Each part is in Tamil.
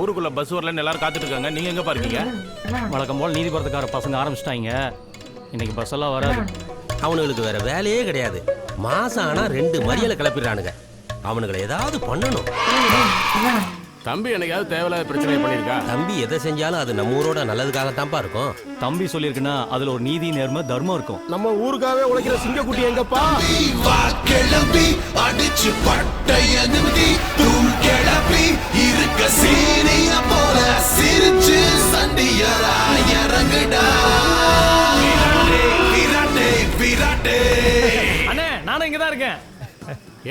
ஊருக்குள்ள பஸ் வரலன்னு எல்லாரும் காத்துட்டு இருக்காங்க. நீங்க எங்க பாருக்கீங்க? வழக்கம் போல் நீதிபுரத்துக்கார பசங்க ஆரம்பிச்சிட்டாங்க. இன்னைக்கு பஸ் எல்லாம் வராது. அவனுங்களுக்கு வேற வேலையே கிடையாது. மாசம் ஆனா 2 மறியலை கிளப்பிடுறானுங்க. அவனுங்களை ஏதாவது பண்ணணும். தம்பி எனக்காவது தேவையில்லாத பிரச்சனை பண்ணிருக்கா? தம்பி எதை செஞ்சாலும் அது நம்ம ஊரோட நல்லதுக்காகத்தான்ப்பா இருக்கும். தம்பி சொல்லியிருக்குன்னா அதுல ஒரு நீதி நேர்மை தர்மம் இருக்கும். நம்ம ஊருக்காகவே உழைக்கிற சிங்கக்குட்டி எங்கப்பா? கிளம்பி அடிச்சு பட்டைய நிமிதி தூள் கிளப்பி இருக்க சீனிய போல சிரிச்சு சண்டியரா இறங்குடா. விராட்டே விராட்டே. அண்ணே நானும் இங்கதான் இருக்கேன்.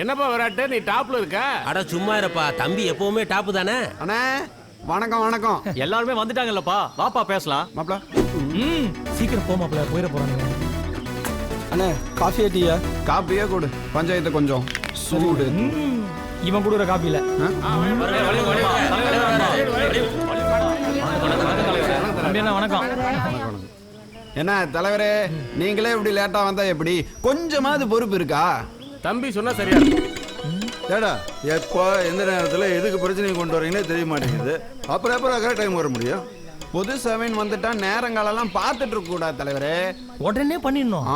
என்னப்பா விராட்டு, நீ டாப்ல இருக்க? அட சும்மா இருப்பா, தம்பி எப்பவுமே டாப்பு தானே. அண்ணே வணக்கம் வணக்கம். எல்லாருமே வந்துட்டாங்கல்லப்பா, வாப்பா பேசலாம். மாப்ள சீக்கிரம் போ மாப்ள, போயிட போறாங்க. அண்ணே காஃபியா டீயா? காப்பியே கொடு, பஞ்சாயத்து கொஞ்சம் சூடு. இவன் கொடுக்குற காப்பியில வணக்கம். என்ன தலைவரே, நீங்களே இப்படி லேட்டா வந்தா எப்படி? கொஞ்சமாவது பொறுப்பு இருக்கா? தம்பி சொன்னா சரியா? ஏடா எப்போ எந்த நேரத்தில் எதுக்கு பிரச்சனையை கொண்டு வரீங்கன்னே தெரிய மாட்டேங்குது. அப்புறம் கரெக்ட் டைம் வர முடியும்? பொது சபைன்னு வந்துட்டா நேரங்காலெல்லாம் பார்த்துட்டு இருக்க கூடாது தலைவரே, உடனே பண்ணிடணும்.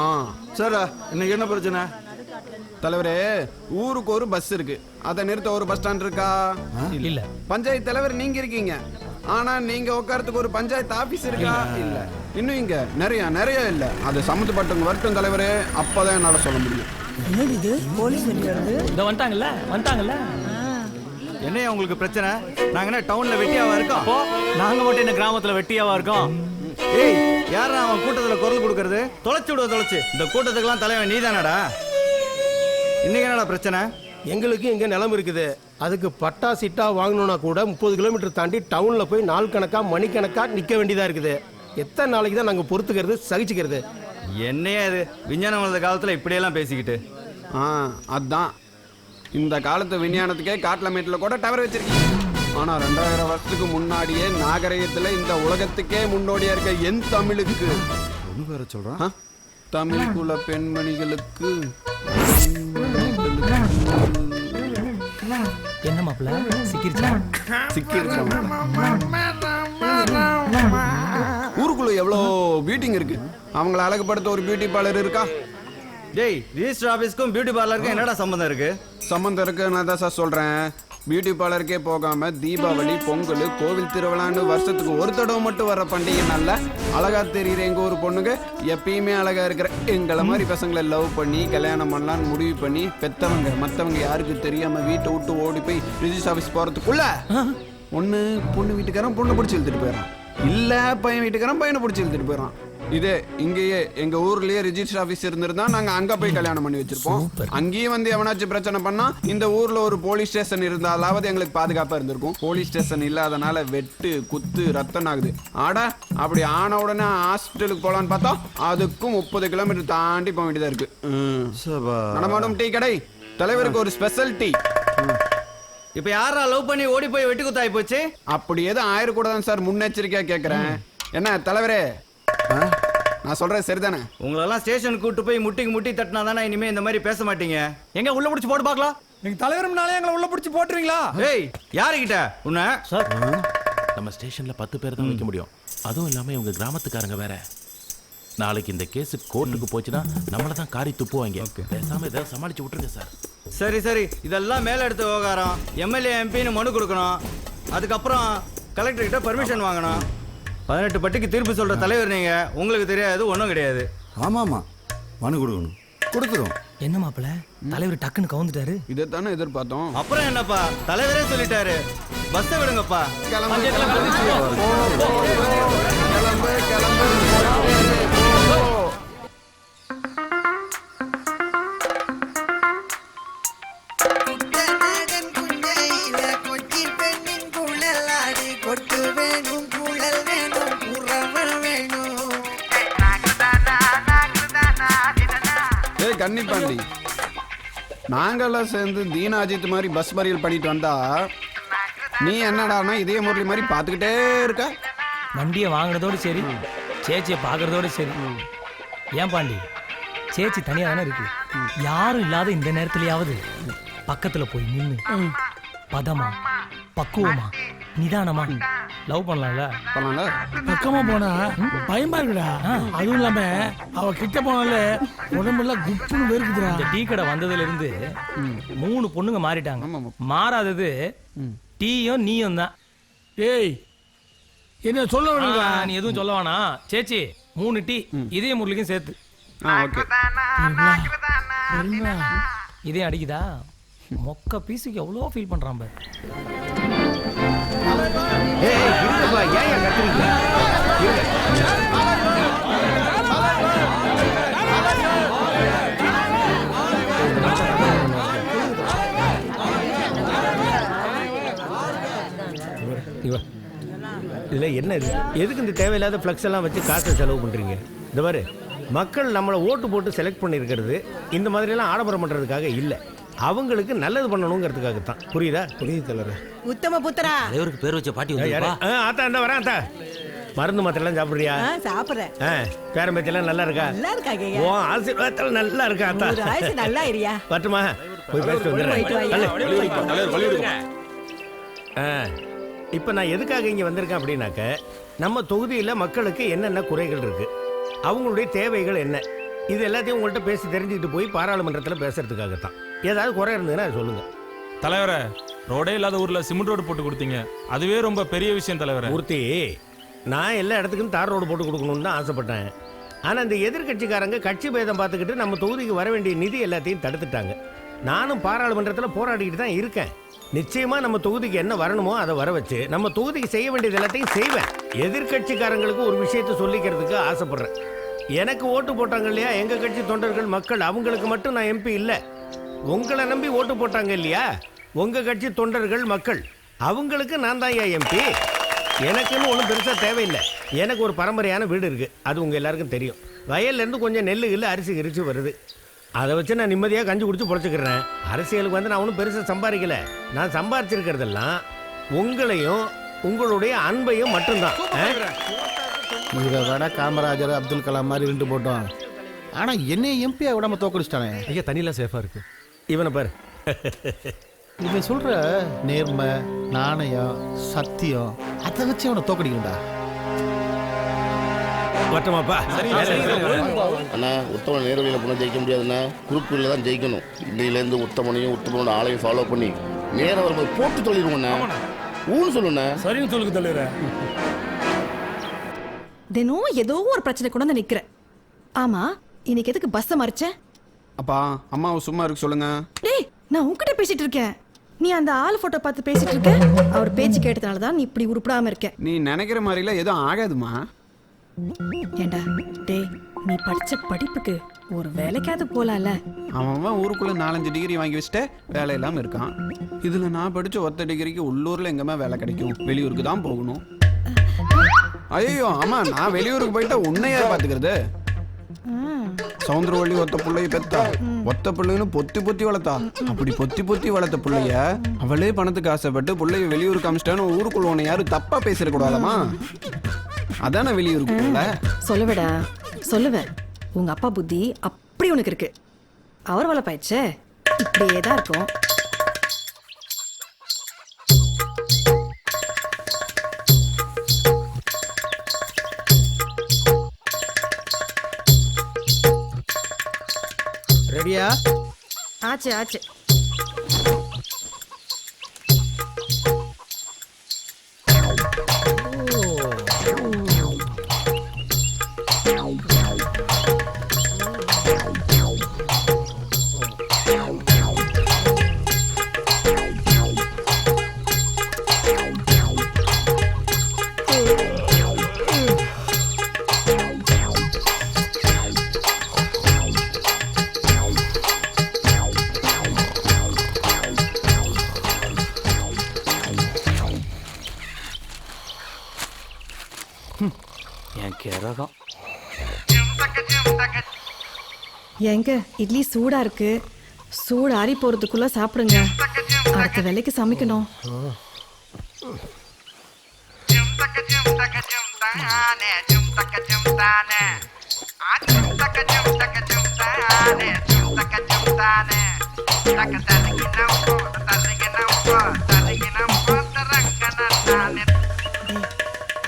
சாரா இன்னைக்கு என்ன பிரச்சனை? தலைவரே ஊருக்கு ஒரு பஸ் இருக்கு, அதை நிறுத்த ஒரு பஸ் ஸ்டாண்ட் இருக்கா? இல்ல. பஞ்சாயத்து தலைவர் நீங்க இருக்கீங்க, ஆனா நீங்க உட்காரத்துக்கு ஒரு பஞ்சாயத்து ஆபீஸ் இருக்கா? இல்ல. இன்னும் இங்க நிறைய இல்ல. அது சம்மந்தப்பட்டவங்க வரட்டும் தலைவரே, அப்பதான் என்னால சொல்ல முடியும். வந்துட்டாங்கல்ல. என்னையா உங்களுக்கு பிரச்சனை? நாங்க என்ன டவுன்ல வெட்டியாவா இருக்கோம்? நாங்க மட்டும் என்ன கிராமத்துல வெட்டியாவா இருக்கோம்? ஏய் யாரா அவன் கூட்டத்துல குரல் கொடுக்கறது? தொலைச்சு இந்த கூட்டத்துக்கெல்லாம் தலைவன் நீதானடா. இன்னைக்கு என்னடா பிரச்சனை? எங்களுக்கு இங்கே நிலம் இருக்குது. அதுக்கு பட்டா சிட்டா வாங்கணும்னா கூட 30 கிலோமீட்டர் தாண்டி டவுனில் போய் நாள் கணக்கா மணிக்கணக்கா நிற்க வேண்டியதாக இருக்குது. எத்தனை நாளைக்கு தான் நாங்கள் பொறுத்துக்கிறது சகிச்சுக்கிறது? என்னையா இது விஞ்ஞானம் வளர்ந்த காலத்தில் இப்படியெல்லாம் பேசிக்கிட்டு? அதான் இந்த காலத்து விஞ்ஞானத்துக்கே காட்டுல மேட்டில் கூட டவர் வச்சிருக்கீங்க. ஆனா 2000 வருஷத்துக்கு முன்னாடியே நாகரிகத்துல இந்த உலகத்துக்கே முன்னோடியா இருக்க என் தமிழுக்கு ஒன்று வேற சொல்கிறான். தமிழ் குல பெண்மணிகளுக்கு என்ன மாப்ள சிக்கிருச்சா? ஊருக்குள்ள எவ்வளோ பியூட்டிங் இருக்கு, அவங்கள அழகுபடுத்த ஒரு பியூட்டி பார்லர் இருக்கா? டேய் ரிஜிஸ்டர் ஆஃபீஸ்க்கும் பியூட்டி பார்லருக்கும் என்னடா சம்மந்தம் இருக்கு? சம்மந்தம் இருக்கு, நான் தான் சார் சொல்றேன். பியூட்டி பார்லருக்கே போகாம தீபாவளி பொங்கல் கோவில் திருவிழான்னு வருஷத்துக்கு ஒரு தடவை மட்டும் வர பண்டிகை நல்ல அழகா தெரியுற எங்க ஒரு பொண்ணுங்க எப்பயுமே அழகா இருக்கிற எங்களை மாதிரி பசங்களை லவ் பண்ணி கல்யாணம் பண்ணலான்னு முடிவு பண்ணி பெத்தவங்க மற்றவங்க யாருக்கு தெரியாம வீட்டை விட்டு ஓடி போய் ரிஜிஸ்டர் ஆஃபீஸ் போறதுக்குள்ள ஒன்று பொண்ணு வீட்டுக்காரன் பொண்ணு பிடிச்சி இழுத்துட்டு போயிடறான், இல்ல பையன் வீட்டுக்காரன் பையனை பிடிச்சி இழுத்துட்டு போயிடறான். இதே இங்கேயே எங்க ஊர்லயே ரிஜிஸ்டர் ஆபீஸ் இருந்திருந்தா நாங்க அங்க போய் கல்யாணம் பண்ணி வச்சிருப்போம். அங்கேயும் வந்து எவனாச்சும் பிரச்சனை பண்ணா இந்த ஊர்ல ஒரு போலீஸ் ஸ்டேஷன் இருந்தாலாவது எங்களுக்கு பாதுகாப்பா இருந்திருக்கும். போலீஸ் ஸ்டேஷன் இல்லாதனால வெட்டு குத்து ரத்தம் ஆகுது. ஆடா அப்படி ஆன உடனே ஹாஸ்பிட்டலுக்கு போலான்னு பார்த்தா அதுக்கும் 30 கிலோமீட்டர் தாண்டி போக வேண்டியதா இருக்கு. நடமாடும் டீ கடை தலைவருக்கு ஒரு ஸ்பெஷல் டீ. இப்ப யாரா லவ் பண்ணி ஓடி போய் வெட்டி குத்தாய் போச்சு? அப்படி எதுவும் ஆயிரக்கூடாதான் சார், முன்னெச்சரிக்கையா கேட்கறேன். என்ன தலைவரே, நான் சொல்றேன் சரிதானே? உங்களெல்லாம் ஸ்டேஷன் கூட்டு போய் முட்டி தட்டினா தானே இனிமே இந்த மாதிரி பேச மாட்டீங்க. எங்க உள்ள பிடிச்சி போட்டு பார்க்கலாம். எங்க தலைவரும்னாலே எங்களை உள்ள பிடிச்சி போட்டுருவீங்களா? ஏய் யாருக்கிட்ட உன்ன? சார் நம்ம ஸ்டேஷன்ல 10 பேர் தான் வைக்க முடியும். அதுவும் இல்லாம இவங்க கிராமத்துக்காரங்க வேற. நாளைக்கு இந்த கேஸ் கோர்ட்டுக்கு போச்சுன்னா நம்மள தான் காரி துப்புவாங்க. பேசாம இதை சமாளிச்சு விட்டுருங்க சார். சரி இதெல்லாம் மேல எடுத்த விவகாரம். எம்எல்ஏ எம்பின்னு மனு கொடுக்கணும். அதுக்கப்புறம் கலெக்டர் கிட்ட பர்மிஷன் வாங்கணும். 18 பட்டிக்கு தீர்ப்பு சொல்ற தலைவர் நீங்க, உங்களுக்கு தெரியாது ஒன்றும் கிடையாது. ஆமாமா மனு கொடுக்கணும். கொடுத்துரும். என்ன மாப்பிள்ள தலைவர் டக்குன்னு கவுந்துட்டாரு. இதைத்தானே எதிர்பார்த்தோம். அப்புறம் என்னப்பா தலைவரே சொல்லிட்டாரு, பஸ்ஸை விடுங்கப்பா. கிளம்பு கிளம்பு. ஏய் கன்னிப்பாண்டி, நாங்கெல்லாம் சேர்ந்து தீனா அஜித் மாதிரி பஸ் மறியல் பண்ணிட்டு வந்தா நீ என்னடானா இதே முரளி மாதிரி பார்த்துக்கிட்டே இருக்க. வண்டியை வாங்கினதோடு சரி, சேச்சியை பார்க்கறதோடு சரி. ஏன் பாண்டி, சேச்சி தனியாக தானே இருக்கு. யாரும் இல்லாத இந்த நேரத்துலயாவது பக்கத்துல போய் நின்று பதமா பக்குவமா நிதானமா லவ் பண்ணலாம்ல. பண்ணல பக்கமா போனா பயமா இருக்குடா. அதுவும் இல்லாம அவ கிட்ட போனால உடம்பெல்லாம் குப்புன்னு வெறுக்குதுடா. இந்த டீ கடை வந்ததுல இருந்து 3 பொண்ணுங்க மாறிட்டாங்க. மாறாதது டீயும் நீயும் தான். ஏய் என்ன சொல்ல வேணும்டா. நீ எதுவும் சொல்ல வேணாம். சேச்சி 3 டீ இதே முரளிக்கும் சேர்த்து. ஓகே. இதே அடிக்குதா? மொக்க பீஸுக்கு எவ்வளோ ஃபீல் பண்றான் பாரு. இருங்கப்பா, ஏன் கத்துறீங்க? இதுல என்ன இது? எதுக்கு இந்த தேவையில்லாத ஃப்ளக்ஸ் எல்லாம் வச்சு காசை செலவு பண்றீங்க? இந்த பாரு, மக்கள் நம்மளை ஓட்டு போட்டு செலக்ட் பண்ணியிருக்கிறது இந்த மாதிரியெல்லாம் ஆடம்பரம் பண்ணுறதுக்காக இல்லை, அவங்களுக்கு நல்லது பண்ணணுங்கிறதுக்காகத்தான். புரியுதா? புரியுது தலைவர். உத்தம புத்திரா, தலைவருக்கு பேர் வச்ச பாட்டி ஆத்தா இந்த வரேன். ஆத்தா மருந்து மாத்திரெல்லாம் சாப்பிடுறியா? சாப்பிடுறேன். பேரம்பேத்தியெல்லாம் நல்லா இருக்கா? நல்லா இருக்காங்க. ஓ ஆசீர்வாதத்தில் நல்லா இருக்கா? ஆத்தா நல்லா இருக்கியா? பட்டுமா போய் பேசிட்டு வந்துடுறேன். இப்போ நான் எதுக்காக இங்கே வந்திருக்கேன் அப்படின்னாக்க, நம்ம தொகுதியில் மக்களுக்கு என்னென்ன குறைகள் இருக்கு, அவங்களுடைய தேவைகள் என்ன, இது எல்லாத்தையும் உங்கள்கிட்ட பேசி தெரிஞ்சுக்கிட்டு போய் பாராளுமன்றத்தில் பேசுறதுக்காகத்தான். ஏதாவது குறை இருந்ததுன்னா சொல்லுங்க. தலைவரே, ரோடே இல்லாத ஊர்ல சிமெண்ட் ரோடு போட்டு கொடுத்தீங்க, அதுவே ரொம்ப பெரிய விஷயம் தலைவரே. மூர்த்தி, நான் எல்லா இடத்துக்கும் தார் ரோடு போட்டு கொடுக்கணும்னு தான் ஆசைப்பட்டேன். ஆனால் இந்த எதிர்கட்சிக்காரங்க கட்சி பேதம் பார்த்துக்கிட்டு நம்ம தொகுதிக்கு வர வேண்டிய நிதி எல்லாத்தையும் தடுத்துட்டாங்க. நானும் பாராளுமன்றத்தில் போராடிக்கிட்டு தான் இருக்கேன். நிச்சயமா நம்ம தொகுதிக்கு என்ன வரணுமோ அதை வர வச்சு நம்ம தொகுதிக்கு செய்ய வேண்டியது எல்லாத்தையும் செய்வேன். எதிர்கட்சிக்காரங்களுக்கு ஒரு விஷயத்தை சொல்லிக்கிறதுக்கு ஆசைப்படுறேன். எனக்கு ஓட்டு போட்டாங்க இல்லையா எங்க கட்சி தொண்டர்கள் மக்கள், அவங்களுக்கு மட்டும் நான் எம்பி இல்லை. உங்களை நம்பி ஓட்டு போட்டாங்க இல்லையா உங்க கட்சி தொண்டர்கள் மக்கள், அவங்களுக்கு நான் தான் எம்பி. எனக்குன்னு ஒன்றும் பெருசாக தேவையில்லை. எனக்கு ஒரு பரம்பரையான வீடு இருக்கு, அது உங்க எல்லாருக்கும் தெரியும். வயல்லேருந்து கொஞ்சம் நெல் கில்லு அரிசி கிரிச்சு வருது, அதை வச்சு நான் நிம்மதியாக கஞ்சி குடிச்சு பொழைச்சிக்கிறேன். அரசியலுக்கு வந்து நான் ஒன்றும் பெருசாக சம்பாதிக்கல. நான் சம்பாதிச்சிருக்கிறதெல்லாம் உங்களையும் உங்களுடைய அன்பையும் மட்டும்தான். இதை விட காமராஜர் அப்துல் கலாம் மாதிரி 2 போட்டோம். ஆனால் என்னை எம்பியா விடாம தோக்கடிச்சிட்டானே. ஐயா தண்ணியெல்லாம் சேஃபாக இருக்கு. இவனை பாரு, இவன் சொல்ற நேர்மை நாணயம் சத்தியம் அதை வச்சு அவனை தோக்கடிக்கணும்டா. வட்டமாப்பா அண்ணா, உத்தமன் நேரடியில் போனால் ஜெயிக்க முடியாதுண்ணா, குரூப்பில் தான் ஜெயிக்கணும். இன்னையிலேருந்து உத்தமனையும் உத்தமனோட ஆளையும் ஃபாலோ பண்ணி நேரம் வரும்போது போட்டு சொல்லிடுவோண்ணா. ஊன்னு சொல்லுண்ணா. சரின்னு சொல்லுங்க தலைவர. தினம் ஏதோ ஒரு பிரச்சனை கொண்டு வந்து நிக்கிற. ஆமா, இன்னைக்கு எதுக்கு பஸ்ஸை மறைச்ச? அப்பா அம்மாவை சும்மா இருக்கு சொல்லுங்க. டேய், நான் உன்கிட்ட பேசிட்டு இருக்கேன், நீ அந்த ஆள் போட்டோ பார்த்து பேசிட்டு இருக்க. அவர் பேச்சு கேட்டதால தான் நீ இப்படி உருப்படாம இருக்க. நீ நினைக்கிற மாதிரிலாம் எதுவும் ஆகாதுமா. ஏண்டா டேய், நீ படிச்ச படிப்புக்கு ஒரு வேலைக்காவது போலாம்ல. அவன் ஊருக்குள்ள 4-5 டிகிரி வாங்கி வச்சுட்டு வேலை இல்லாம இருக்கான். இதுல நான் படிச்ச 1 டிகிரிக்கு உள்ளூர்ல எங்கம்மா வேலை கிடைக்கும்? வெளியூருக்கு தான் போகணும். ஐயோ ஆமா, நான் வெளியூருக்கு போயிட்டா உன்னையா பாத்துக்கிறது? சவுந்தரவள்ளி ஒத்த பிள்ளைய பெத்தா, ஒத்த பிள்ளைன்னு பொத்தி பொத்தி வளர்த்தா. அப்படி பொத்தி பொத்தி வளர்த்த பிள்ளைய அவளே பணத்துக்கு ஆசைப்பட்டு பிள்ளைய வெளியூருக்கு அமிச்சிட்டான்னு ஊருக்குள்ள உன்னை யாரும் தப்பா பேசிடக்கூடாதமா? அதான வெளியூருக்கு சொல்லுவேடா, சொல்லுவேன். உங்க அப்பா புத்தி அப்படி உனக்கு இருக்கு. அவர் வளர்ப்பாயிடுச்சே, இப்படியே தான் இருக்கும். ரெடியா? ஆச்சு ஆச்சு. என் கிரகம். எங்க இட்லி சூடா இருக்கு, சூடு ஆறி போறதுக்குள்ள சாப்பிடுங்க. அடுத்த வேலைக்கு சமைக்கணும்.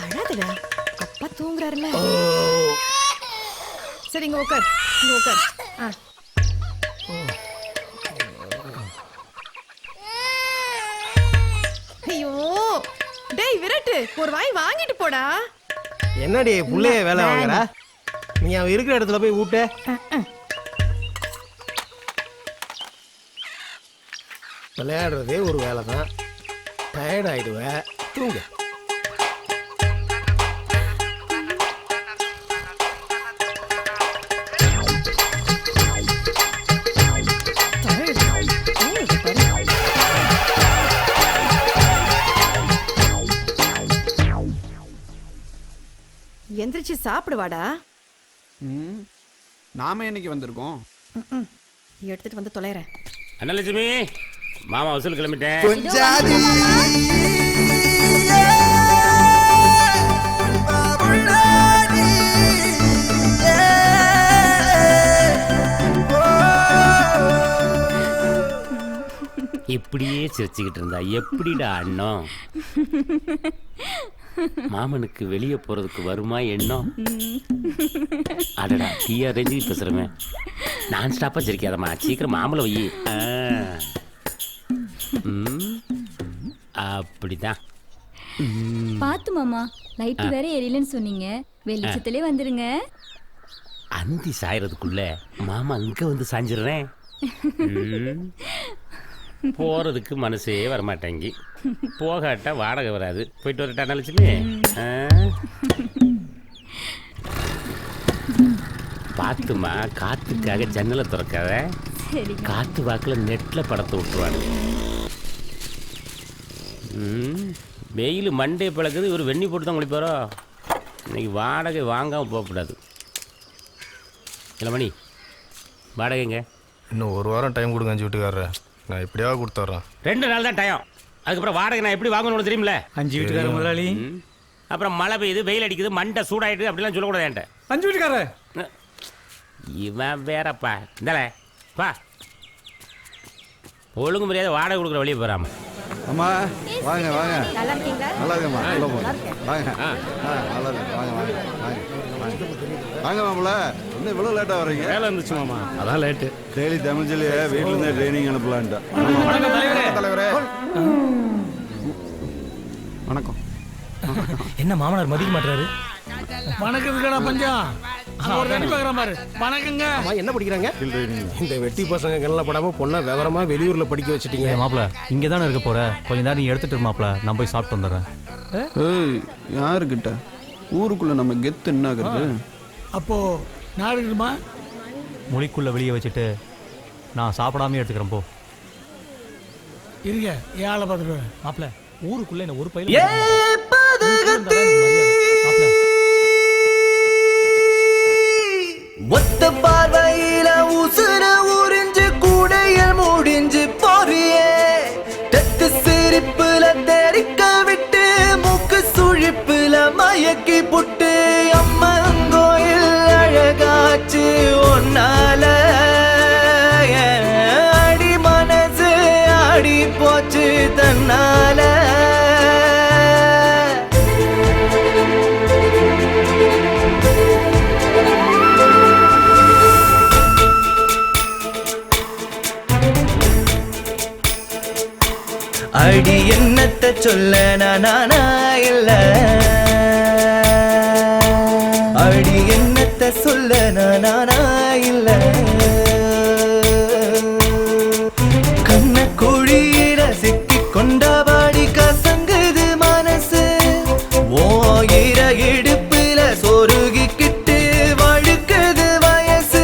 அழாதடா, அப்பா தூங்குறாருல. சரி இங்க உட்கார், இங்க உட்கார். ஐயோ டேய் விரட்டு, ஒரு வாய் வாங்கிட்டு போடா. என்னடி புள்ளைய வேலை வாங்குற? நீ அவன் இருக்கிற இடத்துல போய் ஊட்ட. விளையாடுறதே ஒரு வேலை தான். டயர்ட் ஆயிடுவேன், தூங்க. எந்திரிச்சு சாப்பிடுவாடா. நாம என்னைக்கு வந்திருக்கோம்? எடுத்துட்டு வந்து தொலைறேன். அண்ணலட்சுமி, மாமா வசூல் கிளம்பிட்டேன். இப்படியே சிரிச்சுக்கிட்டு இருந்தா எப்படிடா அண்ணம்? மாமனுக்கு வெளியே போறதுக்கு வருமா எண்ணம்? அடடா டீயா ரேஞ்சி பேசுறமே. நான் ஸ்டாப்பா சிரிக்காதம்மா, சீக்கிரம் மாமலை வை. அப்படிதான். பாத்து மாமா, லைட் வேற எரியலன்னு சொன்னீங்க, வெளிச்சத்திலே வந்துருங்க. அந்தி சாயறதுக்குள்ள மாமா இங்க வந்து சாஞ்சிடுறேன். போறதுக்கு மனசே வரமாட்டேங்கி, போகாட்டா வாடகை வராது. போயிட்டு வரட்டா அண்ணலட்சுமி? பாத்துமா, காத்துக்காக ஜன்னலை திறக்காத. காத்து வாக்குல நெட்ல படத்தை விட்டுருவாங்க. வெயில் மண்டே பழக்குது, இவர் வெண்ணி போட்டு தான் குளிப்பாரோ. இன்னைக்கு வாடகை வாங்காம போகக்கூடாது. இல்லை மணி, வாடகைங்க இன்னும் ஒரு வாரம் டைம் கொடுங்க அஞ்சு வீட்டுக்காரர். நான் எப்படியாவது கொடுத்துட்றேன். 2 நாள் தான் டைம். அதுக்கப்புறம் வாடகை நான் எப்படி வாங்கணும்னு தெரியுமில்ல? 5 வீட்டுக்காரர் முதலாளி. அப்புறம் மழை பெய்யுது, வெயில் அடிக்குது, மண்டை சூடாயிடுது அப்படிலாம் சொல்லக்கூடாது என்கிட்ட. 5 வீட்டுக்காரர் இவன் வேறப்பா. இந்தால பா, ஒழுங்கு மரியாதை வாடகை கொடுக்குற வழியை போறாம. அம்மா வாங்க வாங்க. நல்லா இருக்கீங்களா? நல்லா இருக்கம்மா. வாங்க. நல்லா இருக்கு. வாங்க வாங்க வாங்க வாங்க மாப்பிள்ள. இன்னும் இவ்வளோ லேட்டாக வர்றீங்க? வேலை இருந்துச்சு மாமா, அதான் லேட்டு. டெய்லி தமிழ்ச்சிலேயே வீட்டில் இருந்தே ட்ரைனிங் அனுப்பலான்ட்டா. தலைவரே வணக்கம். என்ன மாமனார் மதிக்க மாட்டாரு? வணக்கத்துக்கடா பஞ்சம். ஒரு ரெண்டு பார்க்குற மாதிரி வணக்கங்க. என்ன படிக்கிறாங்க? இந்த வெட்டி பசங்க கண்ணில் படாம பொண்ணை விவரமா வெளியூர்ல படிக்க வச்சுட்டீங்க. மாப்பிள இங்கே தானே இருக்க போற, கொஞ்ச நேரம் நீ எடுத்துட்டு மாப்பிள, நான் போய் சாப்பிட்டு வந்துடுறேன். ஏய் யாருக்கிட்ட? ஊருக்குள்ள நம்ம கெத்து என்ன ஆகுறது? அப்போ நான் இருக்குமா? மொழிக்குள்ள வெளியே வச்சுட்டு நான் சாப்பிடாமே எடுத்துக்கிறேன். போ இருங்க, ஏழை பார்த்துட்டு மாப்பிள. ஊருக்குள்ள என்ன ஒரு பையில ஒத்த பார்வையில உசுர உறிஞ்சு கூடையில் முடிஞ்சு போறியே. தெத்து சிரிப்புல தெரிக்க விட்டு மூக்கு சுழிப்புல மயக்கி புட்டு அம்மன் கோயில் அழகாச்சு ஒன்னால. அடி மனசு ஆடி போச்சு தன்னால. அடி என்னத்த சொல்ல நானா இல்ல. அடி என்னத்த சொல்ல நானா இல்ல. கண்ண குழியில சிக்கி கொண்டபாடி கசங்குது மனசு. ஓ ஈர இடுப்புல சொருகிக்கிட்டு வழுக்குது வயசு.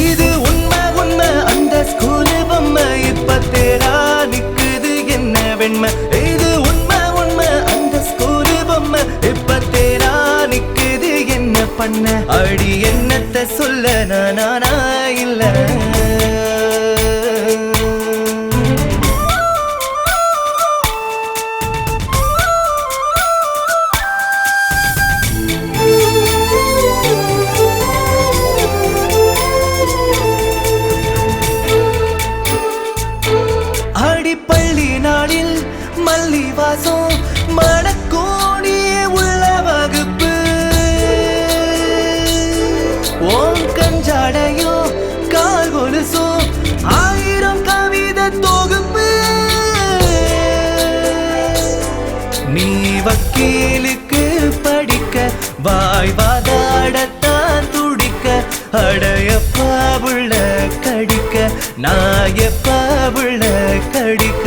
இது உண்மை உண்மை அந்த ஸ்கூலு பொம்மை இப்ப தேரா நிக்குது என்ன வெண்மை. இது உண்மை உண்மை அந்த ஸ்கூலு பொம்மை இப்ப தேரா நிக்குது என்ன பண்ண. அடி என்னத்த சொல்ல நானா இல்ல. அடிப்பள்ளி நாளில் மல்லி வாசம் மணக்கோடி உள்ள வகுப்பு. ஓம் கஞ்சாடையோ கால் கொலுசோ 1000 கவிதை தொகுப்பு. நீ வக்கீலுக்கு படிக்க வாய் வாதாடத்தான் துடிக்க. அடையப்பா புள்ள கடிக்க நான் எப்பா புள்ள கடிக்க.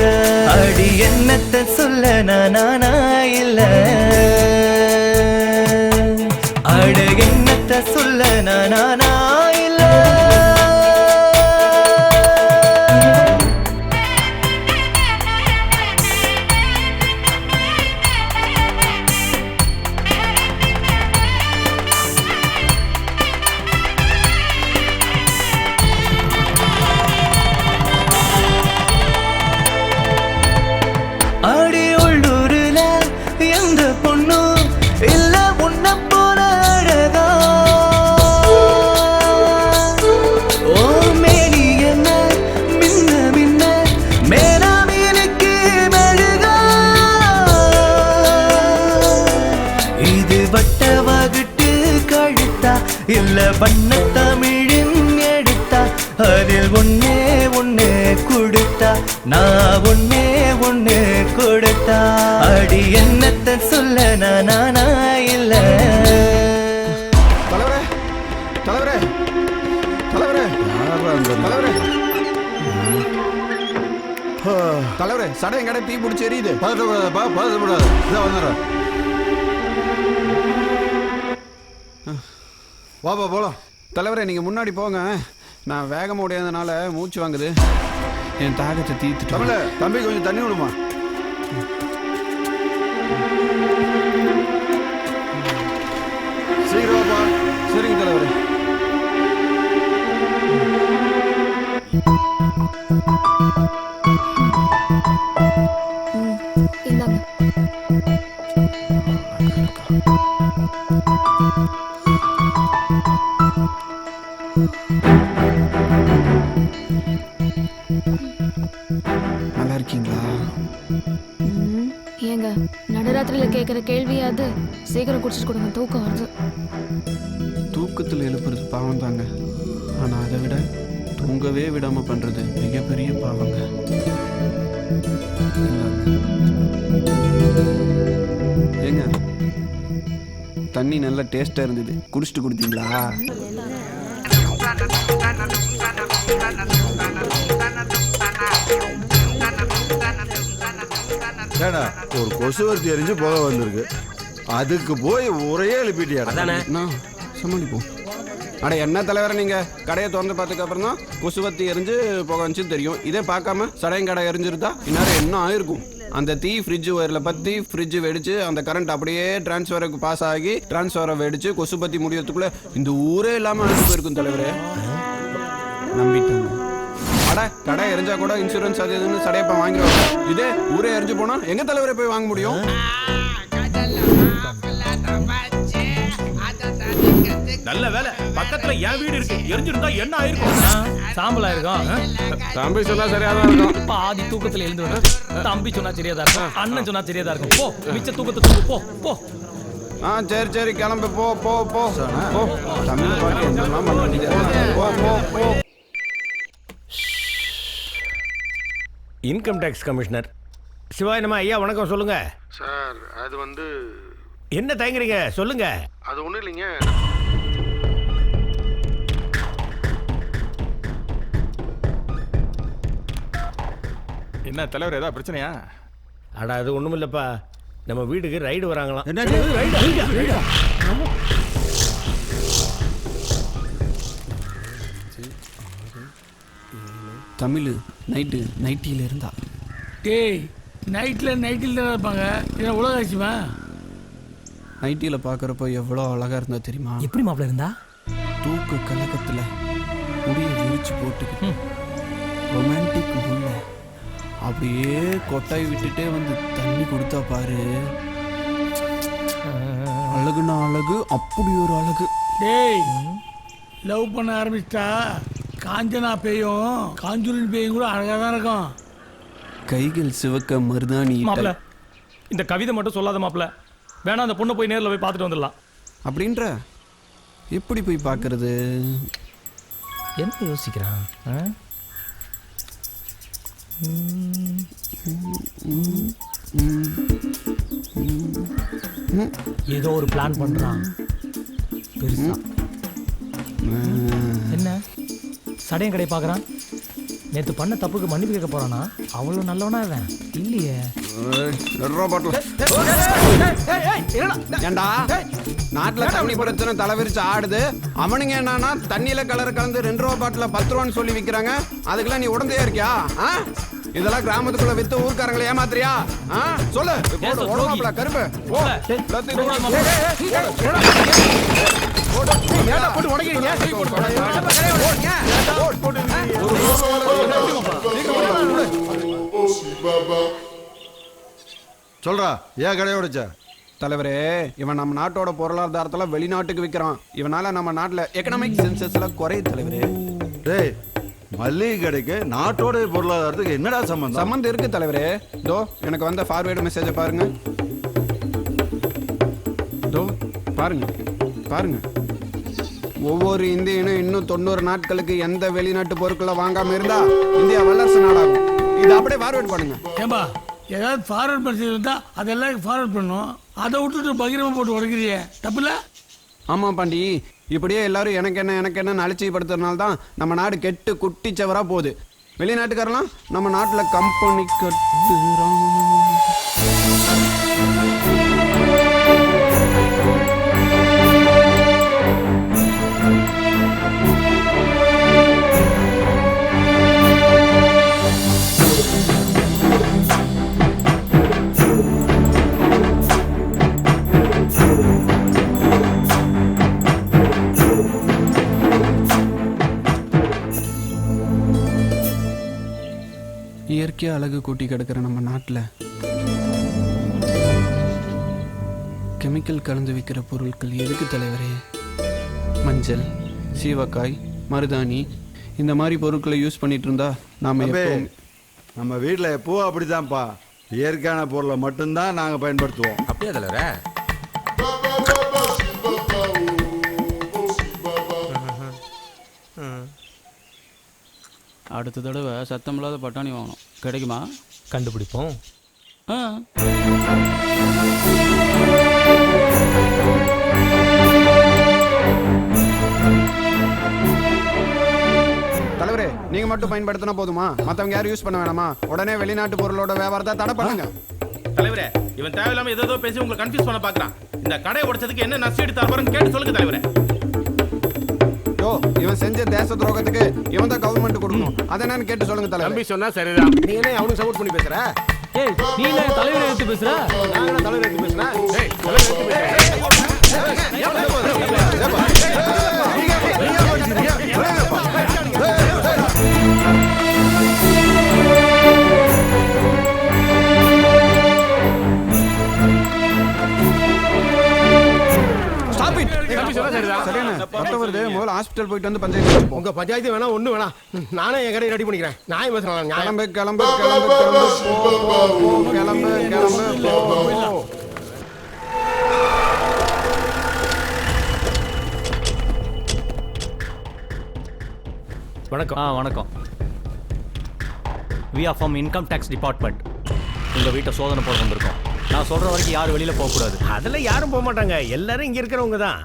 அடி என்னத்த சொல்ல நானா இல்ல. அட என்னத்த சொல்ல நானா இல்ல. அடி உள்ளூருல எந்த பொண்ணும் இல்ல உன்ன போல அழகா. ஓ மேனி என்ன மின்ன மின்ன மேலாமீனுக்கு மெழுகா. இது வட்ட வகுட்டு கழுத்தா இல்ல வண்ண தமிழின் எடுத்தா. அதில் ஒன்னே ஒன்னு கொடுத்தா நான் ஒன்னே ஒன்னு கொடுத்தா. அடி என்னத்த சொல்ல நானா இல்ல. தலைவரே தலைவரே தலைவரே தலைவரே தலைவரே சடை கடை தீ பிடிச்சி எரியுது. பதட்டப்படாதப்பா, பதட்டப்படாது. இதான் வந்துடுறேன். வாப்பா போலாம். தலைவரே நீங்கள் முன்னாடி போங்க, நான் வேகமாக உடையாதனால மூச்சு வாங்குது. என் தாகத்தை தீர்த்துட்டு தமிழ தம்பி கொஞ்சம் தண்ணி விடுமா. சீக்கிரம் வாப்பா. சரிங்க தலைவரே. இந்தாங்க. நல்லா இருக்கீங்களா? ஏங்க நடுராத்திரியில கேட்குற கேள்வியாது சீக்கிரம் குடிச்சிட்டு கொடுங்க, தூக்கம் வருது. தூக்கத்தில் எழுப்புறது பாவம் தாங்க, ஆனால் அதை விட தூங்கவே விடாமல் பண்ணுறது மிகப்பெரிய பாவங்க. ஏங்க தண்ணி நல்லா டேஸ்டாக இருந்தது, குடிச்சிட்டு கொடுத்தீங்களா? ஏடா ஒரு கொசுவர்த்தி எரிஞ்சு போக வந்திருக்கு, அதுக்கு போய் ஒரே எழுப்பிட்டியாடா. சமாளிப்போம். அட என்ன தலைவரை நீங்கள் கடையை திறந்து பார்த்ததுக்கு அப்புறம் தான் கொசுவத்தி எரிஞ்சு போக வந்துச்சுன்னு தெரியும். இதே பார்க்காம சடையும் கடை எரிஞ்சிருந்தா இந்நேரம் என்ன ஆயிருக்கும்? அந்த தீ ஃப்ரிட்ஜ் ஒயரில் பற்றி ஃப்ரிட்ஜ் வெடிச்சு அந்த கரண்ட் அப்படியே டிரான்ஸ்ஃபருக்கு பாஸ் ஆகி டிரான்ஸ்ஃபரை வெடிச்சு கொசு பற்றி முடியறதுக்குள்ளே இந்த ஊரே இல்லாமல் அழிஞ்சு போயிருக்கும் தலைவரே. நம்பிட்டாங்க. அட கடை எரிஞ்சா கூட இன்சூரன்ஸ் அது இதுன்னு சடையப்பா வாங்கிடுவாங்க. இதே ஊரே எரிஞ்சு போனால் எங்கே தலைவரை போய் வாங்க முடியும்? நல்ல வேலை பக்கத்துல என் வீடு இருக்கு, எரிஞ்சிருந்தா என்ன ஆயிருக்கும்? சாம்பல் ஆயிருக்கும். தம்பி சொன்னா சரியாதான் இருக்கும். பாதி தூக்கத்துல எழுந்து வர தம்பி சொன்னா சரியாதான் இருக்கும், அண்ணன் சொன்னா சரியாதான் இருக்கும். போ மிச்ச தூக்கத்தை தூக்கு, போ போ. சரி சரி கிளம்பு, போ போ போ போ. தம்பி பாட்டி என்னெல்லாம் பண்ண வேண்டியது. போ போ போ. இன்கம் டேக்ஸ் கமிஷனர் சிவாயனமா ஐயா, வணக்கம். சொல்லுங்க சார். அது வந்து என்ன தயங்குறீங்க, சொல்லுங்க. அது ஒன்றும் இல்லைங்க. என்ன தலைவர், ஏதாவது பிரச்சனையா? அடா அது ஒன்றும் இல்லைப்பா, நம்ம வீட்டுக்கு ரைடு வராங்களாம். தமிழ் நைட்டில இருந்தா டேய் நைட்டில் தான் இருப்பாங்க. இதை உலக ஆச்சுமா நைட்டில பார்க்குறப்போ எவ்வளோ அழகா இருந்தா தெரியுமா? எப்படி மாப்பிள்ள இருந்தா? தூக்கு கலக்கத்தில் முடிய விரிச்சு போட்டுக்கிட்டு ரொமான்டிக் முல்ல அப்படியே கொட்டாய் விட்டுட்டே வந்து தண்ணி கொடுத்தா பாரு, அழகுன்னா அழகு, அப்படி ஒரு அழகு. டேய் லவ் பண்ண ஆரம்பிச்சிட்டா காஞ்சனா பேயும் காஞ்சூரின் பேயும் கூட அழகாக தான் இருக்கும். கைகள் சிவக்க மருதாணி மாப்பிள்ள இந்த கவிதை மட்டும் சொல்லாத மாப்பிள்ள. வேணா அந்த பொண்ணை போய் நேரில் போய் பார்த்துட்டு வந்துடலாம். அப்படின்ற எப்படி போய் பார்க்கறது? என்ன யோசிக்கிறான்? ஏதோ ஒரு பிளான் பண்றான் பெருசா. என்ன சடையன் கடை பார்க்கறான்? நேற்று பண்ண தப்புக்கு மன்னிப்பு கேட்க போறானா? அவ்வளோ நல்லவனா இவன் இல்லையே. ஏண்டா நாட்டுல தண்ணி பிரச்சனை தலைவிரிச்சு ஆடுது, அவனுங்க என்னன்னா தண்ணியில கலர் கலந்து 2 ரூபா பாட்டில் 10 ரூபான்னு சொல்லி விற்கிறாங்க. அதுக்கெல்லாம் நீ உடந்தையா இருக்கியா? இதெல்லாம் கிராமத்துக்குள்ள வித்து ஊர்க்காரங்களை ஏமாத்துறியா? சொல்லு உடம்பாப்ல கருப்பு சொல்றா, ஏன் கடையை உடைச்ச? தலைவரே, இவன் நம்ம நாட்டோட பொருளாதாரத்துல வெளிநாட்டுக்கு விற்கிறான். இவனால நம்ம நாட்டுல எக்கனாமிக் சென்சஸ்ல குறையுது தலைவரே. டேய், மல்லிகை கடைக்கு நாட்டோட பொருளாதாரத்துக்கு என்னடா சம்பந்தம்? சம்பந்தம் இருக்கு தலைவரே. தோ எனக்கு வந்த ஃபார்வேர்டு மெசேஜை பாருங்க. தோ பாருங்க பாருங்க. ஒவ்வொரு இந்தியனும் இன்னும் 90 நாட்களுக்கு எந்த வெளிநாட்டு பொருட்களை வாங்காம இருந்தா இந்தியா வல்லரசு நாடாகும். இது அப்படியே ஃபார்வேர்ட் பண்ணுங்க. ஏம்பா ஏதாவது ஃபார்வர்ட் மெசேஜ் இருந்தால் அதெல்லாம் ஃபார்வர்ட் பண்ணணும். அதை விட்டுட்டு பகிரமாக போட்டு உடைக்கிறிய தப்புல? ஆமாம் பாண்டி, இப்படியே எல்லாரும் எனக்கு என்ன அலட்சியப்படுத்துறதுனால தான் நம்ம நாடு கெட்டு குட்டிச்சவரா போகுது. வெளிநாட்டுக்காரெல்லாம் நம்ம நாட்டில் கம்பெனி கட்டுறோம். இயற்கையாக அழகு கூட்டி கிடக்கிற நம்ம நாட்டில் கெமிக்கல் கலந்து விற்கிற பொருட்கள் எதுக்கு தலைவரே? மஞ்சள், சீவக்காய், மருதாணி இந்த மாதிரி பொருட்களை யூஸ் பண்ணிட்டு இருந்தா நம்ம வீட்டில் எப்பவும் அப்படிதான்ப்பா. இயற்கையான பொருளை மட்டும்தான் நாங்கள் பயன்படுத்துவோம். அப்படியே தலைவரே. அடுத்த தடவை சத்தமில்லாத பட்டாணி வாங்கணும். கிடைக்குமா? கண்டுபிடிப்போம். தலைவரே, நீங்க மட்டும் பயன்படுத்தினா போதுமா? மற்றவங்க யாரும் யூஸ் பண்ண வேணாமா? உடனே வெளிநாட்டு பொருளோட வியாபாரத்தை தடை பண்ணுங்க. தலைவரே, இவன் தேவையில்லாம ஏதோ பேசி உங்களை கன்ஃபியூஸ் பண்ண பாக்குறான். இந்த கடை உடைச்சதுக்கு என்ன நஷ்டம் எடுத்து தரப்போறன்னு கேட்டு சொல்லுங்க தலைவரே. இவன் செஞ்ச தேச துரோகத்துக்கு இவன் தான் கவர்மெண்ட் கொடுக்கணும். அதை என்னன்னு கேட்டு சொல்லுங்க தலைவர். தம்பி சொன்னா சரிதான். நீ என்ன அவனுக்கு சப்போர்ட் பண்ணி பேசுற? ஏய், நீ என்ன தலைவரை எடுத்து பேசுற? நான் என்ன தலைவரை எடுத்து பேசுறேன்? ஏய், தலைவரை எடுத்து ஹாஸ்பிட்டல் போயிட்டு வந்து பஞ்சாயத்து. உங்க பஞ்சாயத்து வேணா ஒண்ணு வேணா, நானே என் கடையை ரெடி பண்ணிக்கிறேன். நான் பேசுறேன். கிளம்பு கிளம்பு கிளம்பு கிளம்பு கிளம்பு கிளம்பு. வணக்கம். வணக்கம். We are from income tax department. உங்கள் வீட்டை சோதனை போட வந்திருக்கோம். நான் சொல்கிற வரைக்கும் யாரும் வெளியில் போகக்கூடாது. அதில் யாரும் போக மாட்டாங்க. எல்லாரும் இங்கே இருக்கிறவங்க தான்.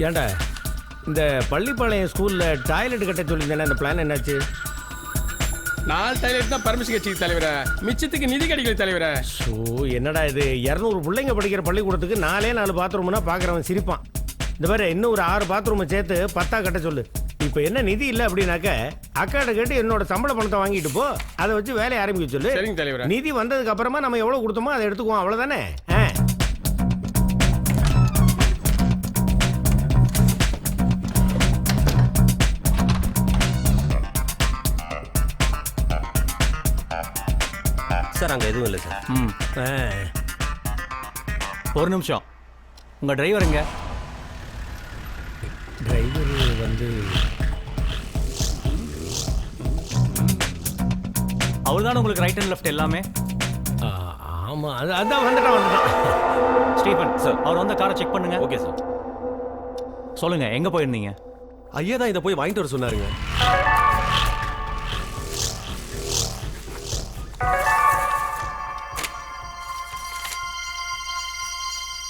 ஏண்டா இந்த பள்ளிப்பாளையம் ஸ்கூல்ல டாய்லெட் கட்ட சொல்லியிருந்தேன், அந்த பிளான் என்னாச்சு? 4 டாய்லெட் தான் பர்மிஷன் கட்சிக்கு தலைவரே, மிச்சத்துக்கு நிதி கிடைக்கல தலைவரே. ஸோ என்னடா இது, 200 பிள்ளைங்க படிக்கிற பள்ளிக்கூடத்துக்கு 4 பாத்ரூம்னா பார்க்குறவன் சிரிப்பான். இந்த மாதிரி இன்னும் ஒரு 6 பாத்ரூமை சேர்த்து 10 கட்ட சொல்லு. இப்போ என்ன நிதி இல்லை அப்படின்னாக்க அக்காட்ட கேட்டு என்னோட சம்பள பணத்தை வாங்கிட்டு போ, அதை வச்சு வேலையை ஆரம்பிக்க சொல்லு. சரிங்க தலைவரே. நிதி வந்ததுக்கு அப்புறமா நம்ம எவ்வளோ கொடுத்தோமோ அதை எடுத்துக்குவோம், அவ்வளோதானே? சார் அங்கே எதுவும் இல்லை சார். ஒரு நிமிஷம், உங்கள் டிரைவர் எங்க? டிரைவர் வந்து அவர் தானே உங்களுக்கு ரைட் அண்ட் லெஃப்ட் எல்லாமே? ஆமாம், அதான் வந்துட்டான். ஸ்டீஃபன் சார், அவர் வந்து காரை செக் பண்ணுங்க. Okay sir. சொல்லுங்க, எங்கே போயிருந்தீங்க? ஐயா தான் இதை போய் வாங்கிட்டு வர சொன்னாருங்க.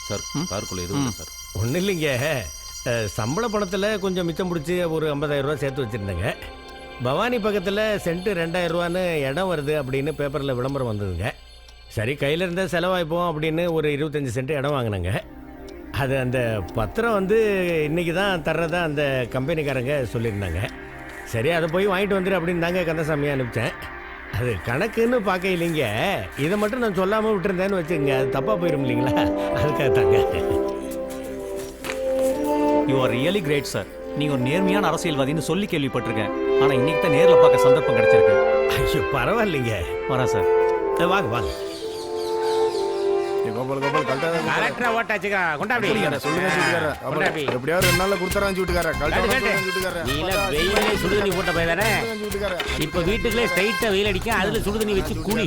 சார் காருக்குள்ள எதுவும் இல்லை சார். ஒன்றும் இல்லைங்க, சம்பள பணத்தில் கொஞ்சம் மிச்சம் பிடிச்சி ஒரு 50,000 ரூபா சேர்த்து வச்சுருந்தேங்க. பவானி பக்கத்தில் சென்ட்டு 2,000 ரூபான்னு இடம் வருது அப்படின்னு பேப்பரில் விளம்பரம் வந்ததுங்க. சரி, கையில் இருந்த செலவாய்ப்போம் அப்படின்னு ஒரு 25 சென்ட் இடம் வாங்கினேங்க. அது அந்த பத்திரம் வந்து இன்றைக்கி தான் தர்றதா அந்த கம்பெனிக்காரங்க சொல்லியிருந்தாங்க. சரி, அதை போய் வாங்கிட்டு வந்துடு அப்படின்னு தாங்க கந்தசாமியை அனுப்பிச்சேன். அது கணக்குன்னு பார்க்க இல்லைங்க, இதை மட்டும் நான் சொல்லாமல் விட்டுருந்தேன்னு வச்சுக்கோங்க, அது தப்பாக போயிடும் இல்லைங்களா, அதுக்காக தாங்க. You are really great sir. நீங்கள் ஒரு நேர்மையான அரசியல்வாதின்னு சொல்லி கேள்விப்பட்டிருக்கேன். ஆனால் இன்னைக்கு தான் நேரில் பார்க்க சந்தர்ப்பம் கிடைச்சிருக்கு. ஐயோ பரவாயில்லைங்க. வரேன் சார். வாங்க வாங்க. கலெக்டரை ஓட்டாச்சுக்கா கொண்டாடி சொல்லுங்க வீட்டுக்காரர். எப்படியாவது 2 நாள்ல கொடுத்துறான் வீட்டுக்காரர். நீல வெயிலே சுடுதண்ணி போட்ட போய் தானே இப்ப வீட்டுக்குள்ளே ஸ்ட்ரைட்டா வெயில் அடிக்கும், அதுல சுடுதண்ணி வச்சு குளி.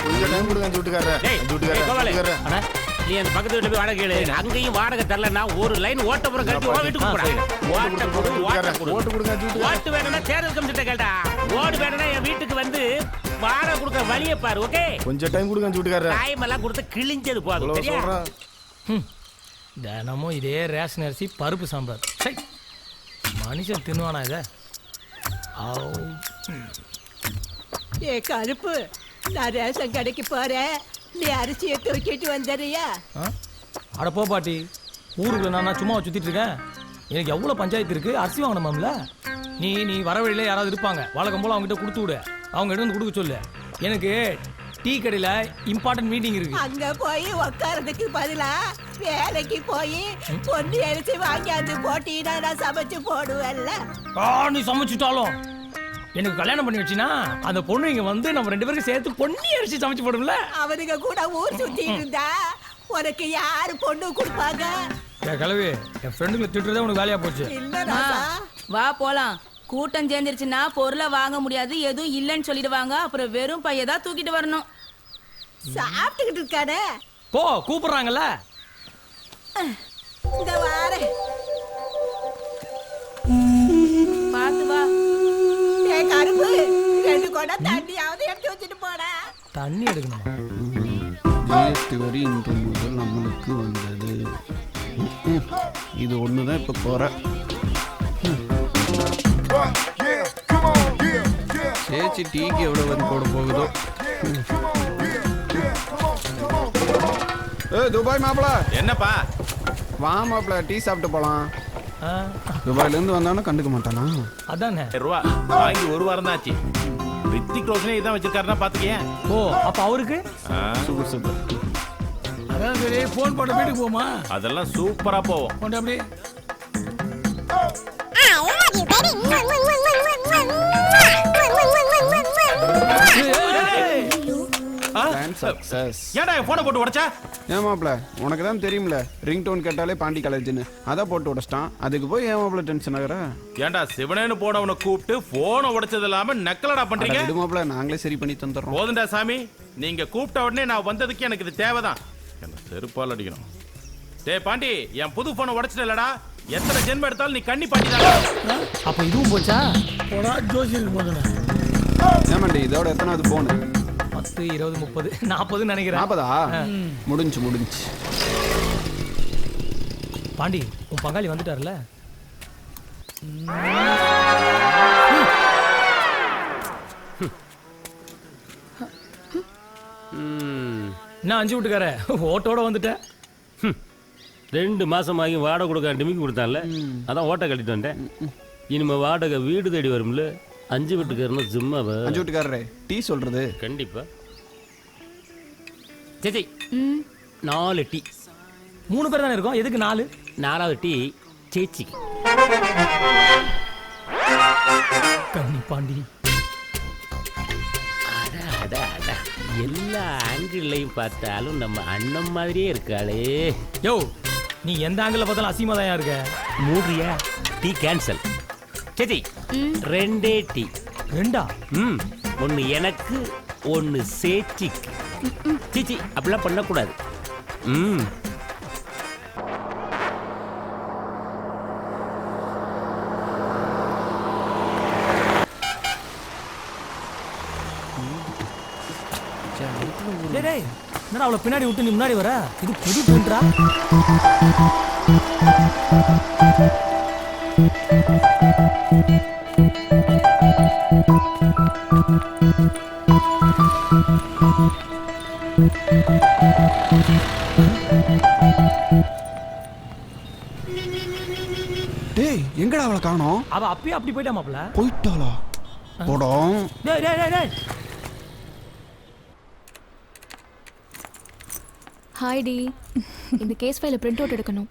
கொஞ்சம் டைம் கொடுங்க வீட்டுக்காரர். நீ அந்த பக்கத்து வீட்டுல போய் வாடகை கேளு. அங்கேயும் வாடகை தரலன்னா ஒரு லைன் ஓட்டப்புறம் கட்டி வீட்டுக்கு ஓட்டு வேணும்னா தேர்தல் கமிஷன் கேட்டா, ஓடு வேணும்னா என் வீட்டுக்கு வந்து வாடகை கொடுக்க வழியை பாரு. ஓகே, கொஞ்சம் டைம் கொடுங்க வீட்டுக்காரர். டைம் எல்லாம் கொடுத்து கிழிஞ்சது போதும். தினமும் இதே ரேஷன் அரிசி பருப்பு சாம்பார். மனுஷன் தின்னுவானா இதை? ஏ கருப்பு, நான் ரேஷன் கடைக்கு போறேன், நீ அரிசியை தூக்கிட்டு வந்துறியா? அட போ பாட்டி, ஊருக்குள்ள நான் சும்மா சுத்திட்டு இருக்கேன். எனக்கு எவ்வளவு பஞ்சாயத்து இருக்கு, அரிசி வாங்கணுமாம்ல. நீ வர வழியில யாராவது இருப்பாங்க, வழக்கம் போல அவங்க கிட்ட கொடுத்து விடு, அவங்க கிட்ட வந்து கொடுக்க சொல்லு. எனக்கு டீ கடையில இம்பார்ட்டன்ட் மீட்டிங் இருக்கு. அங்க போய் உட்காரதுக்கு பதிலா வேலைக்கு போய் பொன்னி அரிசி வாங்கியாந்து போட்டீங்கன்னா நான் சமைச்சு போடுவேன்ல. நீ சமைச்சுட்டாலும் எனக்கு கல்யாணம் பண்ணி வச்சினா அந்த பொண்ணு இங்க வந்து நம்ம 2 பேருக்கு சேர்த்து பொன்னி அரிசி சமைச்சு போடும்ல. அவனுங்க கூட ஊர் சுத்திட்டு இருந்தா உனக்கு யாரு பொண்ணு கொடுப்பாங்க? கிளவி, என் ஃப்ரெண்டுங்களை திட்டுறதே உனக்கு வேலையா போச்சு. வா போலாம். கூட்டம் சேர்ந்துருச்சுன்னா பொருளை வாங்க முடியாது, எதுவும் இல்லைன்னு சொல்லிடுவாங்க. அப்புறம் வெறும் பையதான் தூக்கிட்டு வரணும். சாப்பிட்டுக்கிட்டு இருக்கானே, போ, கூப்பிடுறாங்கல்ல. இந்த வாரே பார்த்து வா. ஏ கருப்பு, 2 குடம் தண்ணியாவது எடுத்து வச்சுட்டு போடா. தண்ணி எடுக்கணுமா? ஜிஎஸ்டி வரி இன்று முதல் நம்மளுக்கு வந்தது. இது ஒன்று தான் இப்போ போகிற. சேச்சி டீக்கு எவ்வளோ வரி போட போகுதோ. துபாய் மாப்பிள. என்னப்பா? வா மாப்பிள, டீ சாப்பிட்டு போகலாம். துபாயிலேருந்து வந்தாலும் கண்டுக்க மாட்டானா? அதானே. ரூபா வாங்கி 1 வாரம் தான் ஆச்சு. ரித்திக் ரோஷனே இதான் வச்சிருக்காருன்னா பாத்துக்கேன். ஓ, அப்ப அவருக்கு சூப்பர் சூப்பர். அதான் சரி, போன் போட்ட வீட்டுக்கு போமா? அதெல்லாம் சூப்பரா போவோம். கொண்டு அப்படி ஏன்டா போனை போட்டு உடைச்சா? ஏன் மாப்பிள, உனக்கு தான் தெரியும்ல, ரிங் டோன் கேட்டாலே பாண்டி காலேஜ்னு, அதான் போட்டு உடைச்சிட்டான். அதுக்கு போய் ஏன் மாப்பிள டென்ஷன் ஆகுற? ஏன்டா சிவனேன்னு போனவனை கூப்பிட்டு போனை உடைச்சது இல்லாம நக்கலடா பண்றீங்க? விடு மாப்பிள, நாங்களே சரி பண்ணி தந்துடுறோம். போதுண்டா சாமி, நீங்க கூப்பிட்ட உடனே நான் வந்ததுக்கு எனக்கு இது தேவைதான். என்ன செருப்பால் அடிக்கணும். டேய் பாண்டி, என் புது போனை உடைச்சிட்டலடா. எத்தனை ஜென்மம் எடுத்தாலும் நீ கண்ணி பாட்டிதான். அப்ப இதுவும் போச்சா? போடா ஜோசி இருக்கு போதுண்ணா. ஏமாண்டி, இதோட எத்தனாவது போன்? 10, 20, 30, 40 நினைக்கிறேன். 40ஆ? முடிஞ்சு. பாண்டி, உன் பங்காளி வந்துட்டார்ல? நான் 5 வீட்டுக்கார ஓட்டோட வந்துட்டேன். 2 மாசம் ஆகி வாடகை கொடுக்க டிமிக்கி கொடுத்தான்ல, அதான் ஓட்டை கட்டிட்டு வந்தேன். இனிமே வாடகை வீடு தேடி வரும்ல. 5 வீட்டுக்காரன்னு சும்மாவா? 5 வீட்டுக்காரரே டீ சொல்றது. கண்டிப்பா. சேச்சி 4 டீ. 3 பேர் தானே இருக்கோம், எதுக்கு 4? 4வது டீ சேச்சி. கண்ணி பாண்டி. எல்லா ஆங்கிள்லையும் பார்த்தாலும் நம்ம அண்ணன் மாதிரியே இருக்காளே. யோ, நீ எந்த ஆங்கிள் பார்த்தாலும் அசிங்கமா தான் இருக்க. மூடுறியா? Tea cancel. சேச்சி 2 டீ. 2? 1 எனக்கு 1 சேச்சிக்கு. சேச்சி அப்படிலாம் பண்ணக்கூடாது. என்னடா அவளை பின்னாடி விட்டு நீ முன்னாடி வர? இது புது ட்ரெண்டா? டேய் எங்கடா அவளை காணோம்? அவ அப்பயே அப்படி போயிட்டா மாப்ள. போயிட்டாளா? போடும். டேய் டேய் டேய் டேய். ஹாய் டி. இந்த கேஸ் ஃபைல பிரிண்ட் அவுட் எடுக்கணும்.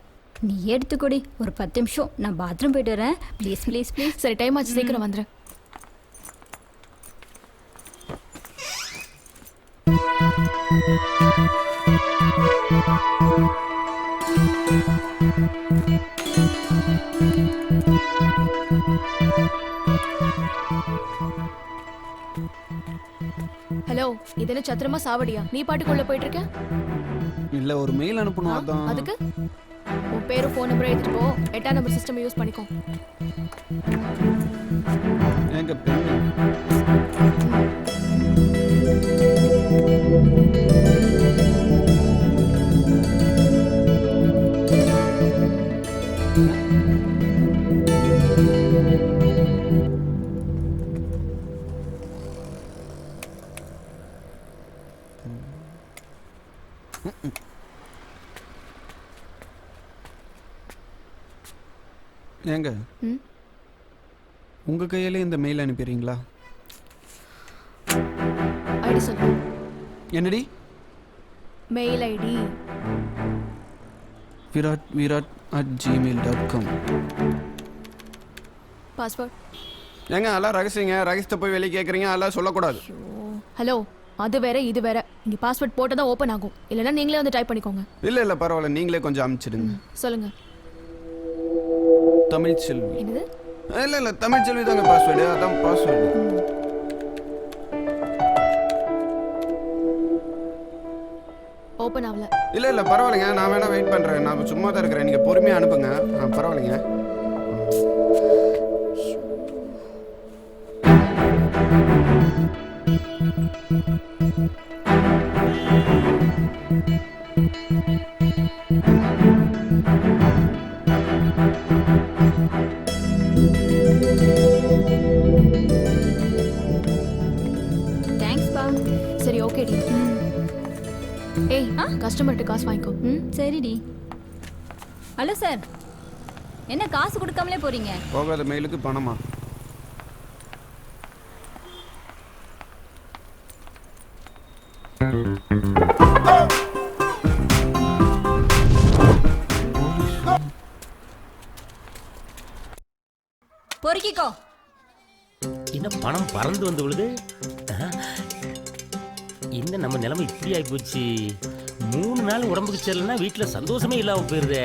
நீ எடுத்துக்கொடி. ஒரு 10 நிமிஷம் நான் பாத்ரூம் போயிட்டு வரேன். Please please please. சரி, டைம் ஆச்சு, சீக்கிரம் வந்துரு. ஹலோ, இது என்ன சத்திரமா சாவடியா? நீ பாட்டுக்குள்ள போயிட்டு இருக்க? இல்ல, ஒரு மெயில் அனுப்பணும் அதான். அதுக்கு உன் பேரு ஃபோன் நம்பர் எடுத்துட்டு போ. 8ஆம் நம்பர் சிஸ்டம் யூஸ் பண்ணிக்கோ. எங்க பெண்? ஏங்க, உங்க கையில இந்த மெயில் அனுப்பிடுறீங்களா? ஐடி சொல்லு. என்னடி? Mail ID virat@gmail.com. பாஸ்வேர்ட். ஏங்க அதெல்லாம் ரகசியங்க. ரகசியத்தை போய் வெளியே கேட்குறீங்க, அதெல்லாம் சொல்லக்கூடாது. ஹலோ, அது வேற இது வேற. இங்க பாஸ்வேர்ட் போட்டு தான் ஓப்பன் ஆகும். இல்லைன்னா நீங்களே வந்து டைப் பண்ணிக்கோங்க. இல்ல பரவாயில்ல, நீங்களே கொஞ்சம் அனுப்பிச்சிடுங்க. சொல்லுங்க. தமிழ் செல்வி. என்னது? இல்ல தமிழ் செல்வி தாங்க பாஸ்வேர்டு. அதான் பாஸ்வேர்டு. ஓப்பன் ஆகல. இல்ல பரவாயில்லைங்க, நான் வேணா வெயிட் பண்றேன். நான் சும்மா தான் இருக்கிறேன், நீங்க பொறுமையா அனுப்புங்க. பரவாயில்லைங்க. தேங்க்ஸ் பா. சரி, ஓகே டி. ஏய், கஸ்டமர்கிட்ட காசு வாங்கிக்கோ. சரிடி. ஹலோ சார், என்ன காசு கொடுக்காமலே போறீங்க? போகாத மெயிலுக்கு பணமா? பொறுக்கிக்கோ. என்ன பணம் பறந்து வந்து விழுது? என்ன நம்ம நிலைமை இப்படி ஆகி போச்சு? 3 நாள் உடம்புக்கு சரியில்லைன்னா வீட்டில் சந்தோஷமே இல்லாமல் போயிருதே.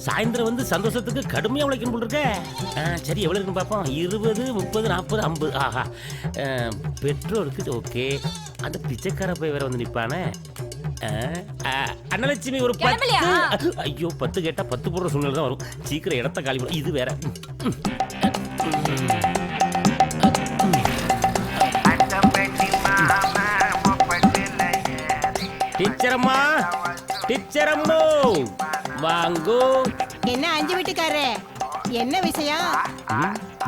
சாயந்தரம் வந்து சந்தோஷத்துக்கு கடுமையாக உழைக்கணும் போல் இருக்க. சரி, எவ்வளோ இருக்குன்னு பார்ப்போம். 20, 30, 40, 50. ஆஹா, பெட்ரோலுக்கு ஓகே. அந்த பிச்சைக்கார போய் வேற வந்து நிற்பானே. அன்னலட்சுமி ஒரு 10. ஐயோ, 10 கேட்டால் 10 போடுற சூழ்நிலை தான் வரும். சீக்கிரம் இடத்த காலி பண்ணும். இது வேற. டீச்சரம்மா, டீச்சரம்மோ வாங்கோ. என்ன 5 வீட்டுக்காரே, என்ன விஷயம்?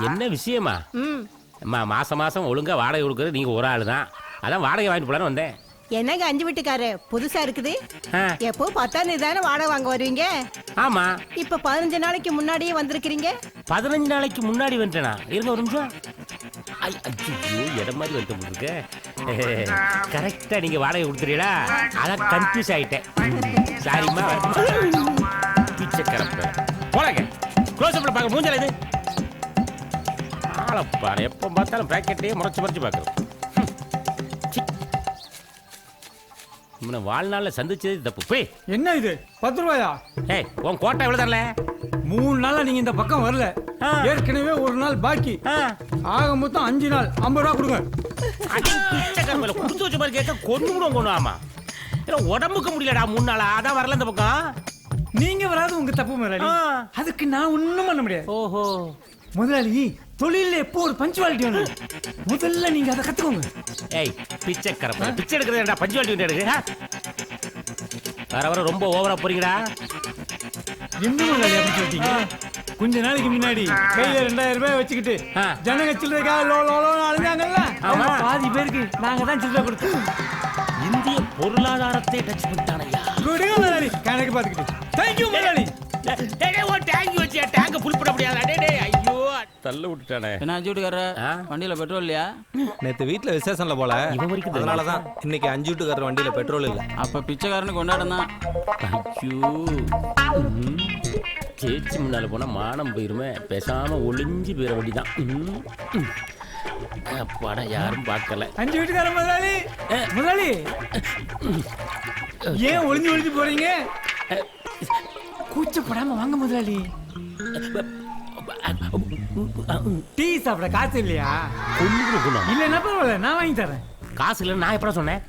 என்ன விஷயமா? ம். அம்மா மாசம் மாசம் ஒழுங்கா வாடகை கொடுக்கறது நீங்க ஒரு ஆளு தான். அதான் வாடகை வாங்கிட்டு போலான்னு வந்தேன். என்னங்க 5 வீட்டுக்காரு புதுசா இருக்குது? எப்போ 10ஆம் தேதி தானே வாடகை வாங்க வருவீங்க? ஆமா. இப்ப 15 நாளைக்கு முன்னாடியே வந்திருக்கிறீங்க. 15 நாளைக்கு முன்னாடி வந்துட்டேனா? இருங்க ஒரு நிமிஷம். ஐயோ இடம் மாதிரி வந்து இருக்கு. கரெக்டா நீங்க வாடகை கொடுத்துறீங்களா? அதான் கன்ஃபியூஸ் ஆயிட்டேன். சாரிம்மா. பிச்சைக்காரப்ப போலங்க. க்ளோஸ் அப்ல பாக்க மூஞ்சல இது. ஆளப்பாரு எப்போ பார்த்தாலும் பிராக்கெட்லயே முறைச்சு முறைச்சு பார்க்கறது. இவனை வாழ்நாளில் சந்திச்சது தப்பு. போய் என்ன இது 10 ரூபாயா? ஏய் உன் கோட்டை எவ்வளோ தரல? 3 நாளா நீங்க இந்த பக்கம் வரல. ஏற்கனவே ஒரு நாள் பாக்கி. ஆக மொத்தம் 5 நாள் 50 ரூபா கொடுங்க. பிச்சைக்காரன் கொடுத்து வச்ச மாதிரி கேட்க கொண்டு கூட கொண்டு வாமா. உடம்புக்கு முடியலடா 3 நாளா. அதான் வரல இந்த பக்கம். நீங்க வராது உங்க தப்பு முதலாளி. அதுக்கு நான் ஒண்ணும் பண்ண முடியாது. ஓஹோ முதலாளி தொழில எப்போ ஒரு பஞ்சுவாலிட்டி வேணும். முதல்ல நீங்க அதை கத்துக்கோங்க. ஏய் பிச்சைக்காரன் பிச்சை எடுக்கிறதா பஞ்சுவாலிட்டி எடுக்க? வர வர ரொம்ப ஓவரா போறீங்கடா. என்ன முதலாளி அப்படி சொல்லிட்டீங்க? கொஞ்ச நாளைக்கு முன்னாடி கையில 2000 ரூபாய் வச்சுக்கிட்டு ஜனங்க சில்லறைக்காக லோலோன்னு அழுந்தாங்கல்ல, அவங்க பாதி பேருக்கு நாங்க தான் சில்லறை கொடுத்தோம். இந்திய பொருளாதாரத்தை டச் பண்ணிட்டானையா? கொடுங்க முதலாளி கணக்கு பார்த்துக்கிட்டு. தேங்க்யூ முதலாளி. என்ன அஞ்சு வீட்டுக்காரர் வண்டியில பெட்ரோல் இல்லையா? நேத்து வீட்டுல விசேஷம்ல போல, அதனாலதான் இன்னைக்கு 5 வீட்டுக்காரர் வண்டியில பெட்ரோல் இல்ல. அப்ப பிச்சைக்காரனு கொண்டாடம் தான். ஐயோ சேச்சி முன்னால போனா மானம் போயிருமே. பேசாம ஒளிஞ்சு போயிட வேண்டிதான். படம் யாரும் பார்க்கல. 5 வீட்டுக்காரர் முதலாளி. முதலாளி ஏன் ஒளிஞ்சு ஒளிஞ்சு போறீங்க? கூச்சப்படாம வாங்க முதலாளி. டீ சாப்பிட காசு இல்லையா? இல்லைன்னா பரவாயில்ல, நான் வாங்கி தரேன். காசு இல்லைன்னு நான் எப்படா சொன்னேன்?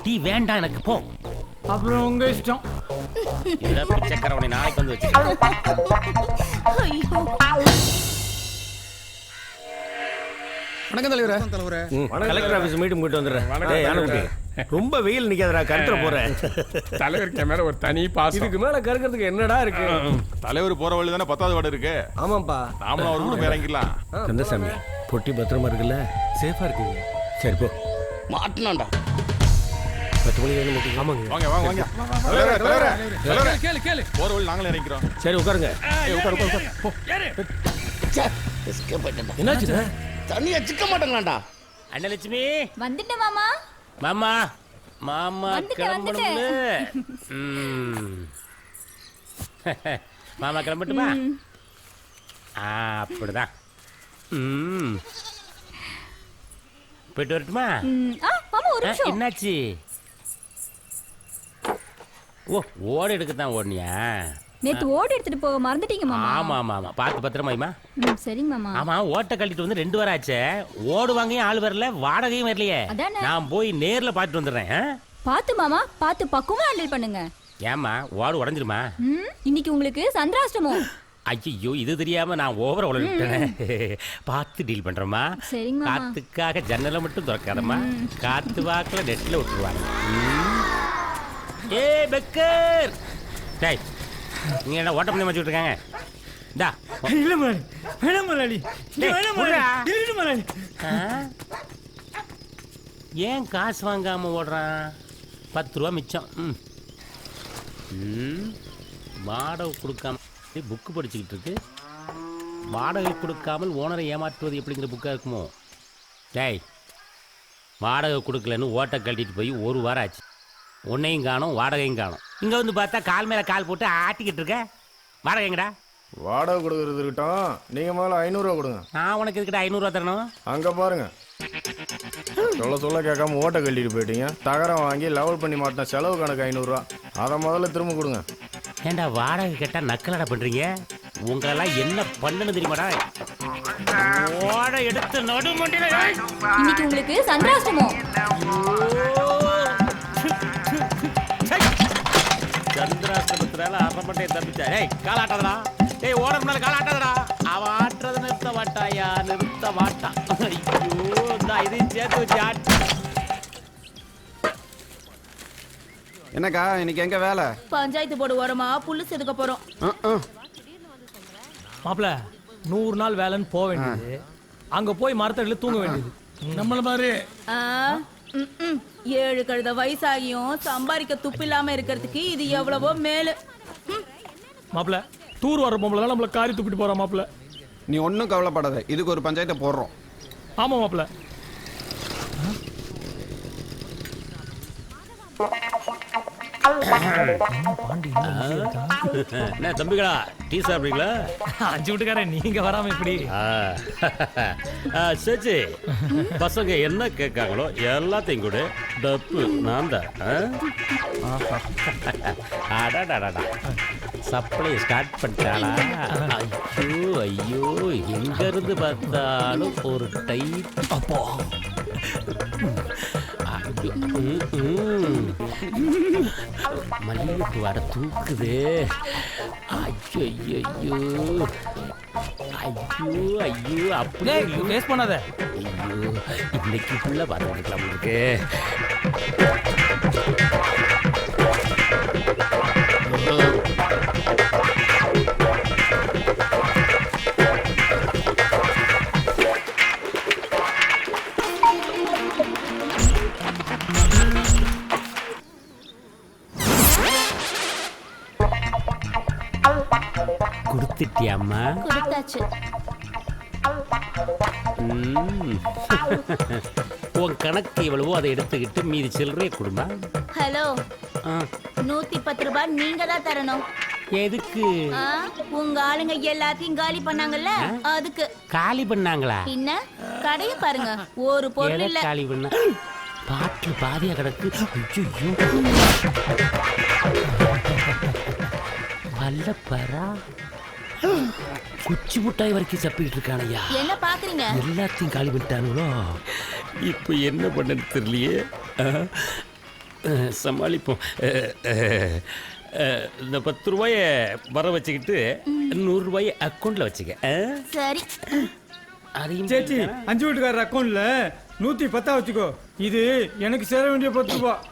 டீ வேண்டாம் எனக்கு, போ. அப்புறம் உங்க இஷ்டம். பிச்சைக்காரவனை நாளைக்கு வந்து வச்சு. வணக்கம் தலைவரே. கலெக்டர் ஆபீஸ் மீட்டிங் போயிட்டு வந்துடுறேன். ரொம்ப வெயில் நிக்காதடா, கருத்துற போறேன். தலைவருக்கு மேல ஒரு தனி பாசம். இதுக்கு மேல கருக்கிறதுக்கு என்னடா இருக்கு? தலைவர் போற வழி தானே 10வது வார்டு இருக்கு. ஆமாப்பா, நாமளும் அவர் கூட இறங்கிடலாம். கந்தசாமி பொட்டி பத்திரமா இருக்குல்ல? சேஃபா இருக்குங்க. சரி போ. மாட்டலாம்டா. 10 மணி வந்து மீட்டிங். ஆமாங்க. வாங்க வாங்க வாங்க. தலைவரே கேளு கேளு. போற வழி நாங்களே இறங்கிக்கிறோம். சரி உட்காருங்க. உட்காரு உட்காரு போ. என்னாச்சு? தண்ணியா சிக்க மாட்டேங்களாண்டா. அண்ணலட்சுமி வந்துட்டேன் மாமா. மாமா மாமா கிளம்பணும்ல. மாமா கிளம்பட்டுமா? அப்படிதான். போயிட்டு வரட்டுமா? மாமா ஒரு நிமிஷம். என்னாச்சு? ஓ ஓடு எடுக்கத்தான் ஓடுனியா? நேத்து ஓடு எடுத்துட்டு போக மறந்துட்டீங்க மாமா. ஆமா ஆமா ஆமா, பார்த்து பத்திரமாயிமா. சரிங்க மாமா. ஆமா, ஓட்டை கழட்டிட்டு வந்து 2 வாரம் ஆச்சே. ஓடு வாங்கியும் ஆள் வரல, வாடகையும் வரலையே. நான் போய் நேர்ல பார்த்துட்டு வந்துடுறேன். பார்த்து மாமா, பார்த்து பக்குவமா ஹேண்டில் பண்ணுங்க. ஏமா ஓடு உடஞ்சிருமா? இன்னைக்கு உங்களுக்கு சந்திராஷ்டமம். ஐயோ, இது தெரியாம நான் ஓவர உடஞ்சிட்டேன். பார்த்து டீல் பண்றோமா? சரிங்க மாமா. காத்துக்காக ஜன்னலை மட்டும் திறக்காதம்மா. காத்து வாக்குல நெட்ல விட்டுருவாங்க. ஏ பெக்கர், டேய் நீங்க என்ன ஓட்ட பண்ணி வச்சுட்டு இருக்காங்க? டா இல்ல மலடி, வேணாம் மலடி, வேணாம் மலடி, இல்ல மலடி. ஏன் காசு வாங்காம ஓடுறான்? 10 ரூபா மிச்சம். வாடகை கொடுக்காம புக்கு படிச்சுக்கிட்டு இருக்கு. வாடகை கொடுக்காமல் ஓனரை ஏமாற்றுவது எப்படிங்கிற புக்காக இருக்குமோ? டேய், வாடகை கொடுக்கலன்னு ஓட்டை கழட்டிட்டு போய் 1 வாரம் ஆச்சு. உன்னையும் காணும், வாடகையும் காணும். இங்கே வந்து பார்த்தா கால் மேலே கால் போட்டு ஆட்டிக்கிட்டு இருக்க. வாடகை எங்கடா? வாடகை கொடுக்கறது இருக்கட்டும், நீங்க முதல்ல 500 ரூபா கொடுங்க. நான் உனக்கு எதுக்கிட்ட 500 ரூபா தரணும்? அங்க பாருங்க, சொல்ல கேட்காம ஓட்டை கழட்டிட்டு போயிட்டீங்க. தகரம் வாங்கி லெவல் பண்ணி மாட்டேன், செலவு கணக்கு 500 ரூபா. அதை முதல்ல திரும்ப கொடுங்க. ஏண்டா வாடகை கேட்டால் நக்கலடா பண்ணுறீங்க? உங்களெல்லாம் என்ன பண்ணணும் தெரியுமாடா? ஓட எடுத்து நடுமண்டில. இன்னைக்கு உங்களுக்கு சந்திராஷ்டமம். சந்திராஷ்டமத்தினால அரமட்டை தப்பிச்சா. ஏய் காலாட்டாதடா. ஏய் ஓட முன்னால காலாட்டாதடா. அவ ஆட்டுறத நிறுத்த மாட்டாயா? நிறுத்த மாட்டான். ஐயோ, நான் இதையும் சேர்த்து வச்சு ஆட்டு. என்னக்கா இன்னைக்கு எங்க வேலை? பஞ்சாயத்து போர்டு ஓரமா புல்லு செதுக்க போறோம். மாப்பிள 100 நாள் வேலைன்னு போக வேண்டியது, அங்க போய் மரத்தடியில தூங்க வேண்டியது. நம்மள மாதிரி 7 கழுத வயசாகியும் சம்பாதிக்க துப்பு இல்லாம இருக்கிறதுக்கு இது எவ்வளவோ மேலு. மாப்பிள டூர் வர பொம்பளை நம்மள காரி துப்பிட்டு போறா மாப்பிள. நீ ஒன்றும் கவலைப்படாத, இதுக்கு ஒரு பஞ்சாயத்தை போடுறோம். ஆமா மாப்பிள. என்ன தம்பிகளா டீ சாப்பிடுறீங்களா? 5 வீட்டுக்காரன் நீங்க வராம இப்படி சரி, பசங்க என்ன கேட்காங்களோ எல்லாத்தையும் கூட டப்பு நான் தான். அடாடாடா சப்ளை ஸ்டார்ட் பண்ணிட்டாளா? ஐயோ ஐயோ, எங்க இருந்து பார்த்தாலும் ஒரு டைட். அப்போ மல்லிகைப்பூ வர தூக்குது. ஐயோ ஐயோ ஐயோ ஐயோ, அப்படியே வேஸ்ட் பண்ணாத. ஐயோ, இன்னைக்கு ஃபுல்லா வர எடுக்கலாம் உங்களுக்கு. கொடுத்துட்டியாம்மா? கொடுத்தாச்சு. உன் கணக்கு எவ்வளவோ அதை எடுத்துக்கிட்டு மீதி சில்லறைய கொடுமா. ஹலோ, 110 ரூபாய் நீங்க தான் தரணும். எதுக்கு? உங்க ஆளுங்க எல்லாத்தையும் காலி பண்ணாங்கல்ல, அதுக்கு. காலி பண்ணாங்களா? என்ன கடையை பாருங்க, ஒரு பொருள் இல்ல. காலி பண்ண பாட்டில் பாதியா கிடக்கு. ஐயோ, வல்லப்பரா குச்சி முட்டாய் வரைக்கும் சப்பிட்டு இருக்கானையா. என்ன பாக்குறீங்க? எல்லாத்தையும் காலி பண்ணிட்டானுங்களோ. இப்போ என்ன பண்ணன்னு தெரியலையே. சமாளிப்போம். இந்த 10 ரூபாய வர வச்சுக்கிட்டு 100 ரூபாய அக்கௌண்ட்ல வச்சுக்க. சரி. சேச்சி, 5 வீட்டுக்காரர் அக்கௌண்ட்ல 110 வச்சுக்கோ. இது எனக்கு சேர வேண்டிய 10 ரூபாய்.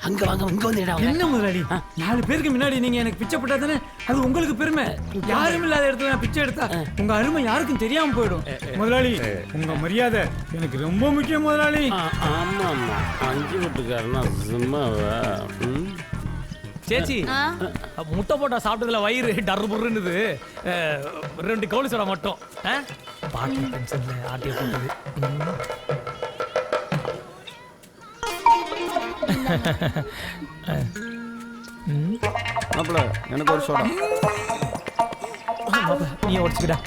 அங்க வாங்க, இங்க வந்து என்ன முதலாளி, 4 பேருக்கு முன்னாடி நீங்க எனக்கு பிச்சை போட்டா தானே அது உங்களுக்கு பெருமை. யாரும் இல்லாத இடத்துல நான் பிச்சை எடுத்தா உங்க அருமை யாருக்கும் தெரியாம போயிடும். முதலாளி, உங்க மரியாதை எனக்கு ரொம்ப முக்கியம் முதலாளி. ஆமா ஆமா, 5 வீட்டுக்காரனா சும்மாவா? சேச்சி, முட்டை போட்டா சாப்பிட்டதுல வயிறு டர் புர்ருன்னுது. 2 கவுளி சோடா மட்டும். பாட்டு டென்ஷன்ல ஆட்டிய போட்டது. மாப்பிள எனக்கு ஒரு சோடா. நீ உடச்சுக்கிடா.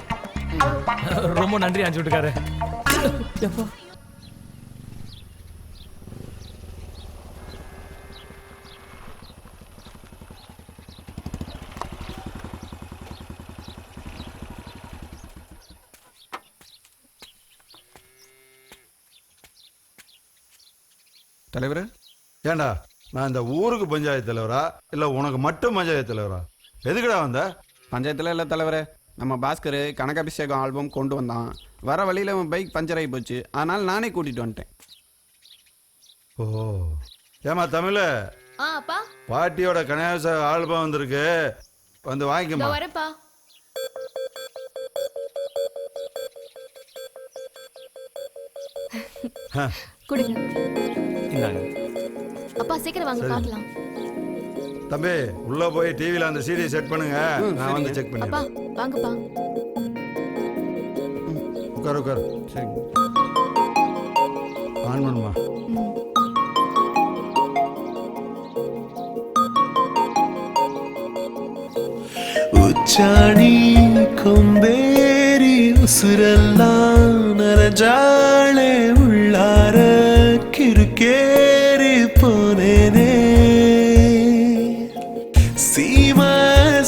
ரொம்ப நன்றி 5 வீட்டுக்காரு. தலைவரே, ஏண்டா நான் இந்த ஊருக்கு பஞ்சாயத்து தலைவரா இல்லை உனக்கு மட்டும் பஞ்சாயத்து தலைவரா? எதுக்குடா வந்த? பஞ்சாயத்தில் இல்லை தலைவரே, நம்ம பாஸ்கர் கனகாபிஷேகம் ஆல்பம் கொண்டு வந்தான். வர வழியில் அவன் பைக் பஞ்சர் ஆகி போச்சு, அதனால் நானே கூட்டிகிட்டு வந்துட்டேன். ஓ, ஏமா தமிழ, அப்பா பாட்டியோட கனகாபிஷேக ஆல்பம் வந்திருக்கு, வந்து வாங்கிக்கமா. வரப்பா. கொடுங்க. இந்தாங்க. அப்பா சீக்கிரம் வாங்க பார்க்கலாம். தம்பி, உள்ள போய் டிவில அந்த சீடி செட் பண்ணுங்க, நான் வந்து செக் அப்பா பண்ணிடுறேன். வாங்கப்பா. உட்கார் உட்கார். சரி, ஆன் பண்ணுமா. உச்சாணி கொம்பேரி உசுரெல்லாம் நரஜாளே உள்ளார கிருக்கேறி போனேனே. சீம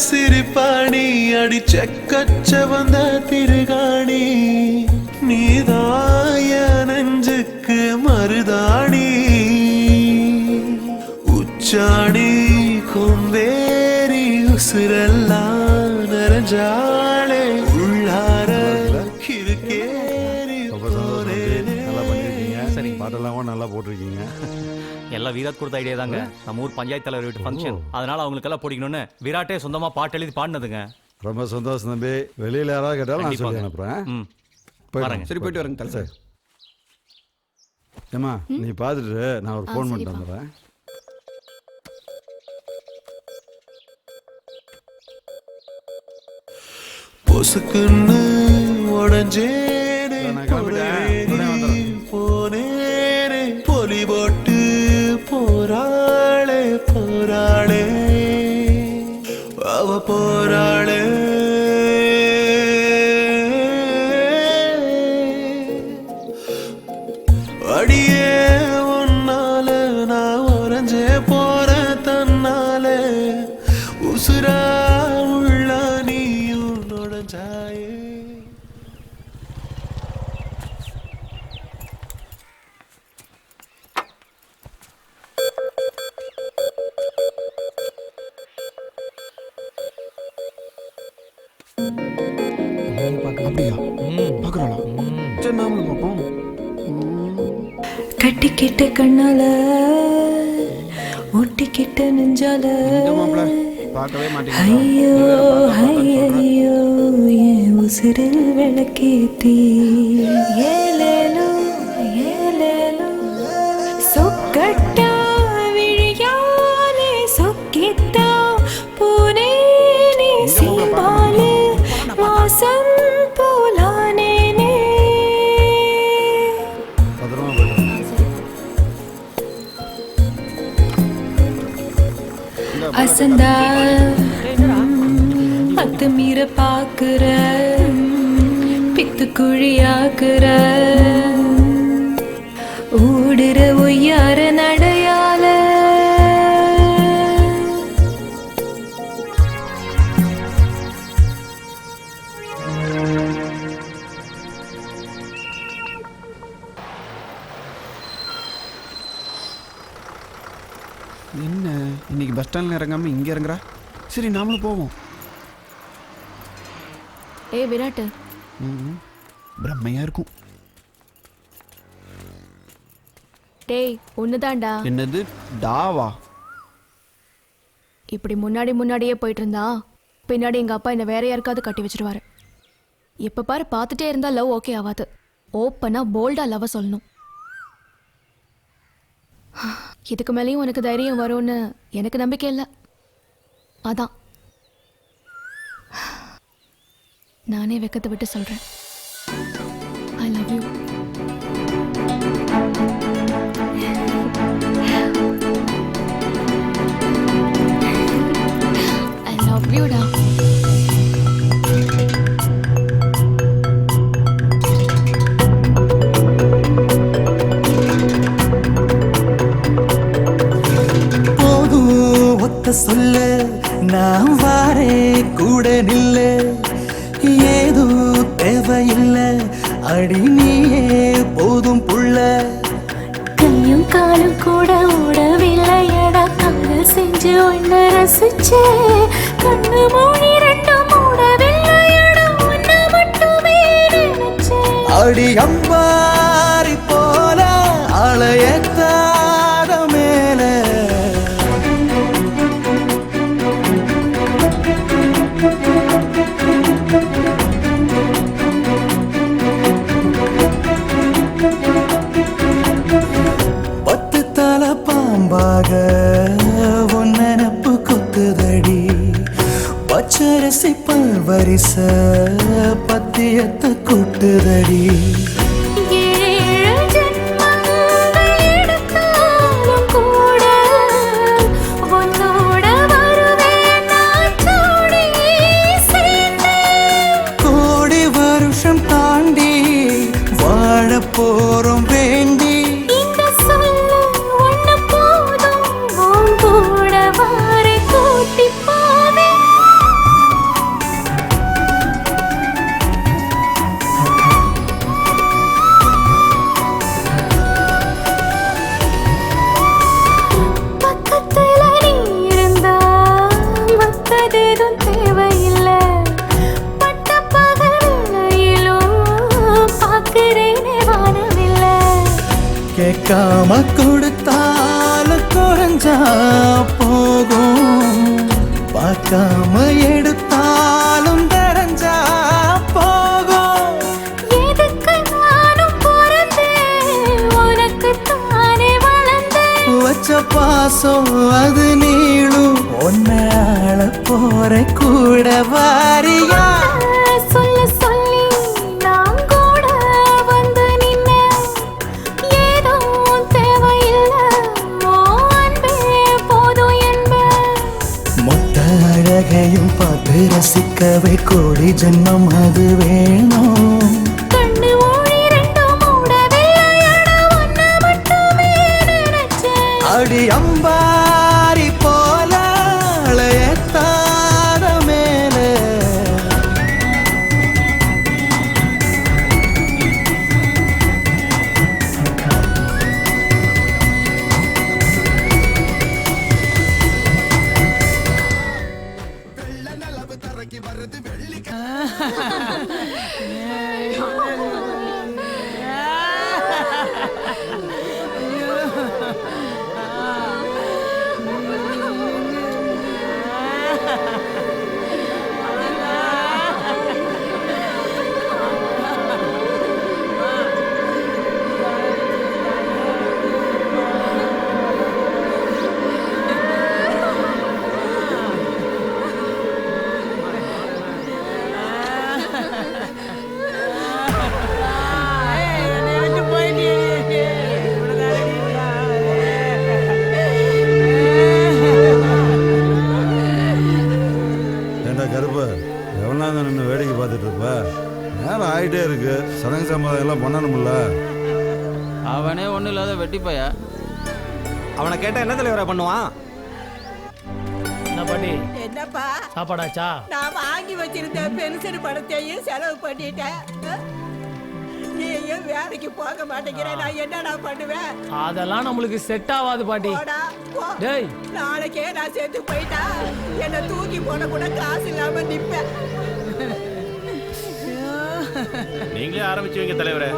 சிரிப்பாணி அடிச்சக்கச்ச வந்த திருகாணி நீதாய நெஞ்சுக்கு மருதாணி. உச்சாணி கொம்பேரி உசுரெல்லாம் நரஜாளே உள்ளார கிருக்கேறி போனேனே. நல்லா பண்ணிருக்கீங்க. சரி, பாட்டெல்லாம் கூட நல்லா போட்டிருக்கீங்க. எல்லாம் விராட் கொடுத்த ஐடியா தாங்க. நம்ம ஊர் பஞ்சாயத்து தலைவர் வீட்டு ஃபங்க்ஷன், அதனால அவங்களுக்கெல்லாம் பிடிக்கணும்னு விராட்டே சொந்தமா பாட்டு எழுதி பாடினதுங்க. ரொம்ப சந்தோஷம் தம்பி. வெளியில் யாராவது கேட்டாலும் நான் சொல்லி கண்டிப்பாங்க. அனுப்புகிறேன். வரேங்க. சரி போயிட்டு வரேங்க தலை. சரி ஏம்மா நீ பார்த்துட்டு நான் ஒரு ஃபோன் பண்ணிட்டு சரிப்பா. வந்துடுறேன். பொசுக்குன்னு உடஞ்சேனே போனேனே பொலி போட்டு போராளே போராளே அவ போராளே அடியே உன்னால நான் உறைஞ்சே போற தன்னால உசுரா உள்ள நீயும் நுழைஞ்சாயே. அப்படியா பார்க்குறோம். சரி நாமளும் பார்ப்போம். கட்டிக்கிட்ட கண்ணால ஒட்டிக்கிட்ட நெஞ்சால பார்க்கவே ஐயோ ஐயோ என் உசிரில் விளக்கேத்தி ஏலேலோ ஏலேலோ சொக்கட்டா விழியாலே சொக்கித்தா பூனேனே சீபாலே வாசம் போலானேனே. அசந்தா அத்துமீற பாக்குற பித்து குழியாக்குற ஊடுற ஒய்யார நடையால என்ன இன்னைக்கு பஸ் ஸ்டாண்டில் இறங்காமல் இங்கே இறங்குறா? சரி நாமளும் போவோம். ஏய் விராட்டு, பிரம்மையாக இருக்கும். டேய் ஒண்ணுதான்டா. என்னது டாவா? இப்படி முன்னாடியே போயிட்டு இருந்தா பின்னாடி எங்க அப்பா என்ன வேற யாருக்காவது கட்டி வச்சிருவாரு. எப்ப பாரு பார்த்துட்டே இருந்தா லவ் ஓகே ஆகாது. ஓப்பனா போல்டா லவ் சொல்லணும். இதுக்கு மேலேயும் உனக்கு தைரியம் வரும்னு எனக்கு நம்பிக்கை இல்லை. அதான் நானே வெக்கத்தை விட்டு சொல்றேன். I love you. I love யூடா. சொல்ல நான் வாரே கூட நில்ல ஏதோ தேவையில்லை அடி நீயே போதும் புள்ள. கையும் காலும் கூட ஓடவில்லையடா காதல் செஞ்சு ஒன்ன ரசிச்சே கண்ணு மூடி ரெண்டும் மூடவில்லையடா ஒன்ன மட்டுமே நினைச்சேன். அடி அம்பாரி போல அலையத்தாத மேல பத்து தலை பாம்பாக ஒன்னப்பு கொத்துதடி பச்சரிசி பல்வரிச பத்தியத்தை கொட்டுதடி. கோடி வருஷம் தாண்டி வாழ போறோம் வேண்டி இந்த சொல்ல ஒன்ன போதும் உன் கூட வாரே கூட்டி போவே. பக்கத்துல நீ இருந்தா மத்ததேதும் தேவையில்லை. பட்ட பகல் வேளையிலும் பார்க்கிறேனே வானவில்லை. கேட்காம கொடுத்தாலும் குறைஞ்சா போகும் பார்க்காம எடுத்தாலும் பாசம் அது நீளும் ஒன்னால போற கூட வாரியா சொல்ல சொல்லி நான் கூட வந்து நின்ன ஏதோ தேவையில்லை ஓ அன்பே போதும் என்ப மொத்த அழகையும் பார்த்து ரசிக்கவே கோடி ஜென்மம் அது வேணும் கண்ணு மூடி ரெண்டும் மூடவில்லையடா ஒன்ன மட்டுமே நினைச்சேன் அடி அம்பாரி போல அழையத்தாத மேலே ஏண்டா கருப்பு எவ்வளோ நின்று வேடிக்கை பார்த்துட்டு இருப்ப நேரம் ஆகிட்டே இருக்கு சடங்கு சம்பதம் எல்லாம் பண்ணணும்ல அவனே ஒன்றும் இல்லாத வெட்டிப்பையா. அவனை கேட்டா என்ன தலைவரா பண்ணுவான்? என்ன பாட்டி என்னப்பா சாப்பாடாச்சா? நான் வாங்கி வச்சிருந்த பென்ஷன் பணத்தையும் செலவு பண்ணிட்டேன். நீயும் வேலைக்கு போக மாட்டேங்கிற, நான் என்னடா பண்ணுவேன்? அதெல்லாம் நம்மளுக்கு செட் ஆகாது பாட்டி. போடா, போ. டேய் நாளைக்கே நான் செத்து போயிட்டா என்ன தூக்கி போட கூட காசு இல்லாம நிப்பேன். நீங்களே ஆரம்பிச்சு வைங்க தலைவரே.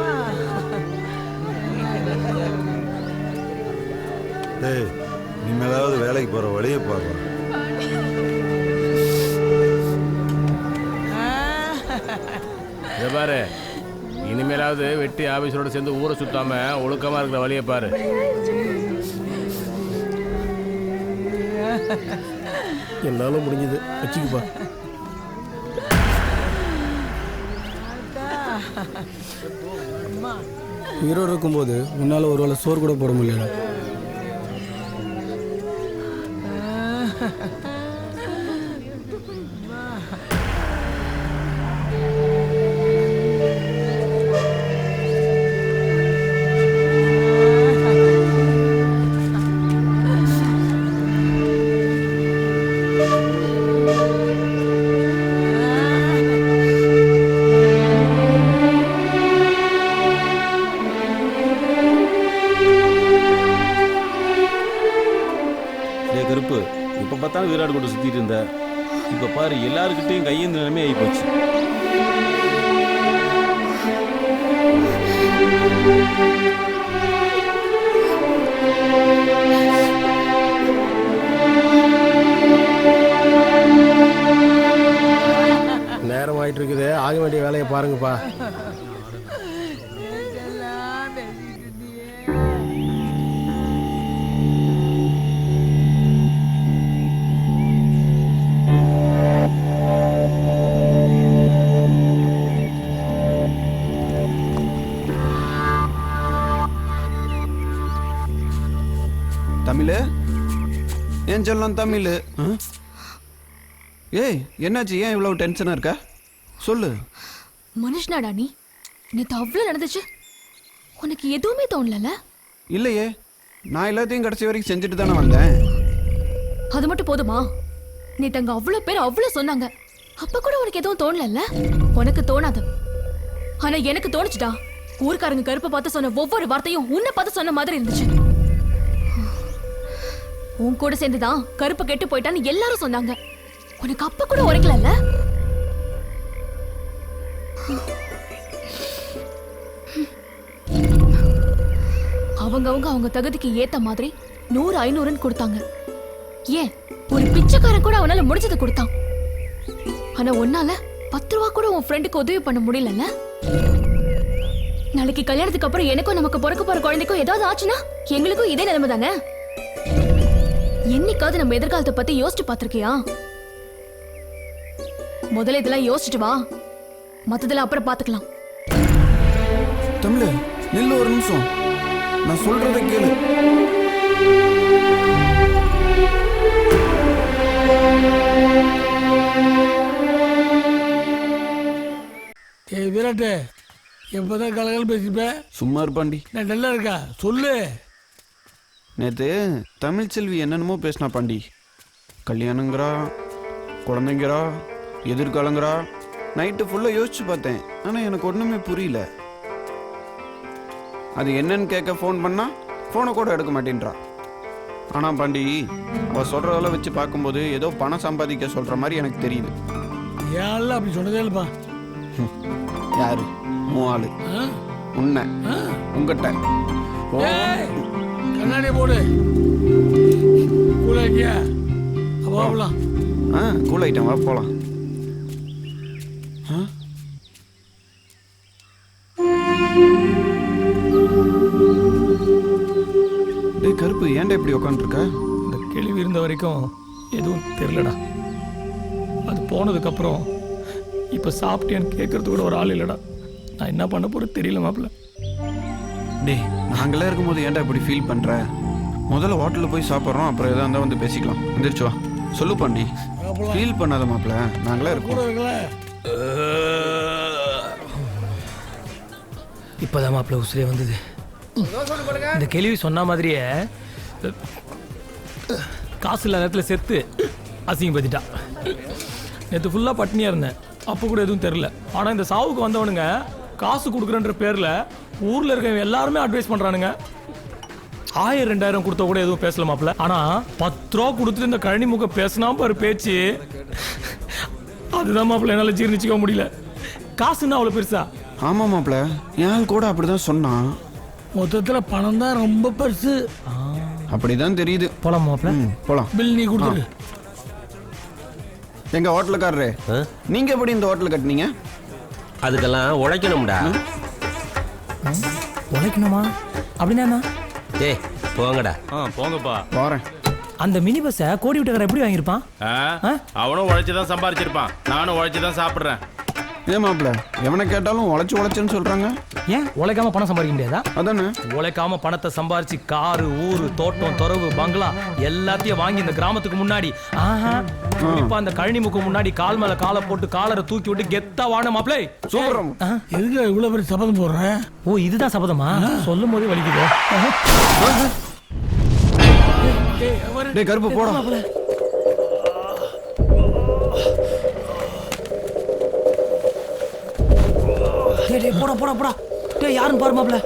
டேய் இனிமேலாவது வேலைக்கு போகிற வழியை பார்க்கலாம். இதை பாரு, இனிமேலாவது வெட்டி ஆபீஸரோட சேர்ந்து ஊரை சுத்தாம ஒழுக்கமா இருக்கிற வழியை பாரு. என்னால முடிஞ்சது வச்சுக்குப்பா. உயிரோடு இருக்கும்போது உன்னால ஒரு வேளை சோறு கூட போட முடியல. கருப்பு இப்போ பார்த்தாலும் வீராடு கொண்டு சுற்றிட்டு இருந்த இப்போ பாரு எல்லாருக்கிட்டையும் கையேந்த நிலைமை ஆகி போச்சு. நேரம் ஆயிட்டு இருக்குது, ஆக வேண்டிய வேலையை பாருங்கப்பா. தமிழ் ஏன் சொல்லலாம் தமிழ். ஏய் என்னாச்சு, ஏன் இவ்வளவு டென்ஷனா இருக்க? சொல்லு. மனுஷனாடா நீ? நேத்து அவ்வளவு நடந்துச்சு, உனக்கு எதுவுமே தோணல? இல்லையே, நான் எல்லாத்தையும் கடைசி வரைக்கும் செஞ்சுட்டு தானே வந்தேன். அது மட்டும் போதுமா? நேத்து அங்க அவ்வளவு பேர் அவ்வளவு சொன்னாங்க, அப்ப கூட உனக்கு எதுவும் தோணல? உனக்கு தோணாது, ஆனா எனக்கு தோணுச்சுடா. ஊர்க்காரங்க கருப்பை பார்த்து சொன்ன ஒவ்வொரு வார்த்தையும் உன்னை பார்த்து சொன்ன மாதிரி இருந்துச்சு. உன் கூட சேர்ந்துதான் கருப்பு கெட்டு போயிட்டான்னு எல்லாரும் சொன்னாங்க. உனக்கு அப்ப கூட உரைக்கல? அவங்க தகுதிக்கு ஏத்த மாதிரி 100 500 கொடுத்தாங்க. ஏன் ஒரு பிச்சைக்காரன் கூட அவனால முடிஞ்சதை கொடுத்தான். ஆனா உன்னால 10 ரூபா கூட உன் ஃப்ரெண்டுக்கு உதவி பண்ண முடியல. நாளைக்கு கல்யாணத்துக்கு அப்புறம் எனக்கும் நமக்கு பிறக்க போற குழந்தைக்கும் ஏதாவது ஆச்சுன்னா எங்களுக்கும் இதே நிலைமை தானே. என்னைக்காவது நம்ம எதிர்காலத்தை பத்தி யோசிச்சு பார்த்திருக்கியா? முதல்ல இதெல்லாம் யோசிச்சுட்டு வா, மத்ததெல்லாம் அப்புறம் பாத்துக்கலாம். தமிழ் நில்லு ஒரு நிமிஷம், நான் சொல்றதை கேளு. ஏய் விராட்டு, எப்போதான் கலகல் பேசிப்பேன்? சும்மா இருப்பாண்டி. நான் நல்லா இருக்கா சொல்லு. நேற்று தமிழ்ச்செல்வி என்னென்னமோ பேசினா பாண்டி. கல்யாணங்கிறா, குழந்தைங்கிறா, எதிர்காலங்கிறா. நைட்டு ஃபுல்லாக யோசிச்சு பார்த்தேன், ஆனால் எனக்கு ஒன்றுமே புரியல. அது என்னன்னு கேட்க ஃபோன் பண்ணால் ஃபோனை கூட எடுக்க மாட்டேன்றா. ஆனால் பாண்டி, அவள் சொல்கிறதெல்லாம் வச்சு பார்க்கும்போது ஏதோ பணம் சம்பாதிக்க சொல்கிற மாதிரி எனக்கு தெரியுது. ஏன் அப்படி சொன்னதே இல்லைப்பா. யாரு? உன் ஆளு. உன்னை உங்ககிட்ட கண்ணாடியை போடு. கூலாக்கியா? போகலாம். கூல் ஐட்டம் வா போகலாம். டேய் கருப்பு, ஏன்டா இப்படி உட்காந்துருக்க? இந்த கேள்வி இருந்த வரைக்கும் எதுவும் தெரியலடா. அது போனதுக்கப்புறம் இப்போ சாப்பிட்டேன்னு கேட்கறது கூட ஒரு ஆள் இல்லைடா. நான் என்ன பண்ண போகிறது தெரியல மாப்பிள்ள. டேய் நாங்களே இருக்கும்போது ஏன்டா இப்படி ஃபீல் பண்ணுற? முதல்ல ஹோட்டலில் போய் சாப்பிட்றோம், அப்புறம் எதாக இருந்தால் வந்து பேசிக்கலாம். எந்திரிச்சு வா. சொல்லு பாண்டி, ஃபீல் பண்ணாத மாப்பிள்ள, நாங்களே இருக்கோம். இப்போதான் மாப்பிள்ள உசுரே வந்தது. இந்த கேள்வி சொன்ன மாதிரியே காசு இல்லாத நேரத்தில் செத்து அசிங்கப்படுத்திட்டா. நேற்று ஃபுல்லாக பட்னியாக இருந்தேன், அப்போ கூட எதுவும் தெரில. ஆனால் இந்த சாவுக்கு வந்தவனுங்க காசு கொடுக்குறன்ற பேரில் ஊரில் இருக்கவங்க எல்லாருமே அட்வைஸ் பண்ணுறானுங்க. 1000-2000 கொடுத்தா கூட எதுவும் பேசல மாப்பிள்ள. ஆனால் 10 ரூபா கொடுத்துட்டு இந்த கழனி முகம் பேசினா பாரு பேச்சு, அதுதான் மாப்பிள்ள என்னால் ஜீர்ணிச்சிக்க முடியல. காசுன்னா அவ்வளோ பெருசா? ஆமாம் மாப்பிள்ள, என் கூட அப்படிதான் சொன்னான். மொத்தத்தில் பணம் தான் ரொம்ப பெருசு. அப்படிதான் தெரியுது. போலாம் மாப்பிள்ள, போலாம். பில் நீ கொடுத்துரு. எங்க ஹோட்டலுக்காரரே, நீங்க எப்படி இந்த ஹோட்டல் கட்டினீங்க? அதுக்கெல்லாம் உழைக்கணும்டா. உழைக்கணுமா? அப்படின்னா ஏய் போங்கடா. போங்கப்பா. போறேன். அந்த மினி பஸ்ஸை கோடி விட்டுக்கார எப்படி வாங்கியிருப்பான்? அவனும் உழைச்சி தான் சம்பாரிச்சிருப்பான், நானும் உழைச்சி தான் சாப்பிட்றேன். ஏன் மாப்பிள்ள, எவனை கேட்டாலும் உழைச்சுன்னு சொல்றாங்க. ஏன் உழைக்காம பணம் சம்பாதிக்க முடியாதா? அதானே, உழைக்காம பணத்தை சம்பாரிச்சு காரு, ஊரு, தோட்டம், துறவு, பங்களா எல்லாத்தையும் வாங்கி இந்த கிராமத்துக்கு முன்னாடி இப்ப அந்த கழனி முக்கு முன்னாடி கால் மேல காலை போட்டு காலரை தூக்கி விட்டு கெத்தா வாழ மாப்பிளை. சூப்பரம். எதுக்கு இவ்வளவு பெரிய சபதம் போடுறேன்? ஓ இதுதான் சபதமா? சொல்லும் போதே வலிக்குது. டேய் கருப்பு போடா. டேய் போடா போடா போடா. டேய் யாருன்னு பாரு மாப்பிள.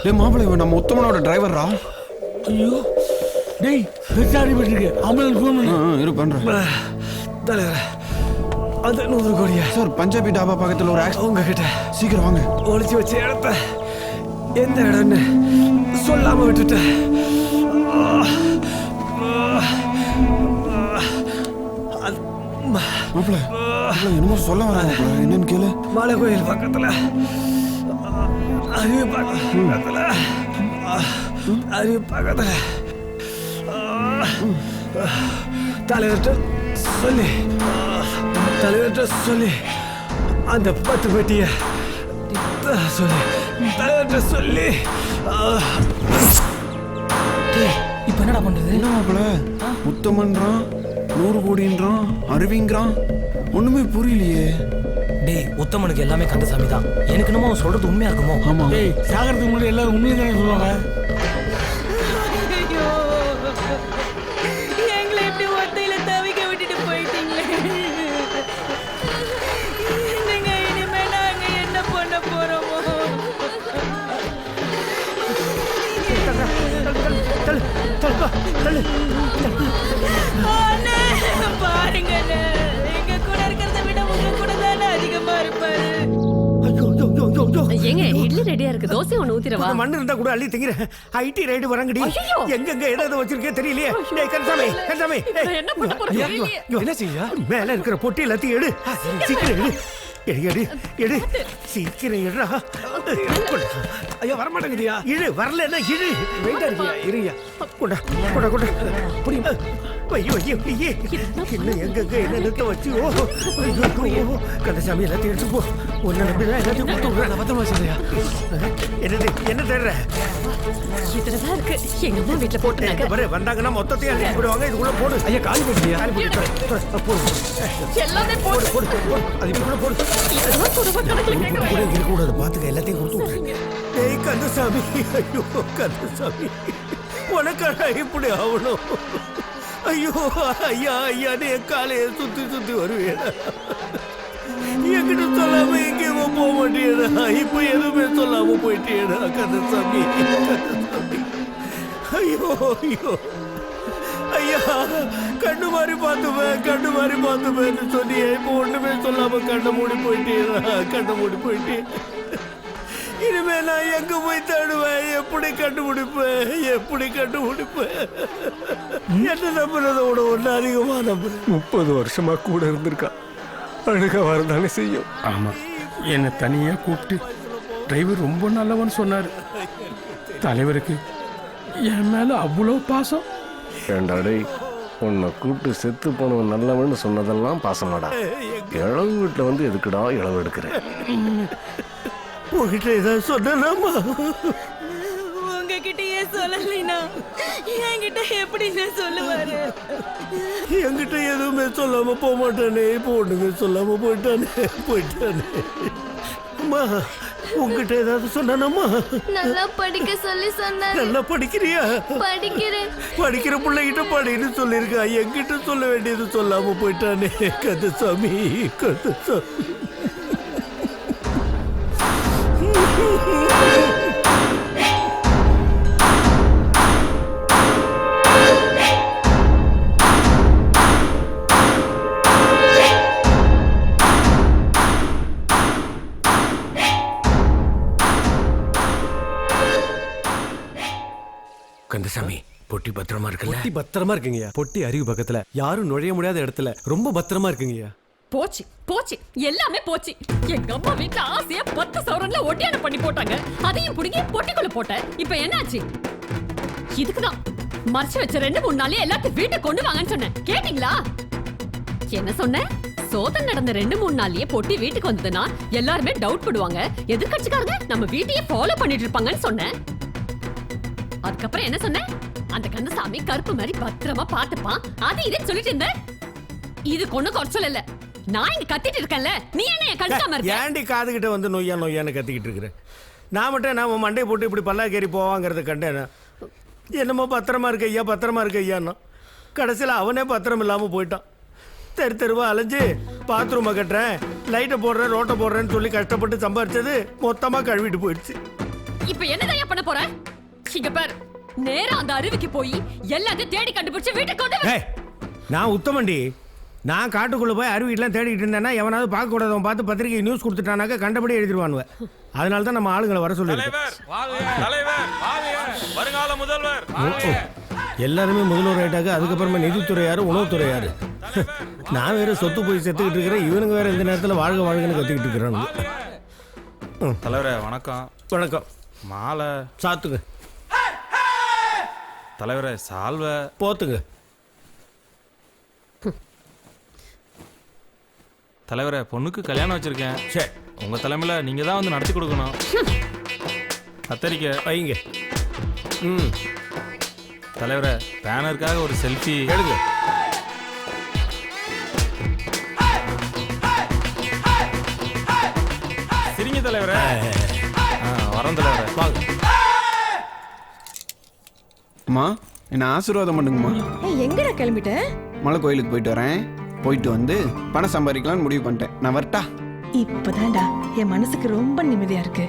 டேய் மாப்பிள, இவன் நம்ம உத்தமனோட டிரைவரா? ஐயோ டேய், பெருசாடி போயிருக்கு. ஆம்புலன்ஸ் ஃபோன் பண்ணு. இரு பண்றேன். தலைவர அது 100 கோடியா சார்? பஞ்சாபி டாபா பக்கத்தில் ஒரு ஆக்சிடென்ட். உங்ககிட்ட சீக்கிரம் வாங்க. ஒளிச்சு வச்ச இடத்த எந்த இடம்னு சொல்லாம விட்டுட்டேன். மாப்பிள என்னமோ சொல்ல வராங்க, என்னன்னு கேளு. மலை கோயில் பக்கத்துல, அருவி பக்கத்துல, அருவி பக்கத்துல தலைவர்கிட்ட சொல்லி அந்த 10 பெட்டிய சொல்லி தலைவர்கிட்ட சொல்லி. இப்ப என்னடா பண்றது? என்ன மாப்பிள, உத்தமன்றான், 100 கோடின்றான், அருவிங்கிறான், ஒண்ணுமே புரியலையே. டேய் உத்தமனுக்கு எல்லாமே கந்தசாமி தான். எனக்கு என்னமோ அவன் சொல்றது உண்மையா இருக்குமோ? ஆமா. டேய் சாகறதுக்கு முன்னாடி எல்லாரும் உண்மையை தானே சொல்லுவாங்க. எங்களை இப்படி ஒத்தையில தவிக்க விட்டுட்டு போயிட்டீங்களே. நீங்க இனிமே நாங்க என்ன பண்ண போறோமோ? பாருங்க, எங்க கூட இருக்கிறத விட உங்க கூட தானே அதிகமா இருப்பாரு. ஏங்க இட்லி ரெடியா இருக்கு, தோசை ஒண்ணு ஊத்திரவா? மண்ணு இருந்தா கூட அள்ளி திங்கிறேன். ID ride வரங்கடி. எங்க எதை வச்சிருக்கே தெரியலையே. டேய் கந்தசாமி, கந்தசாமி என்ன பண்ண போறீங்க? என்ன செய்ய? மேல இருக்கிற பொட்டி எல்லாத்தையும் எடு, சீக்கிரம் எடு. எடி எடி சீக்கிரம் எடுறா. ஐயா வரமாட்டேங்குதியா? இழு வரல என்ன இழு. வெயிட்டா இருக்கியா? இருயா. கொண்டா கொண்டா கொண்டா. புரியுமா? ஐயோ ஐயோ ஐயே இன்னும் எங்கெங்க என்ன நிறுத்த வச்சு. ஓ ஐயோ கந்தசாமி எல்லாத்தையும் எடுத்து போ. ஒன்ன நம்பிதான் எல்லாத்தையும் கொடுத்து விடுறேன். பத்திரமா சொல்றியா? என்னது என்ன தேடுற? இதுலதான் இருக்கு. எங்க அம்மா வீட்டுல போட்டுனாங்க. பாரு வந்தாங்கன்னா மொத்தத்தையும் அடிச்சு போடுவாங்க. இதுக்குள்ள போடு. ஐயா காலி போடுறியா? காலி போடு. போடு. எல்லாமே போடு. போடு போடு. அது இப்படி போடு. இதெல்லாம் குடும்ப கணக்குல கேட்க கூட இருக்க கூடாது. பாத்துக்க எல்லாத்தையும் கொடுத்து விடுறேன். ஏய் கந்தசாமி ஐயோ கந்தசாமி உனக்காக இப்படி ஆகணும். ஐயோ ஐயா ஐயா நீ காலையை சுத்தி சுத்தி வருவேடா. என்கிட்ட சொல்லாம எங்கேயுமா போக மாட்டேடா. இப்ப எதுவுமே சொல்லாம போயிட்டேடா கந்தசாமி. ஐயோ ஐயோ ஐயா கண்ணு மாதிரி பார்த்துப்பேன்னு சொன்னியே. இப்போ ஒண்ணுமே சொல்லாம கண்ணை மூடி போயிட்டேடா. கண்ணை மூடி போயிட்டேன். இனிமே நான் எங்க போய் தேடுவேன்? எப்படி கண்டுபிடிப்பேன்? என்ன நம்புறத விட ஒண்ணு அதிகமா நம்புறேன். 30 வருஷமா கூட இருந்திருக்கா. அழுக வரதானே செய்யும். ஆமா என்னை தனியா கூப்பிட்டு டிரைவர் ரொம்ப நல்லவன்னு சொன்னாரு. தலைவருக்கு என் மேல அவ்வளோ பாசம். ஏண்டாடே உன்னை கூப்பிட்டு செத்து போனவன் நல்லவன்னு சொன்னதெல்லாம் பாசமாடா. இளவு வீட்டில் வந்து எதுக்குடா இளவு எடுக்கிறேன்? உங்ககிட்ட ஏதாவது சொன்னாமா? உங்ககிட்டயே சொல்லலைனா என்கிட்ட எப்படி சொல்லுவாரு? என்கிட்ட எதுவுமே சொல்லாம போக மாட்டானே. இப்போ ஒண்ணுமே சொல்லாம போயிட்டானே. அம்மா உங்ககிட்ட ஏதாவது சொன்னானம்மா? நல்லா படிக்க சொல்லி சொன்னாரு. நல்லா படிக்கிறியா? படிக்கிறேன். படிக்கிற பிள்ளைகிட்ட படின்னு சொல்லியிருக்கா. என்கிட்ட சொல்ல வேண்டியது சொல்லாம போயிட்டானே. கந்தசாமி கந்தசாமி. கந்தசாமி பொட்டி பத்திரமா இருக்குல்ல? பொட்டி பத்திரமா இருக்குங்கய்யா. பொட்டி அருகு பக்கத்துல யாரும் நுழைய முடியாத இடத்துல ரொம்ப பத்திரமா இருக்குங்கய்யா. போச்சு போச்சு எல்லாமே போச்சு. எங்க அம்மா வீட்டுல ஆசையா 10 சவரன்ல ஒட்டியான பண்ணி போட்டாங்க. அதையும் புடுங்கி பொட்டிக்குள்ள போட்டேன். இப்ப என்னாச்சு? இதுக்குதான் மறைச்சு வச்ச 2-3 நாளே எல்லாத்தையும் வீட்டுக்கு கொண்டு வாங்கன்னு சொன்னேன். கேட்டீங்களா? என்ன சொன்னேன்? சோதனை நடந்த 2-3 நாளையே பொட்டி வீட்டுக்கு வந்ததுன்னா எல்லாருமே டவுட் படுவாங்க. எதிர்கட்சிக்காரங்க நம்ம வீட்டையே ஃபாலோ பண்ணிட்டு இருப்பாங்கன்னு சொன்னேன். அதுக்கப்புறம் என்ன சொன்னேன்? அந்த கந்தசாமி கருப்பு மாதிரி பத்திரமா பாத்துப்பான். அது இதே சொல்லிட்டு இருந்த. இது கொண்டு குறைச்சல் இல்ல. நான் இங்க கத்திட்டு இருக்கேன்ல, நீ என்ன என் கண்டுக்காம இருக்க? ஏண்டி காதுகிட்ட வந்து நொய்யான்னு கத்திக்கிட்டு இருக்கிறேன்? நான் மட்டும் நாம மண்டையை போட்டு இப்படி பல்லாக்கேறி போவாங்கிறத கண்டேன். என்னமோ பத்திரமா இருக்க ஐயான்னா கடைசியில் அவனே பத்திரம் இல்லாமல் போயிட்டான். தெருவா அலைஞ்சு பாத்ரூமை கட்டுறேன், லைட்டை போடுறேன், ரோட்டை போடுறேன்னு சொல்லி கஷ்டப்பட்டு சம்பாரிச்சது மொத்தமாக கழுவிட்டு போயிடுச்சு. இப்ப என்னதான் பண்ண போற? இங்க பாரு, நேரா அந்த அருவிக்கு போய் எல்லாத்தையும் தேடி கண்டுபிடிச்சு வீட்டுக்கு கொண்டு வா. நான் உத்தமண்டி. நான் காட்டுக்குள்ள போய் அருவிட்டெல்லாம் தேடிக்கிட்டு இருந்தேன்னா எவனாவது பார்க்க கூடாதவன் பார்த்து பத்திரிகை நியூஸ் கொடுத்துட்டானாக்க கண்டபடி எழுதிடுவானுவ. அதனால தான் நம்ம ஆளுங்களை வர சொல்லியிருக்கோம். வருங்கால முதல்வர் எல்லாருமே முதல்வர் ஆயிட்டாங்க. அதுக்கப்புறமா நிதித்துறை யாரு, உணவுத்துறை யாரு? நான் வேற சொத்து போய் செத்துக்கிட்டு இருக்கிறேன். இவனுங்க வேற இந்த நேரத்தில் வாழ்கன்னு கத்திக்கிட்டு இருக்கிறானுங்க. தலைவரே வணக்கம். வணக்கம். மாலை சாத்துங்க. தலைவரே சால்வை போத்துங்க. தலைவரே பொண்ணுக்கு கல்யாணம் வச்சிருக்கேன். சரி, உங்க தலைமையில நீங்க தான் வந்து நடத்தி கொடுக்கணும். கத்தரிக்க வைங்க. தலைவரே பேனருக்காக ஒரு செல்ஃபி எடுங்க. சரிங்க தலைவரே. வரேன் தலைவரே. வாங்க. அம்மா என்ன ஆசீர்வாதம் பண்ணுங்கம்மா. எங்கடா கிளம்பிட்ட? மலை கோயிலுக்கு போயிட்டு வரேன். போயிட்டு வந்து பணம் சம்பாதிக்கலாம்னு முடிவு பண்ணிட்டேன். நான் வரட்டா? இப்பதான்டா என் மனசுக்கு ரொம்ப நிம்மதியா இருக்கு.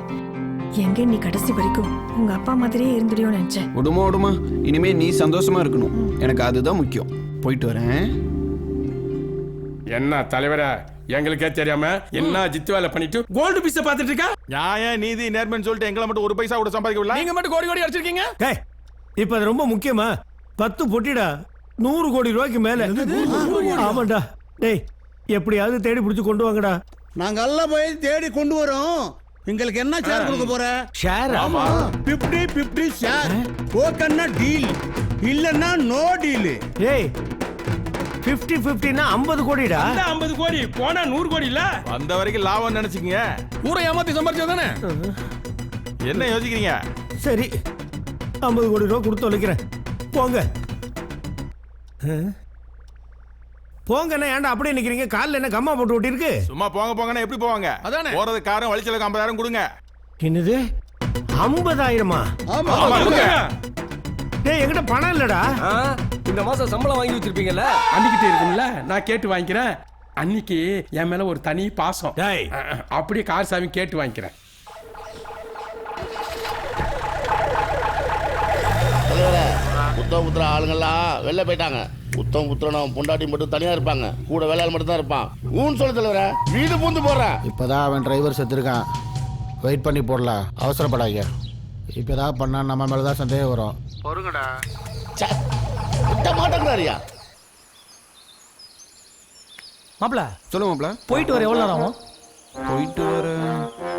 எங்க நீ கடைசி வரைக்கும் உங்க அப்பா மாதிரியே இருந்துடியோன்னு நினைச்சேன். விடுமா இனிமே நீ சந்தோஷமா இருக்கணும். எனக்கு அதுதான் முக்கியம். போயிட்டு வரேன். என்ன தலைவரே, எங்களுக்கே தெரியாம என்ன ஜித்து வேலை பண்ணிட்டு கோல்டு பீஸ பாத்துட்டு இருக்கா? நியாயம் நீதி நேர்மைன்னு சொல்லிட்டு எங்களை மட்டும் ஒரு பைசா கூட சம்பாதிக்கல. நீங்க மட்டும் கோடி கோடி அடிச்சிருக்கீங்க. இப்ப அது ரொம்ப முக்கியமா? 10 பொட்டிடா, 100 கோடி ரூபாய்க்கு மேல. ஆமாண்டா. டேய் எப்படியாவது தேடி பிடிச்சு கொண்டு வாங்கடா. நாங்க எல்லாம் போய் தேடி கொண்டு வரோம். உங்களுக்கு என்ன ஷேர் கொடுக்க போற? ஷேர்? ஆமா 50-50 ஷேர். ஓகேன்னா டீல், இல்லன்னா நோ டீல். ஏய் 50-50னா 50 கோடிடா. 50 கோடி போனா 100 கோடி இல்ல. வந்த வரைக்கும் லாபம் நினைச்சுக்கீங்க. ஊரை ஏமாத்தி சம்பாரிச்சா தானே. என்ன யோசிக்கிறீங்க? சரி 50 கோடி ரூபா கொடுத்து தொலைக்கிறேன். போங்க போங்கண்ணா. ஏன்டா அப்படியே நிக்கிறீங்க? காலில் என்ன கம்மா போட்டு ஓட்டி இருக்கு? சும்மா போங்க போங்கன்னா எப்படி போவாங்க? அதானே போறது காரம் வழிச்சலுக்கு 50,000 கொடுங்க. என்னது 50,000மா? ஆமா டேய் என்கிட்ட பணம் இல்லடா. இந்த மாசம் சம்பளம் வாங்கி வச்சிருப்பீங்கல்ல, அன்னிக்கிட்டே இருக்கும்ல, நான் கேட்டு வாங்கிக்கிறேன். அன்னைக்கு என் மேல ஒரு தனி பாசம். அப்படியே கார் சாமி கேட்டு வாங்கிக்கிறேன். உத்தம புத்திர ஆளுங்கெல்லாம் வெளில போயிட்டாங்க. உத்தம புத்திரனும் பொண்டாட்டி மட்டும் தனியா இருப்பாங்க. கூட வேலையாள் மட்டும் தான் இருப்பான். ஊன்னு சொல்ல தலைவர வீடு பூந்து போடுறேன். இப்பதான் அவன் டிரைவர் செத்துருக்கான். வெயிட் பண்ணி போடலாம், அவசரப்படாங்க. இப்பதான் பண்ணா நம்ம மேலதான் சந்தேகம் வரும். பொறுங்கடா. மாட்டேங்கிறாரியா? மாப்ள சொல்லுங்க மாப்ள. போயிட்டு வர எவ்வளவு நேரம் ஆகும்? போயிட்டு வர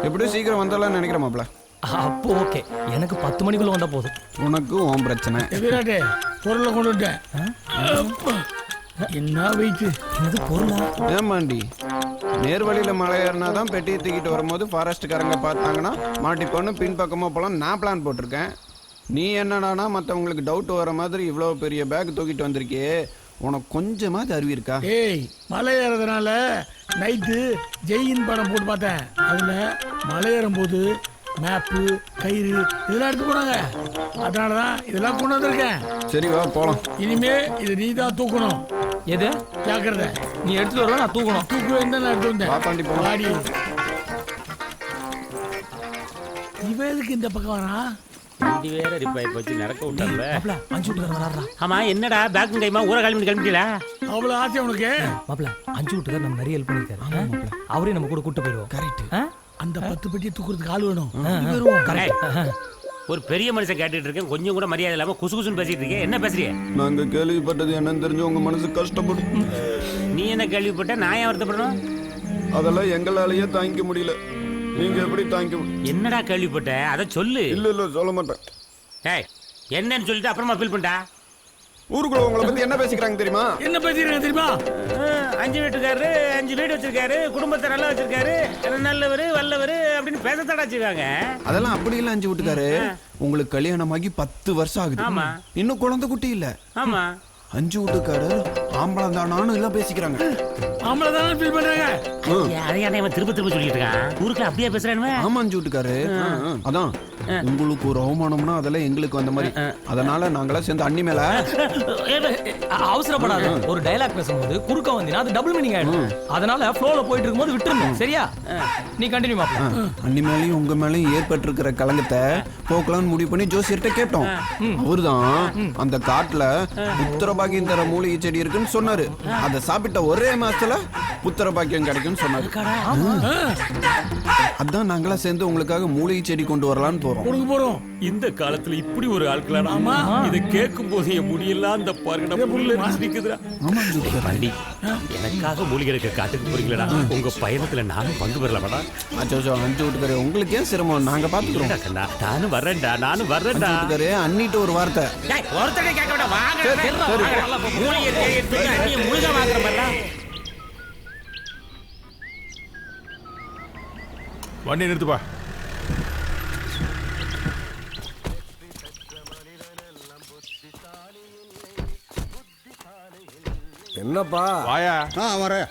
எப்படியும் சீக்கிரம் வந்துடலாம்னு நினைக்கிறேன் மாப்ள. அப்போ ஓகே, எனக்கு 10 மணிக்குள்ள வந்தா போதும். உனக்கு உன் பிரச்சனை. எதிராட்டே பொருளை கொண்டு விட்டேன். என்ன வெயிட்டு? என்னது பொருளா? ஏமாண்டி நேர்வழியில மலை ஏறினா தான் பெட்டியை தூக்கிட்டு வரும்போது ஃபாரஸ்ட்காரங்க பார்த்தாங்கன்னா மாட்டிப்போன்னு பின்பக்கமாக போகலாம் நான் பிளான் போட்டிருக்கேன். நீ என்னடானா மற்றவங்களுக்கு டவுட் வர மாதிரி இவ்வளோ பெரிய பேக் தூக்கிட்டு வந்திருக்கியே, உனக்கு கொஞ்சமாவது அறிவு இருக்கா? ஏய் மலை ஏறதுனால நைட்டு ஜெயின் படம் போட்டு பார்த்தேன். அதில் மலை ஏறும்போது மேப்பு கயிறு இதெல்லாம் எடுத்து போனாங்க. அதனால தான் இதெல்லாம் கொண்டு வந்திருக்கேன். சரி வா போகலாம். இனிமே இது நீ தான் தூக்கணும். எது? ஜாக்கிரதை. நீ எடுத்துட்டு வரலாம், நான் தூக்கணும். தூக்குவேன் தான் நான் எடுத்து வந்தேன். பாண்டி போகலாம். வாடி. இவன் எதுக்கு இந்த பக்கம் வரா? வண்டி வேற ரிப்பேர் போச்சு, நடக்க விட்டாங்க. மாப்ள 5 வீட்டுக்காரர் வராரா? ஆமா என்னடா பேக்கும் கைமா ஊரை கிளம்பிட்டீல? அவ்வளவு ஆசை உனக்கு? மாப்ள 5 வீட்டுக்காரர் நம்ம நிறைய ஹெல்ப் பண்ணிருக்காரு. அவரே நம்ம கூட கூட்டு போயிடுவோம். கரெக்ட். அந்த 10 பெட்டியை தூக்குறதுக்கு ஆள் வேணும். ஒரு பெரிய மனுஷன் கேட்டுட்டு இருக்கேன், கொஞ்சம் கூட மரியாதை இல்லாம குசு குசுன்னு பேசிட்டு இருக்கேன். என்ன பேசுறீங்க? நாங்க கேள்விப்பட்டது என்னன்னு தெரிஞ்சு உங்க மனசு கஷ்டப்படும். நீ என்ன கேள்விப்பட்ட? நான் ஏன் வருத்தப்படணும்? அதெல்லாம் எங்களாலேயே தாங்கிக்க முடியல. நீங்க எப்படி தாங்கிக்க? என்னடா கேள்விப்பட்ட? அதை சொல்லு. இல்ல சொல்ல மாட்டேன். ஏய் என்னன்னு சொல்லிட்டு அப்புறமா ஃபீல் பண்ணிட்டா. ஊருக்குள்ள உங்களை பத்தி என்ன பேசிக்கிறாங்க தெரியுமா? என்ன பேசிக்கிறாங்க தெரியுமா? 5 வீட்டுக்காரரு 5 வீடு வச்சிருக்காரு, குடும்பத்தை நல்லா வச்சிருக்காரு, நல்லவர் வல்லவர் அப்படின்னு பேசத்தடா வச்சிருக்காங்க. அதெல்லாம் அப்படி இல்ல. 5 வீட்டுக்காரு உங்களுக்கு கல்யாணமாகி 10 வருஷம் ஆகுது. ஆமா. இன்னும் குழந்தை குட்டி இல்ல. ஆமா. 5 வீட்டுக்காரு ஆம்பளை தானான்னு எல்லாம் பேசிக்கிறாங்க. ஆம்பளை தானே ஃபீல் பண்றாங்க. அதையான இவன் திரும்ப சொல்லிட்டு இருக்கான். ஊருக்குள்ள அப்படியே பேசுறானுவ. ஆமா 5 வீட்டுக்காரு. அதான் உங்களுக்கு ஒரு அவமானம்னா அதெல்லாம் எங்களுக்கு வந்த மாதிரி. அதனால நாங்களா சேர்ந்து அண்ணி மேல அவசரப்படாத. ஒரு டயலாக் பேசும்போது குறுக்க வந்தீனா அது டபுள் மீனிங் ஆயிடும். அதனால ஃப்ளோல போயிட்டு இருக்கும்போது விட்டுறணும். சரியா? நீ கண்டினியூ மாப்ள. அண்ணி மேலயும் உங்க மேலயும் ஏற்பட்டிருக்கிற கலங்கத்தை போக்கலாம்னு முடிவு பண்ணி ஜோசியர்கிட்ட கேட்டோம். அவர்தான் அந்த காட்டுல புத்திரபாக்கியம் தர மூலிகை செடி இருக்குன்னு சொன்னாரு. அதை சாப்பிட்ட ஒரே மாசத்துல புத்திரபாக்கியம் கிடைக்கும்னு சொன்னாரு. அதான் நாங்களா சேர்ந்து உங்களுக்காக மூலிகை செடி கொண்டு வரலான்னு போறோம். இந்த காலத்துல இப்படி ஒரு ஆட்களா? இதை கேட்கும் போது என் முடியெல்லாம் அந்த பாருங்க எனக்காக மூலிகை எடுக்க காட்டுக்கு போறீங்களா? உங்க பயணத்துல நானும் பங்கு பெறலாமாடா? 5 வீட்டுக்காரு உங்களுக்கு ஏன் சிரமம்? நாங்க பாத்துக்கிறோம். நானும் வர்றேன்டா. அண்ணிட்டு ஒரு வார்த்தை. ஒருத்தரை கேட்க வேண்டாம். வாங்க முழுக வாங்குற மாதிரிலாம். வண்டி நிறுத்துப்பா. என்னப்பா வாயா. வரேன்.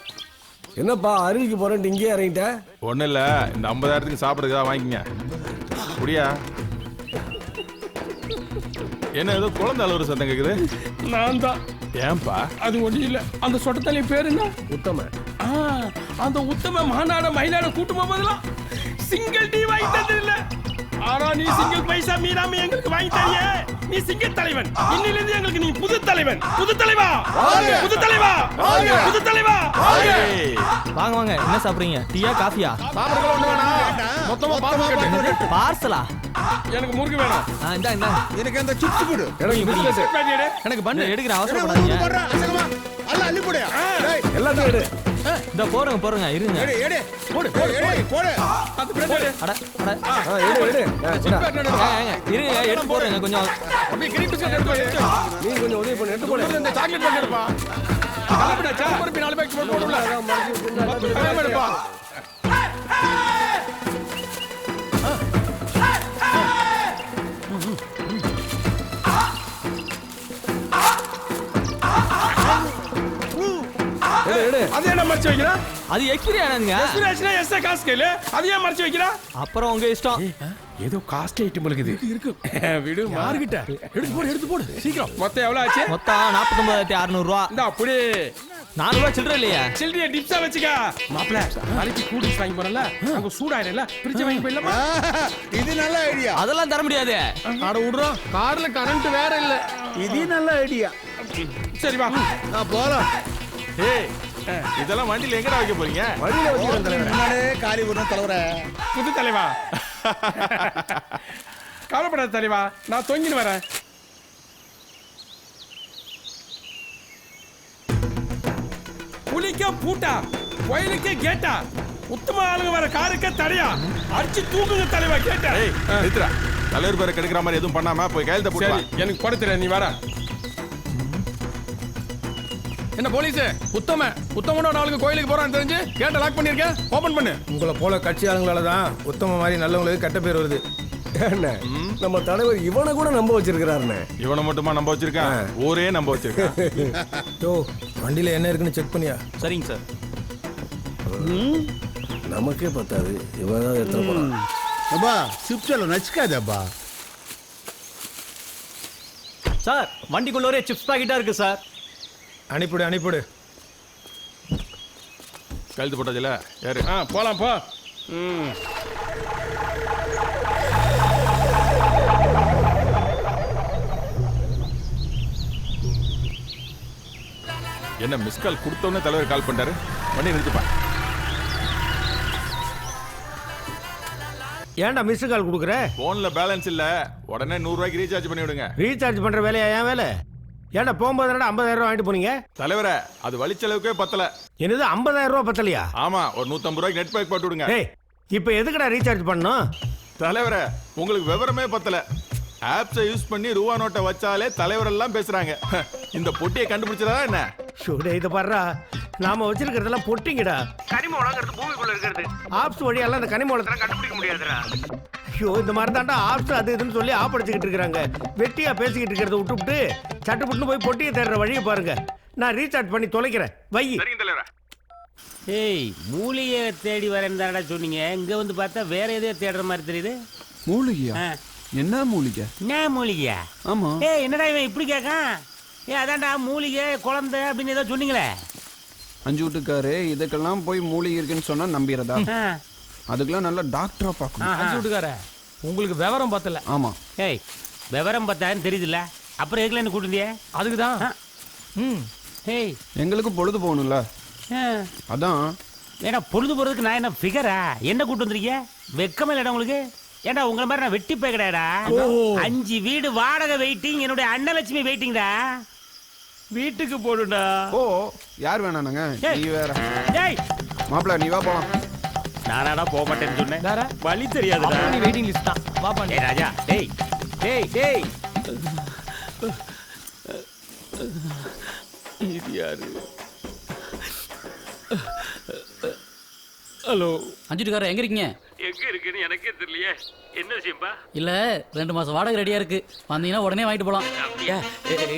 என்னப்பா அருவிக்கு போறேன் இங்கே இறங்கிட்ட? ஒன்றும் இல்லை, இந்த 50,000க்கு சாப்பிட்றதுக்கு தான் வாங்கிங்க. முடியா? என்ன ஏதோ குழந்தை அளவு சத்தம் கேட்குது? நான் தான். ஏன்பா? அது ஒன்றும் இல்லை. அந்த சொட்டத்தலை பேர் என்ன? உத்தம. அந்த உத்தம மாநாட மயிலாட கூட்டு போகும்போதெல்லாம் சிங்கிள் டீ வாங்கி தந்தது இல்ல. ஆனா நீ சிங்கிள் பைசா மீறாம எங்களுக்கு வாங்கி தரியே. நீ சிங்கிள் தலைவன். இன்னிலிருந்து எங்களுக்கு நீ புது தலைவன். புது தலைவா, புது தலைவா, புது தலைவா. வாங்க வாங்க. என்ன சாப்பிடுறீங்க? டீயா காஃபியா? சாப்பிடுறது ஒண்ணு வேணாம். மொத்தமா பார்சல். பார்சலா? எனக்கு முறுக்கு வேணும். இந்தா. எனக்கு அந்த சிப்ஸ் கொடு. எனக்கு பண்ணு எடுக்கிற அவசரப்படாதீங்க. அல்ல அள்ளி போடு. எல்லாத்தையும் எடு. இந்த போறங்க இருங்க. எடு எடு போடு போடு அந்த பிரேட் அட எடு இருங்க எடுத்து போறேங்க கொஞ்சம். அப்படியே கிரீம் பிஸ்கட் எடுத்து போடு. நீ கொஞ்சம் உதவி பண்ணு எடுத்து போடு. இந்த சாக்லேட் பண்ணி எடுப்பா. கலப்பட சாம்பர் பின்னால பேக் போடுல. அதான் எடுப்பா. அது என்ன மறைச்சு வைக்கிறா? அது எக்ஸ்பிரி ஆனதுங்க. எக்ஸ்பிரி ஆச்சுனா எஸ்ஸா காசு கேளு. அது ஏன் மறைச்சு வைக்கிறா? அப்புறம் உங்க இஷ்டம். ஏதோ காஸ்ட் ஐட்டம் இருக்குது. இருக்கு. விடு மார்க்கிட்ட. எடுத்து போடு சீக்கிரம். மொத்தம் எவ்வளவு ஆச்சு? மொத்தம் 49600 ரூபாய். இந்த அப்படி 4 ரூபாய் சில்லற இல்லையா? சில்லறைய டிப்ஸா வச்சுக்க. மாப்ள நாளைக்கு கூல் ட்ரிங்க்ஸ் வாங்கி போறல. அங்க சூடாயிரல. ஃப்ரிட்ஜ் வாங்கி போயிடலாமா? இது நல்ல ஐடியா. அதெல்லாம் தர முடியாது. ஆட விடுறோம். கார்ல கரண்ட் வேற இல்ல. இது நல்ல ஐடியா. சரி வா. போலாம். ஏய் இதெல்லாம் வண்டியில எங்கடா வைக்க போறீங்க? வண்டியில வச்சிருக்கேன் தலைவரே. முன்னாலே காரி விடுறோம் தலைவரே. புது தலைவா. கவலைப்படாத தலைவா. நான் தொங்கின்னு வரேன். புலிக்க பூட்டா கோயிலுக்கே கேட்டா உத்தம ஆளுங்க வர காருக்கே தடையா அடிச்சு தூக்குங்க தலைவா கேட்டா. ஏய் நித்ரா தலைவர் பேரை கெடுக்கிற மாதிரி எதுவும் பண்ணாம போய் கையெழுத்த போடு. சரி எனக்கு போட தெரியாது நீ வர. என்ன போலீஸ் உத்தமனோட ஆளுங்க கோயிலுக்கு போறான்னு தெரிஞ்சு கேட்ட லாக் பண்ணிருக்கேன். ஓபன் பண்ணு. உங்களை போல கட்சி ஆளுங்களால தான் உத்தம மாதிரி நல்லவங்களுக்கு கெட்ட பேர் வருது. நம்ம தலைவர் இவனை கூட நம்ப வச்சிருக்கிறாருண்ணே. இவனை மட்டுமா நம்ப வச்சிருக்கான்? ஊரே நம்ப வச்சிருக்கான். யோ வண்டியில என்ன இருக்குன்னு செக் பண்ணியா? சரிங்க சார். நமக்கே பத்தாது இவன் தான் எடுத்துட்டு போறான். அப்பா சிப்ஸ்ல நச்சுக்காதப்பா. சார் வண்டிக்குள்ள ஒரே சிப்ஸ் பாக்கெட்டா இருக்கு சார். அனுப்பிடு. கழுத்து போட்டாச்சுல யாரு? போலாம் போ. என்ன மிஸ் கால் கொடுத்தோன்னே தலைவர் கால் பண்ணிட்டாரு. வண்டி நிறுத்துப்பா. ஏன்டா மிஸ் கால் கொடுக்குற? போன்ல பேலன்ஸ் இல்ல, உடனே 100 ரூபாய்க்கு ரீசார்ஜ் பண்ணி விடுங்க. ரீசார்ஜ் பண்ற வேலையா என் வேலை? ஏன்டா போகும்போது 50,000 ரூபாய் வாங்கிட்டு போனீங்க? தலைவரே அது வழிச்செலவுக்கே பத்தல. என்னது 50,000 ரூபாய் பத்தலையா? ஆமா ஒரு 150 ரூபாய்க்கு நெட் பேக் போட்டு விடுங்க. ஏய் இப்போ எதுக்குடா ரீசார்ஜ் பண்ணணும்? தலைவரே உங்களுக்கு விவரமே பத்தல. ஆப்ஸை யூஸ் பண்ணி ரூபா நோட்டை வச்சாலே தலைவர் எல்லாம் பேசுறாங்க. இந்த பொட்டியை கண்டுபிடிச்சதா என்ன? ஷூடே இதை பாடுறா. நாம வச்சிருக்கிறதெல்லாம் பொட்டிங்கடா. கனிம வளங்கிறது பூமிக்குள்ள இருக்கிறது. ஆப்ஸ் வழியெல்லாம் இந்த கனிம வளத்தெல்லாம் கண்டுபிடிக்க முடியாதுடா. ஐயோ இந்த மாதிரி தாண்டா ஆப்ஸ் அது இதுன்னு சொல்லி ஆப்படிச்சுக்கிட்டு இருக்கிறாங்க. வெட்டியா பேசிக்கிட்டு இருக்கிறத விட்டுவிட்டு சட்டுப்புட்டு போய் பொட்டியை தேடுற வழியை பாருங்க. நான் ரீசார்ஜ் பண்ணி தொலைக்கிறேன். வை. ஏய் மூலிகை தேடி வரேன் தானடா சொன்னீங்க. இங்க வந்து பார்த்தா வேற எதையோ தேடுற மாதிரி தெரியுது. மூலிகையா? என்ன மூலிகை? என்ன மூலிகையா? ஆமா. ஏய் என்னடா இவன் இப்படி கேட்கான்? அதான்டா மூலிகை குழந்தை அப்படின்னு ஏதோ சொன்னீங்களே. அஞ்சு வீட்டுக்காரு இதுக்கெல்லாம் போய் மூலிகை இருக்குன்னு சொன்னா நம்பிடுறதா? அதுக்கெல்லாம் நல்ல டாக்டரா பார்க்கணும். அஞ்சு வீட்டுக்கார உங்களுக்கு விவரம் பத்தல. ஆமா. ஏய் விவரம் பத்தான்னு தெரியுதுல்ல, அப்புறம் எதுக்குல என்ன கூட்டியே? அதுக்கு தான். ஏய் எங்களுக்கு பொழுது போகணும்ல, அதான். ஏன்னா பொழுது போறதுக்கு நான் என்ன ஃபிகரா? என்ன கூட்டு வந்திருக்கீங்க? வெக்கமே இல்லடா உங்களுக்கு? ஏண்டா உங்களை மாதிரி நான் வெட்டி போய் கிடையாடா. 5 வீடு வாடகை வெயிட்டிங், என்னுடைய அன்னலட்சுமி வெயிட்டிங்டா. வீட்டுக்கு போடுடா. ஓ யார் வேணானுங்க? நீ வேற. ஏய் மாப்பிள்ள நீ வா போலாம். நானாடா போக மாட்டேன்னு சொன்னேன். வழி தெரியாதுடா. நீ வெயிட்டிங் லிஸ்ட் தான். வா பாண்டி. ஏய் ராஜா டேய் டேய் டேய். இது யாரு? ஹலோ அஞ்சுட்டுக்காரர் எங்க இருக்கீங்க? எங்க இருக்குன்னு எனக்கே தெரியலையே. என்ன விஷயம்பா? இல்ல 2 மாசம் வாடகை ரெடியா இருக்கு. வந்தீங்கன்னா உடனே வாங்கிட்டு போலாம். அப்படியா?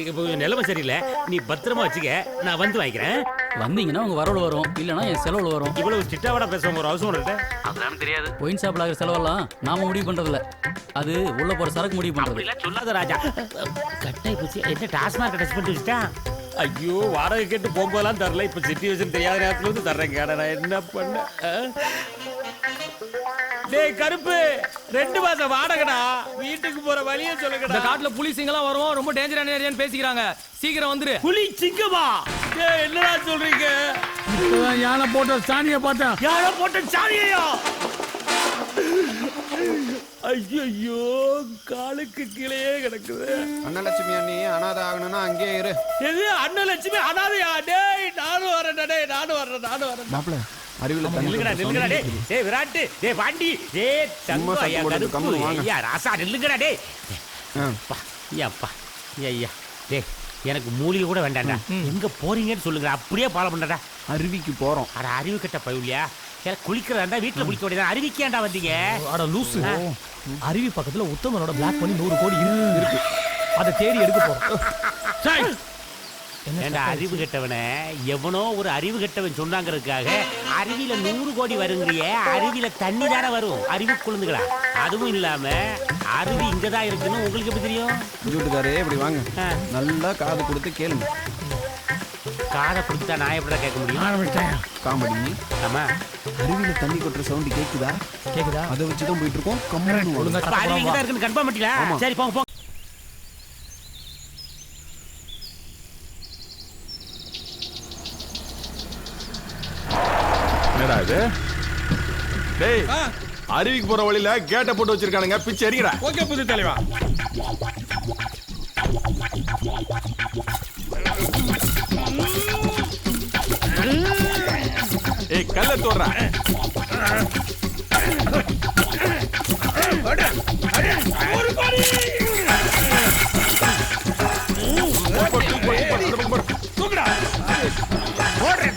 இப்போ நிலைமை சரியில்லை, நீ பத்திரமா வச்சுக்க, நான் வந்து வாங்கிக்கிறேன். வந்தீங்கன்னா உங்க வரவுல வரும், இல்லனா என் செலவுல வரும். இவ்வளவு ஸ்ட்ரிக்டாவடா பேசுவாங்க ஒரு அவசரம் இருக்கு. அதெல்லாம் தெரியாது. ஒயின் ஷாப்ல ஆகிற செலவெல்லாம் நாம முடிவு பண்றது இல்ல, அது உள்ள போற சரக்கு முடிவு பண்றது. அப்படிலாம் சொல்லாத ராஜா. கட்டாய் போச்சு. என்ன டாஸ்மார்க் டச் பண்ணி வச்சுட்டான்? ஐயோ வாடகை கேட்டு போகும்போதெல்லாம் தரல, இப்ப சிச்சுவேஷன் தெரியாத நேரத்துல வந்து தர்றேன். நான் என்ன பண்ண? டேய் கருப்பு 2 மாசம் வாடகைடா. வீட்டுக்கு போற வழியே சொல்லுங்கடா. இந்த காட்டுல புலி சிங்கலாம் வரும், ரொம்ப டேஞ்சரான ஏரியான்னு பேசிக்கிறாங்க. சீக்கிரம் வந்துரு. புலி சிங்கமா? டேய் என்னடா சொல்றீங்க? இப்பதான் யானை போட்ட சாணியை பார்த்தேன். யானை போட்ட சாணியா? ஐயோ காலுக்கு கீழே கிடக்குது. அண்ணலட்சுமி அண்ணி அனாதை ஆகணும்னா அங்கேயே இரு. எது அண்ணலட்சுமி அனாதையா? டேய் நானும் வரேன், டேய் நானும் வரேன். மாப்பிள்ள அறிவுல தண்ணி நில்லுங்கடா டேய். டேய் விராட்டு, டேய் பாண்டி, டேய் தங்கம், ஐயா கருப்பு, ஐயா ராசா நில்லுங்கடா டேய். ஐயாப்பா ஐயா டேய், எனக்கு மூலிகை கூட வேண்டாம்டா. எங்க போறீங்கன்னு சொல்லுங்க, அப்படியே ஃபாலோ பண்ணடா. அருவிக்கு போறோம். அட அறிவு கட்ட பையலியா, குளிக்கிறதா வீட்டுல குளிக்க வேண்டியதான். அருவிக்கு ஏன்டா வந்தீங்க? அட லூசு, அருவி பக்கத்துல உத்தமனோட பிளாக் பண்ணி 100 கோடி இருக்கு, அதை தேடி எடுக்க போறோம். ஏண்டா அறிவு கெட்டவனே, எவனோ ஒரு அறிவு கெட்டவன் சொன்னாங்கிறதுக்காக அருவியில 100 கோடி வருங்கிறிய? அருவியில தண்ணி தானே வரும், அறிவு குழந்துகளா? அதுவும் இல்லாம அருவி இங்கதான் இருக்குன்னு உங்களுக்கு எப்படி தெரியும்? வீட்டுக்காரே இப்படி வாங்க, நல்லா காது கொடுத்து கேளுங்க. காதை கொடுத்தா நான் எப்படிதான் கேட்க முடியும்? காமெடி. ஆமா, அருவியில தண்ணி கொட்டுற சவுண்ட் கேக்குதா? அதை வச்சுதான் போயிட்டு இருக்கோம். அருவி இங்கதான் இருக்குன்னு கன்ஃபார்ம் பண்ணிட்டீங்களா? சரி போங்க போங்க. என்னடா இது? டேய், அருவிக்கு போற வழியில கேட்ட போட்டு வச்சிருக்கானுங்க, பிச்சு எறிங்கடா. ஓகே புது தலைவா. ஏய் கல்ல தோறா. ஒரு கோடி. தூக்குடா. ஓடுறேன்.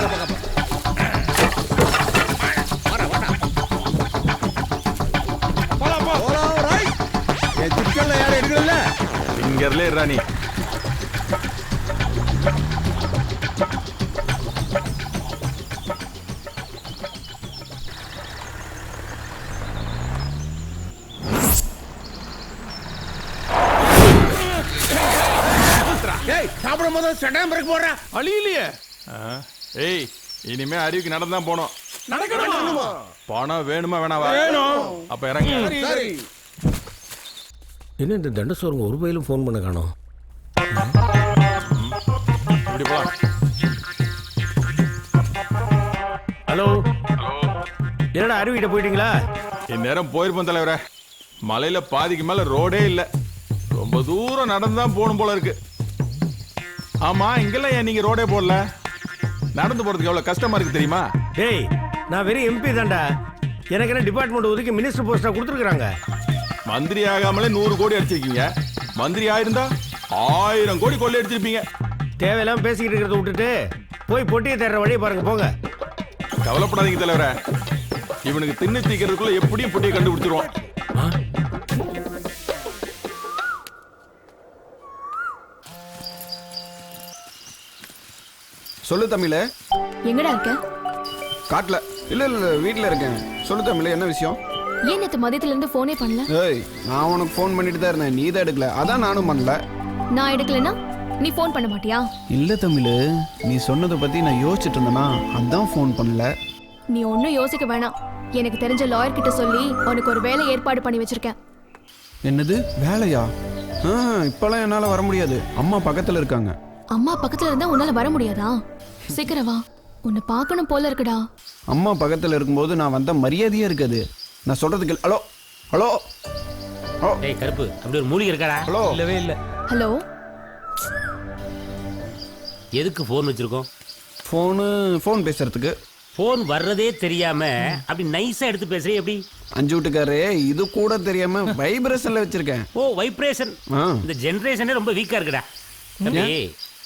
இங்கர்ல ராணி. சாப்பிடும் போது சட்டம் பிறகு போடுற அழியிலையே. ஏய் இனிமே அருவிக்கு நடந்தான் போனோம். பணம் வேணுமா வேணாவா? அப்ப இறங்க. என்ன இந்த தண்டசோரங்க ஒரு பயிலும் ஃபோன் பண்ண காணோம்? இப்படி போலாம். ஹலோ, என்னடா அருவிகிட்ட போயிட்டீங்களா? இந்நேரம் போயிருப்போம் தலைவரே. மலையில பாதிக்கு மேல ரோடே இல்ல, ரொம்ப தூரம் நடந்துதான் போகணும் போல இருக்கு. ஆமா, இங்கெல்லாம் ஏன் நீங்க ரோடே போடல? நடந்து போறதுக்கு எவ்வளவு கஷ்டமா இருக்கு தெரியுமா? டேய், நான் வெறும் எம்பி தான்டா. எனக்கு என்ன டிபார்ட்மெண்ட் ஒதுக்கி மினிஸ்டர் போஸ்டா கொடுத்துருக்காங்க. மந்திரி ஆகாமலே 100 கோடி அடிச்சிருக்கீங்க. மந்திரி ஆயிருந்தா 1000 கோடி கொள்ளை அடிச்சிருப்பீங்க. தேவையில்லாம பேசிக்கிட்டு இருக்கிறத விட்டுட்டு போய் பொட்டியை தேடுற வழியை பாருங்க, போங்க. கவலைப்படாதீங்க தலைவரே, இவனுக்கு தின்னு தீக்கிறதுக்குள்ள எப்படியும் பொட்டியை கண்டுபிடிச்சிருவான். சொல்லு தமிழ. எங்கடா இருக்க? காட்டுல. இல்ல இல்ல வீட்டுல இருக்கேன். சொல்லு தமிழ, என்ன விஷயம்? ஏன் நேத்து மதியத்துல இருந்து போனே பண்ணல? ஏய், நான் உனக்கு ஃபோன் பண்ணிட்டு தான் இருந்தேன், நீ தான் எடுக்கல. அதான் நானும் பண்ணல. நான் எடுக்கலனா நீ ஃபோன் பண்ண மாட்டியா? இல்ல தமிழ், நீ சொன்னதை பத்தி நான் யோசிச்சுட்டு இருந்தேனா, அதான் ஃபோன் பண்ணல. நீ ஒன்னும் யோசிக்க வேணாம். எனக்கு தெரிஞ்ச லாயர் கிட்ட சொல்லி உனக்கு ஒரு வேலை ஏற்பாடு பண்ணி வச்சிருக்கேன். என்னது வேலையா? இப்பெல்லாம் என்னால வர முடியாது, அம்மா பக்கத்துல இருக்காங்க. அம்மா பக்கத்துல இருந்தா உன்னால வர முடியாதா? சீக்கிரம் வா, உன்னை பார்க்கணும் போல இருக்குடா. அம்மா பக்கத்துல இருக்கும்போது நான் வந்த மரியாதையே இருக்காது. நான் சொல்றதுக்கு ஹலோ ஹலோ. டேய் கருப்பு, அப்படி ஒரு மூலிகை இருக்காடா? ஹலோ. இல்லவே இல்ல. ஹலோ. எதுக்கு ஃபோன் வச்சிருக்கோம்? ஃபோன் பேசுறதுக்கு. ஃபோன் வர்றதே தெரியாம அப்படி நைஸா எடுத்து பேசுறே எப்படி? அஞ்சு வீட்டுக்காரே, இது கூட தெரியாம வைப்ரேஷன்ல வச்சிருக்கேன். ஓ வைப்ரேஷன். இந்த ஜெனரேஷனே ரொம்ப வீக்கா இருக்குடா.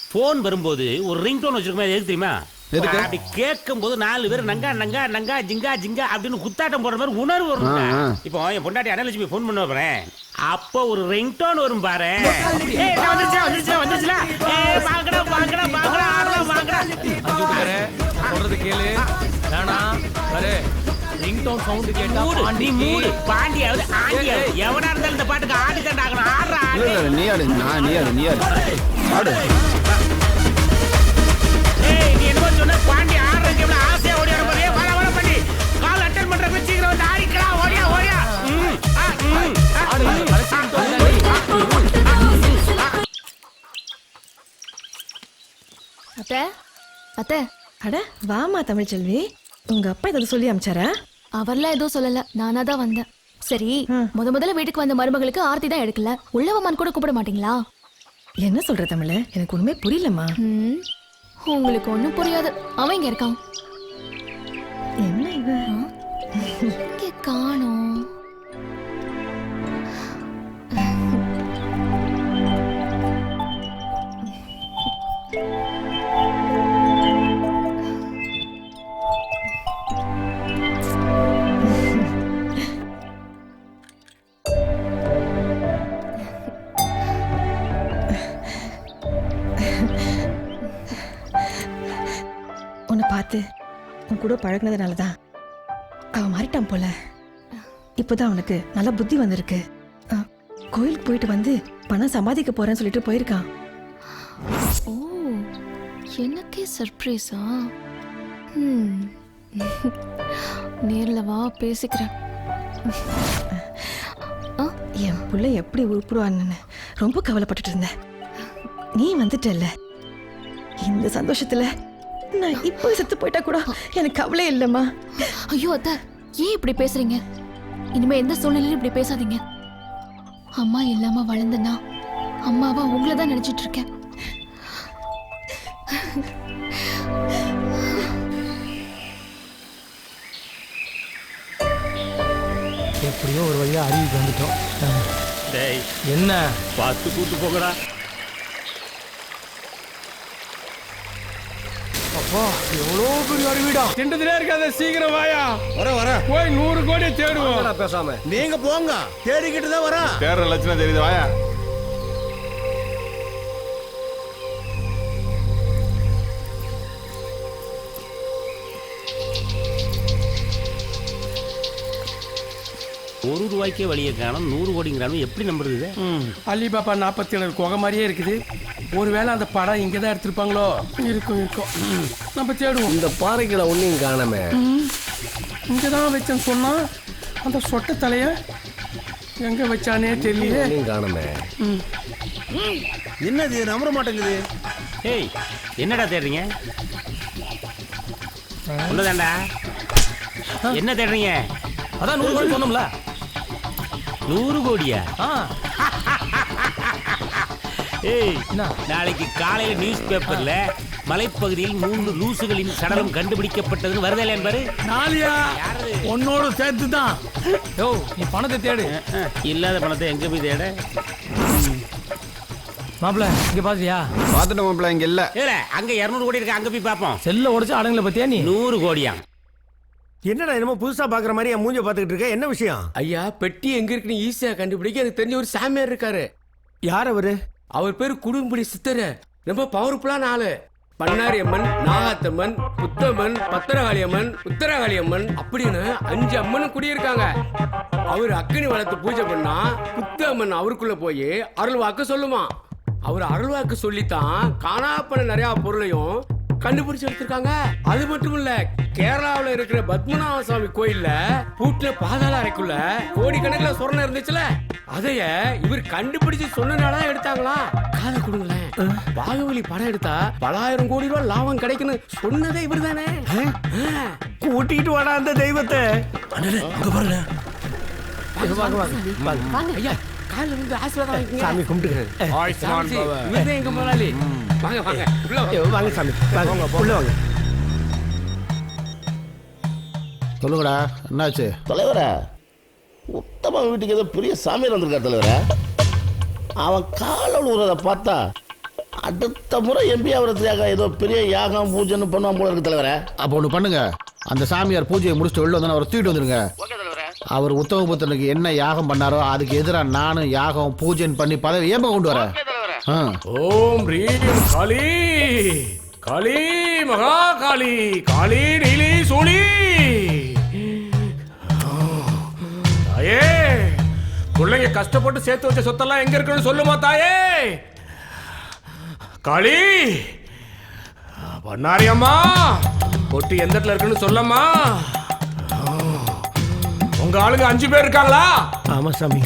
ஃபோன் வரும்போது ஒரு ரிங் டோன் வச்சிருக்கோம், எதுக்கு தெரியுமா? அப்படி கேட்கும் போது 4 பேர் நங்கா நங்கா நங்கா ஜிங்கா ஜிங்கா அப்படின்னு குத்தாட்டம் போடுற மாதிரி உணர்வு வரும். இப்போ என் பொண்டாட்டி அனலட்சுமி ஃபோன் பண்ண போறேன், அப்போ ஒரு ரிங் டோன் வரும் பாரு. சொல்றது கேளு. நானா அரே ரிங் டோன் சவுண்ட் கேட்டா நீ மூடு. பாண்டியாவது ஆண்டியாவது எவனா இருந்தாலும் இந்த பாட்டுக்கு ஆடி தான் ஆகணும். ஆடுறா. நீ ஆடு. நீ ஆடு. ஏய், நீ என்ன சொன்ன? பாண்டி ஆடுறதுக்கு எவ்வளவு ஆசையா ஓடி வர போறியே? வர பண்ணி கால் அட்டெண்ட் பண்றதுக்கு சீக்கிரம் வந்து ஆடிக்கலாம். ஓடியா. அத்தை, அத்தை. அட வாமா தமிழ்ச்செல்வி, உங்க அப்பா ஏதாவது சொல்லி அமிச்சாரா? அவர்லாம் எதுவும் சொல்லல, நானா தான் வந்தேன். சரி முதல்ல வீட்டுக்கு வந்த மருமகளுக்கு ஆர்த்தி தான் எடுக்கல உள்ளவமான் கூட கூப்பிட மாட்டீங்களா? என்ன சொல்ற தமிழ? எனக்கு ஒண்ணுமே புரியலம்மா. உங்களுக்கு ஒண்ணும் புரியாது. அவன் இங்க இருக்கான். என்ன இவ இங்க காணோம். உன்னை பார்த்து உன் கூட பழகினதுனால தான் அவன் மாறிட்டான் போல. இப்போதான் அவனுக்கு நல்ல புத்தி வந்திருக்கு. கோயிலுக்கு போயிட்டு வந்து பணம் சம்பாதிக்க போறேன்னு சொல்லிட்டு போயிருக்கான். ஓ, எனக்கே சர்ப்ரைஸா? நேர்ல வா பேசிக்கிறேன். என் புள்ள எப்படி உருப்புடுவான்னு ரொம்ப கவலைப்பட்டுட்டு இருந்தேன். நீ வந்துட்டல்ல, இந்த சந்தோஷத்துல நான் இப்போ செத்து போயிட்டா கூட எனக்கு கவலை இல்லைம்மா. ஐயோ அத்தை, ஏன் இப்படி பேசுறீங்க? இனிமே எந்த சூழ்நிலையிலும் இப்படி பேசாதீங்க. அம்மா இல்லாம வளர்ந்தனா அம்மாவா உங்களை தான் நினைச்சிட்டு இருக்கேன். எப்படியோ ஒரு வழியா அருவிக்கு வந்துட்டோம். என்ன பார்த்து கூட்டு போகடா. அப்பா, எவ்வளோ பெரிய அருவிடா. திண்டத்திலே இருக்காத, சீக்கிரம் வாயா. வர போய் 100 கோடி தேடுவோம். பேசாம நீங்க போங்க, தேடிக்கிட்டு தான் வரேன். தேடுற லட்சணம் தெரியுது, வாயா. ₹1 வழியை காணும், 100 கோடிங்கிறானு எப்படி நம்புறது? அலிபாபா 47 குகை மாதிரியே இருக்குது. ஒருவேளை அந்த படம் இங்கே தான் எடுத்திருப்பாங்களோ? இருக்கும். நம்ம தேடுவோம். இந்த பாறைகளை ஒன்றையும் காணாம. இங்கே தான் வச்சேன்னு சொன்னா, அந்த சொட்ட தலைய எங்க வச்சானே தெரியல. காணாம. என்னது நம்ப மாட்டேங்குது? ஏய், என்னடா தேடுறீங்க? உள்ளதாண்டா. என்ன தேடுறீங்க? அதான் 100 கோடி சொன்னோம்ல. 100 கோடியா? ஏய், நாளைக்கு காலையில நியூஸ் பேப்பர்ல மலைப்பகுதியில் 3 லூசுகளின் சடலம் கண்டுபிடிக்கப்பட்டதுன்னு வருதே பாரு. நாளியா உன்னோட சேர்த்து தான். யோ, நீ பணத்தை தேடு. இல்லாத பணத்தை எங்க போய் தேட? மாப்பிள்ள, இங்க பாத்தியா? பார்த்துட்டு மாப்பிள்ள இங்க இல்ல. அங்க 200 கோடி இருக்கு, அங்க போய் பாப்போம். செல்ல உடைச்சு அடங்கல பத்தியா நீ? 100 கோடியா? என்னடா என்னமோ புதுசா பாக்குற மாதிரி என் மூஞ்ச பாத்துக்கிட்டு இருக்க? என்ன விஷயம்? ஐயா, பெட்டி எங்க இருக்குன்னு ஈஸியா கண்டுபிடிக்க எனக்கு தெரிஞ்ச ஒரு சாமியார் இருக்காரு. யார் அவரு? அவர் பேரு குடும்படி சித்தரு. ரொம்ப பவர்ஃபுல்லான ஆளு. பண்ணாரி அம்மன், நாகாத்தம்மன், புத்தம்மன், பத்திரகாளியம்மன், உத்தரகாளியம்மன் அப்படின்னு 5 அம்மனும் குடியிருக்காங்க. அவர் அக்கினி வளர்த்து பூஜை பண்ணா புத்த அம்மன் அவருக்குள்ள போய் அருள் வாக்கு சொல்லுமா. அவர் அருள் வாக்கு சொல்லித்தான் காணாப்பன நிறைய பொருளையும் கண்டுபிடிச்சு எடுத்திருக்காங்க. அது மட்டும் இல்ல, கேரளாவில் இருக்கிற பத்மநாப சுவாமி கோயில்ல பூட்டுல பாதாள அறைக்குள்ள கோடிக்கணக்கில் சொர்ணம் இருந்துச்சுல, அதைய இவர் கண்டுபிடிச்சு சொன்னனாலதான் எடுத்தாங்களா. காதை கொடுங்களேன், பாகுபலி படம் எடுத்தா பல ஆயிரம் கோடி ரூபாய் லாபம் கிடைக்குன்னு சொன்னதே இவர் தானே. கூட்டிட்டு வாடா அந்த தெய்வத்தை. அங்க பாருங்க. ஐயா, காலைல வந்து ஆசீர்வாதம் வாங்கிக்கங்க. சாமி கும்பிட்டுக்கிறேன். இவர்தான் எங்க முதலாளி. வாங்க உள்ள வாங்க சாமி, வாங்க உள்ள வாங்க. சொல்லுங்கடா, என்னாச்சு? தலைவரே, உத்தம வீட்டுக்கு ஏதோ பெரிய சாமியார் வந்திருக்கா தலைவரே. அவன் காலை விழுறத பார்த்தா அடுத்த முறை எம்பி ஆகிறதுக்காக ஏதோ பெரிய யாகம் பூஜைன்னு பண்ணுவான் போல இருக்கு தலைவரே. அப்போ ஒன்று பண்ணுங்க, அந்த சாமியார் பூஜையை முடிச்சுட்டு வெளில வந்து அவரை தூக்கிட்டு வந்துருங்க. அவர் உத்தமபுத்திரனுக்கு என்ன யாகம் பண்ணாரோ அதுக்கு எதிராக நானும் யாகம் பூஜைன்னு பண்ணி பதவி ஏமா கொண்டு வரேன். ஓம் ரீம் காளி, காளி மகா காளி, காளி நீலி சூளி. தாயே, பிள்ளைங்க கஷ்டப்பட்டு சேர்த்து வச்ச சொத்தெல்லாம் எங்க இருக்குன்னு சொல்லுமா தாயே. காளி, பண்ணாரி அம்மா, பொட்டி எந்த இடத்துல இருக்குன்னு சொல்லம்மா. உங்க ஆளுங்க 5 பேர் இருக்காங்களா? ஆமா சாமி.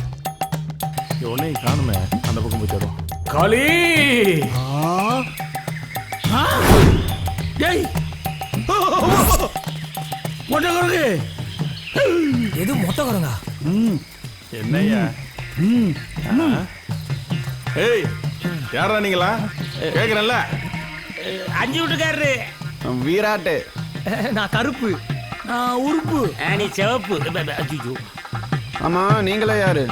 உடனே காணுமே, அந்த பக்கம் போய் தேடும். காளி, ஏய் மொட்டை குரங்கு. எது மொட்டை குரங்கா? என்னய்யா ஏய் யாரா நீங்களா கேக்குறேன்ல 5 வீட்டுக்காரரு வீராட்டு நான் கருப்பு நான் உறுப்பு நீ சிவப்பு ஐயோ ஆமா நீங்களே யாரு?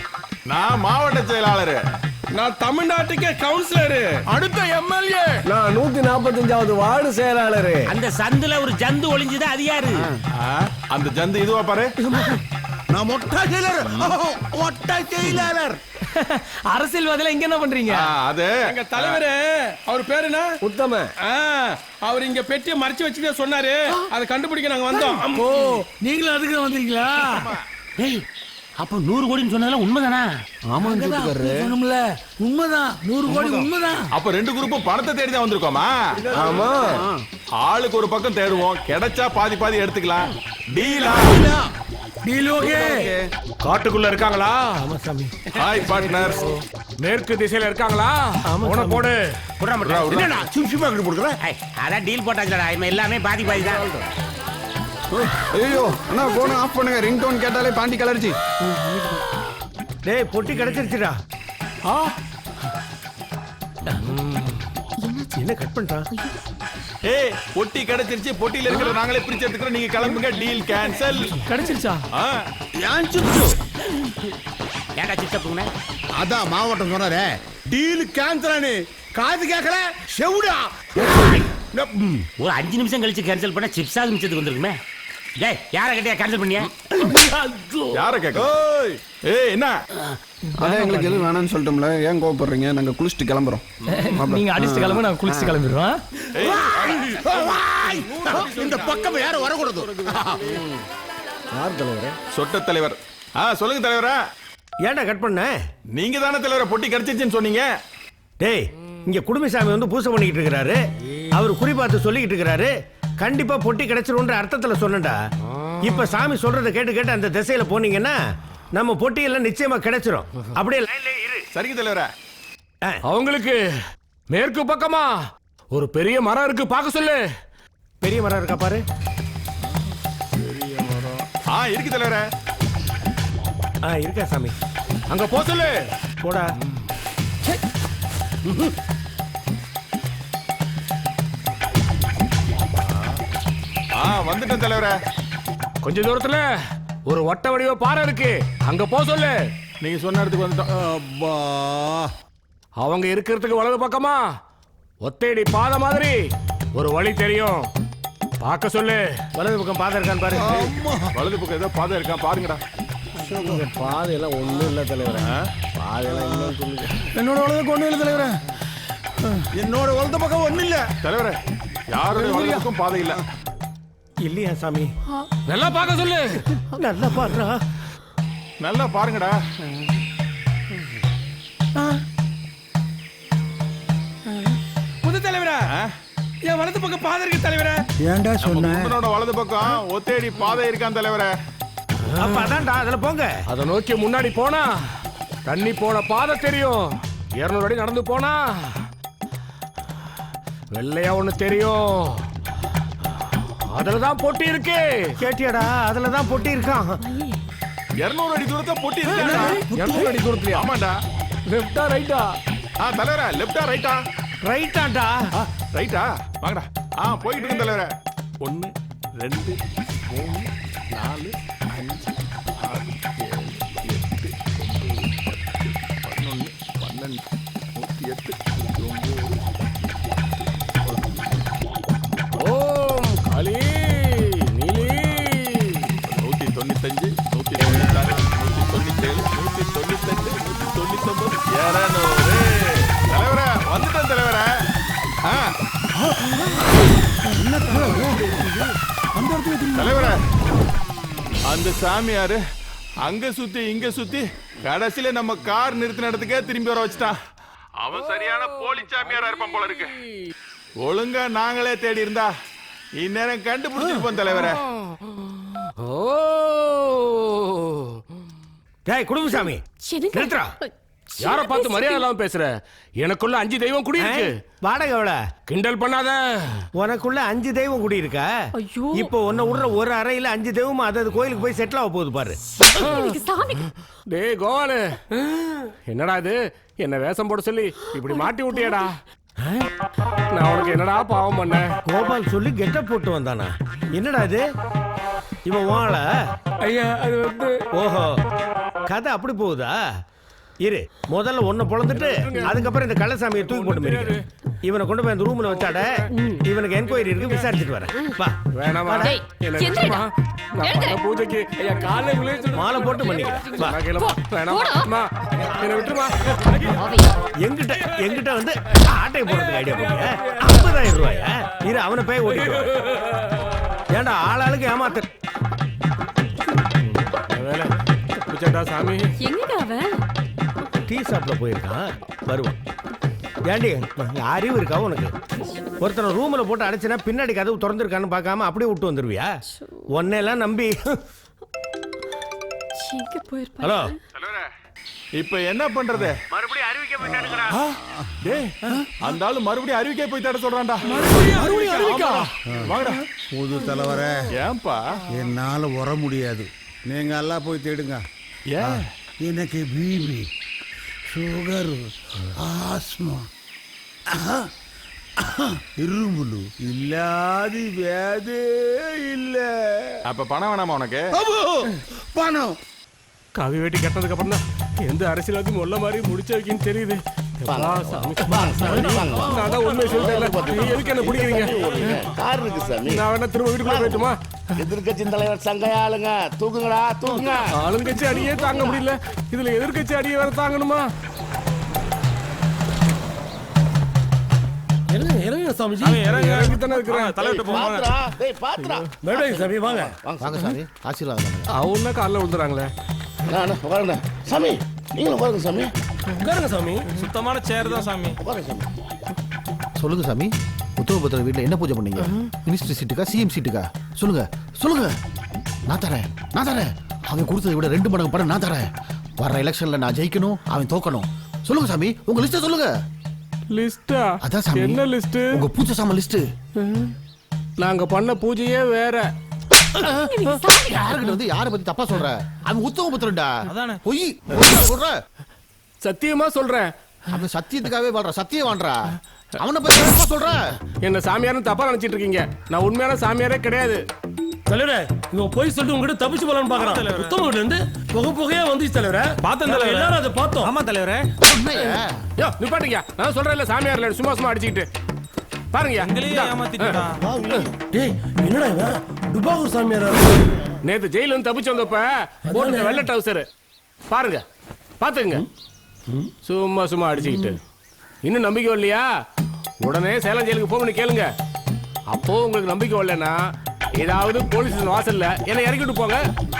நான் மாவட்ட செயலாளர். நான் தமிழ்நாட்டுக்கே கவுன்சிலரு. அடுத்த எம்எல்ஏ. நான் 145வது வார்டு செயலாளர். அந்த சந்துல ஒரு ஜந்து ஒளிஞ்சுதா அது யாரு? அந்த ஜந்து இதுவா பாரு. நான் மொட்டை செயலாளர். அரசியல்வாதில இங்க என்ன பண்றீங்க? அது எங்க தலைவர். அவர் பேரு என்ன? உத்தம. அவர் இங்க பெட்டியை மறைச்சு வச்சுட்டு சொன்னாரு. அதை கண்டுபிடிக்க நாங்க வந்தோம். ஓ நீங்களும் அதுக்கு வந்தீங்களா? ஏய் அப்ப 100 கோடின்னு சொன்னதெல்லாம் உண்மைதானா? ஆமா சொன்னோம்ல உண்மைதான். 100 கோடி உண்மைதான். அப்ப 2 குரூப்பும் பணத்தை தேடி தான் வந்திருக்கோமா? ஆமா. ஆளுக்கு ஒரு பக்கம் தேடுவோம். கிடைச்சா பாதி பாதி எடுத்துக்கலாம். டீலா? Deal okay. காட்டுக்குள்ள இருக்காங்களா? ஆமா சாமி. Hi partner. மேற்கு திசையில இருக்காங்களா? உன போடு. என்னடா சிம்சிமா கிட்ட போடுற? அதான் டீல் போட்டாச்சுடா. இவன் எல்லாமே பாதி பாதி தான். ஐயோ அண்ணா போன் ஆஃப் பண்ணுங்க. ரிங் டோன் கேட்டாலே பாண்டி கலர்ச்சி. டேய் பொட்டி கிடைச்சிருச்சுடா. என்ன கட் பண்ணிட்டான்? ஏய் பொட்டி கிடைச்சிருச்சு. பொட்டியில இருக்கிற நாங்களே பிரிச்சு எடுத்துக்கிறோம். நீங்க கிளம்புங்க. Deal cancel. கிடைச்சிருச்சா? ஏன் சிப்ஸ்? ஏன்டா சிப்ஸ் போங்க? அதான் மாவட்டம் சொன்னாரே டீல் கேன்சல்னு. காது கேட்கல செவுடா. ஒரு 5 நிமிஷம் கழிச்சு கேன்சல் பண்ண சிப்ஸ் ஆக நிமிஷத்துக்கு வந்திருக்குமே. டேய் யாரை கேட்டியா கேன்சல் பண்ணியா? யாரை கேட்க? ஏய் என்ன? அதான் எங்களுக்கு எதுவும் வேணாம்னு சொல்லிட்டோம்ல. ஏன் கோவப்படுறீங்க? நாங்க குளிச்சுட்டு கிளம்புறோம். நீங்க அடிச்சுட்டு கிளம்பு, நாங்க குளிச்சுட்டு கிளம்பிடுறோம். இந்த பக்கம் யாரும் வரக்கூடாது. யார் தலைவரே? சொட்ட தலைவர். சொல்லுங்க தலைவரா. ஏன்டா கட் பண்ண? நீங்க தானே தலைவரை பொட்டி கிடைச்சிருச்சுன்னு சொன்னீங்க. டேய் இங்க குடும்பசாமி வந்து பூசை பண்ணிக்கிட்டு இருக்கிறாரு. அவர் குறிப்பாத்து சொல்லிக்கிட்டு இருக்கிறாரு. கண்டிப்பா பொட்டி கிடைச்சிரும்ன்ற அர்த்தத்துல சொன்னடா. இப்ப சாமி சொல்றதை கேட்டு கேட்டு அந்த திசையில போனீங்கன்னா நம்ம பொட்டி எல்லாம் நிச்சயமா கிடைச்சிரும். அப்படியே லைன்ல இரு. சரிங்க தலைவரா. அவங்களுக்கு மேற்கு பக்கமா ஒரு பெரிய மரம் இருக்கு, பார்க்க சொல்லு. பெரிய மரம் இருக்கா பாரு. இருக்கு தலைவரா. இருக்கா சாமி? அங்க போ சொல்லு. போடா. வந்துட்டேன் தலைவரே. கொஞ்ச தூரத்துல ஒரு வட்ட வடிவ பாறை இருக்கு, அங்க போ சொல்லு. நீங்க சொன்ன இடத்துக்கு வந்துட்டோம். அப்பா அவங்க இருக்கிறதுக்கு வலது பக்கமா ஒத்தையடி பாதை மாதிரி ஒரு வழி தெரியும், பார்க்க சொல்லு. வலது பக்கம் பாதை இருக்கான்னு பாரு. வலது பக்கம் ஏதோ பாதை இருக்கா பாருங்கடா. பாதையெல்லாம் ஒண்ணும் இல்ல தலைவரே. பாதையெல்லாம் இல்லைன்னு சொல்லுங்க. என்னோட வலதுக்கு ஒண்ணும் இல்லை தலைவரே. என்னோட வலது பக்கம் ஒண்ணும் இல்ல தலைவரே. யாருடைய வலது பக்கம் பாதை இல்ல. இல்லையா சாமி? நல்லா பார்க்க சொல்லு. நல்லா பாருடா. நல்லா பாருங்கடா. புது தலைவரா. என் வலது பக்கம் பாதை இருக்கு தலைவரே. ஏன்டா சொன்ன? உங்களோட வலது பக்கம் ஒத்தேடி பாதை இருக்கான் தலைவரே. அப்ப அதான்டா, அதுல போங்க. அதை நோக்கி முன்னாடி போனா தண்ணி போன பாதை தெரியும். 200 அடி நடந்து போனா வெள்ளையா ஒண்ணு தெரியும். அதுலதான் பொட்டி இருக்கு. கேட்டியாடா? அதுலதான் பொட்டி இருக்கான். 200 அடி தூரத்தை பொட்டி இருக்கா? 200 அடி தூரத்துலயா? ஆமாண்டா. லெஃப்டா ரைட்டா? தலைவரே லெஃப்டா ரைட்டா? ரைட்டாண்டா. ரைட்டா வாங்கடா. போயிட்டு இருக்கு தலைவரே. 1 2 3 4 5 6 7 8 9 10 11 108 ஓம் காளி நீலி. 195 196 197 198 199 200. தலைவரே வந்துட்டேன் தலைவரே. தலைவரே அந்த சாமியாரு அங்க சுத்தி இங்க சுத்தி கடைசியில நம்ம கார் நிறுத்தின இடத்துக்கே திரும்பி வர வச்சுட்டான். அவன் சரியான போலி சாமியாரா இருப்பான் போல இருக்கு. ஒழுங்கா நாங்களே தேடி இருந்தா இந்நேரம் கண்டுபிடிச்சிருப்போம் தலைவரே. டேய் குடும்பசாமி நிறுத்துறா. யார பார்த்து மரியாதை இல்லாம பேசுற? எனக்குள்ள 5 தெய்வம் குடி இருக்கு. வாடகை எவ்வளோ? கிண்டல் பண்ணாத. உனக்குள்ள 5 தெய்வம் குடி இருக்கா? இப்போ உன்னை விடுற ஒரு அறையில 5 தெய்வம் அதாவது கோயிலுக்கு போய் செட்டில் ஆக போகுது பாரு. டேய் கோவாலு, என்னடா இது? என்ன வேஷம் போட சொல்லி இப்படி மாட்டி விட்டியடா? நான் உனக்கு என்னடா பாவம் பண்ண? கோபால் சொல்லி கெட்டப் போட்டு வந்தானா? என்னடா இது? இவன் வாழ ஐயா அது வந்து ஓஹோ கதை அப்படி போகுதா? இரு முதல்ல ஒன்ன பொழந்துட்டு அதுக்கப்புறம் இந்த கள்ளசாமியை தூக்கி போட்டு மிரிக்க. இவனை கொண்டு போய் அந்த ரூம்ல வச்சாட. இவனுக்கு என்கொயரி இருக்கு, விசாரிச்சுட்டு வரேன். வா. வேணாமா? பூஜைக்கு ஐயா காலை மாலை போட்டு பண்ணிக்கிறேன். வா. வேணாமா? என்ன விட்டுருமா? எங்கிட்ட வந்து ஆட்டை போடுறதுக்கு ஐடியா போடுங்க. 50,000 ரூபாயா? இரு அவனை போய் ஓட்டிட்டு ஏன்டா ஆளாளுக்கு ஏமாத்த வேலை பூச்சட்டா சாமி. எங்க அவன்? டீ ஷாப்ல போயிருக்கான், வருவான். ஏண்டி அறிவு இருக்கா உனக்கு? ஒருத்தனை ரூம்ல போட்டு அடைச்சினா பின்னாடி கதவு திறந்துருக்கான்னு பார்க்காம அப்படியே விட்டு வந்துருவியா? ஒன்னெல்லாம் நம்பி. ஹலோ, இப்ப என்ன பண்றது? மறுபடியும் அறிவிக்க போயிட்டானுங்கடா. டேய், அந்த ஆளு மறுபடியும் அறிவிக்க போய் தட சொல்றான்டா. மறுபடியும் அறிவிக்கா? வாங்கடா. புது தலைவரே, ஏன்பா? என்னால வர முடியாது. நீங்க எல்லாம் போய் தேடுங்க. ஏன்? எனக்கு பிபி, சுகர், ஆஸ்மா, இருமுலு இல்லாது வேதே இல்ல. அப்ப பணம் வேணாமா உனக்கு? பணம் காவி வேட்டி கட்டினதுக்கு அப்புறம் தான் எந்த அரசியலாத்தையும் உள்ள மாதிரி முடிச்ச வைக்கின்னு தெரியுது. நான் தான் உண்மையை சொல்லிட்டேன். எதுக்கு என்ன பிடிக்கிறீங்க? கார் இருக்கு சாமி. நான் வேணா திரும்ப வீட்டுக்குள்ள போயிட்டுமா? எதிர்கட்சி தலைவர் சங்கையா ஆளுங்க தூக்குங்கடா, தூக்குங்க. ஆளுங்கட்சி அடியே தாங்க முடியல, இதுல எதிர்கட்சி அடியே வேற தாங்கணுமா? இறங்க சாமிஜி. இறங்கி தானே இருக்கிறேன். தலைவிட்டு பாத்ரா, டேய் பாத்ரா. மேடம் சாமி வாங்க. வாங்க சாமி, ஆசீர்வாதம் பண்ணுங்க. அவன்னா காலைல விழுந்துறாங்களே. உட்காருங்க சாமி, நீங்களும் உட்காருங்க சாமி. உட்காருங்க சாமி. சுத்தமான சேர் தான் சாமி. உட்காருங்க சாமி. சொல்லுங்க சாமி, உத்தமபுத்திர வீட்டில் என்ன பூஜை பண்ணீங்க? மினிஸ்டர் சீட்டுக்கா சிஎம் சீட்டுக்கா? சொல்லுங்க சொல்லுங்க. நான் தரேன். அவன் கொடுத்ததை விட 2 மடங்கு படம் நான் தரேன். வர்ற எலெக்ஷன்ல நான் ஜெயிக்கணும், அவன் தோக்கணும். சொல்லுங்க சாமி, உங்க லிஸ்ட் சொல்லுங்க. லிஸ்டா? அதான் சாமி. என்ன லிஸ்ட்? உங்க பூஜை சாமான் லிஸ்ட். நாங்க பண்ண பூஜையே வேற. யாருக்கிட்ட வந்து யாரை பத்தி தப்பா சொல்ற? அவன் உத்தமபுத்திரன்டா. பொய் சொல்ற. சத்தியமா சொல்றேன். அவன் சத்தியத்துக்காகவே வாழ்ற, சத்தியம் வாழ்றா. அவனை பத்தி தப்பா சொல்ற. என்ன சாமியார்னு தப்பா நினைச்சிட்டு இருக்கீங்க. நான் உண்மையான சாமியாரே கிடையாது. தலைவரே, இவன் போய் சொல்லிட்டு உங்ககிட்ட தப்பிச்சு போலான்னு பாக்குறான். உத்தமகிட்ட இருந்து புகையா வந்துச்சு தலைவரே. பார்த்தேன் தலைவரே. எல்லாரும் அதை பார்த்தோம். ஆமா தலைவரே. யோ நிப்பாட்டுங்க. நான் சொல்றேன்ல சாமியார் இல்ல, சும்மா அடிச்சுக்கிட்டு பாருங்க. டேய் என்னடா இவன் துபாகூர் சாமியாரா? நேத்து ஜெயில இருந்து தப்பிச்சு வந்தப்ப போட்டு வெள்ளை டவுசர் பாருங்க, பாத்துங்க. சும்மா அடிச்சுக்கிட்டு இன்னும் நம்பிக்கை இல்லையா? உடனே சேலம் ஜெயிலுக்கு போகணும்னு கேளுங்க. அப்போ உங்களுக்கு நம்பிக்கை வரலன்னா ஏதாவது போலீஸ் வாசல்ல என்ன இறக்கிட்டு போங்க,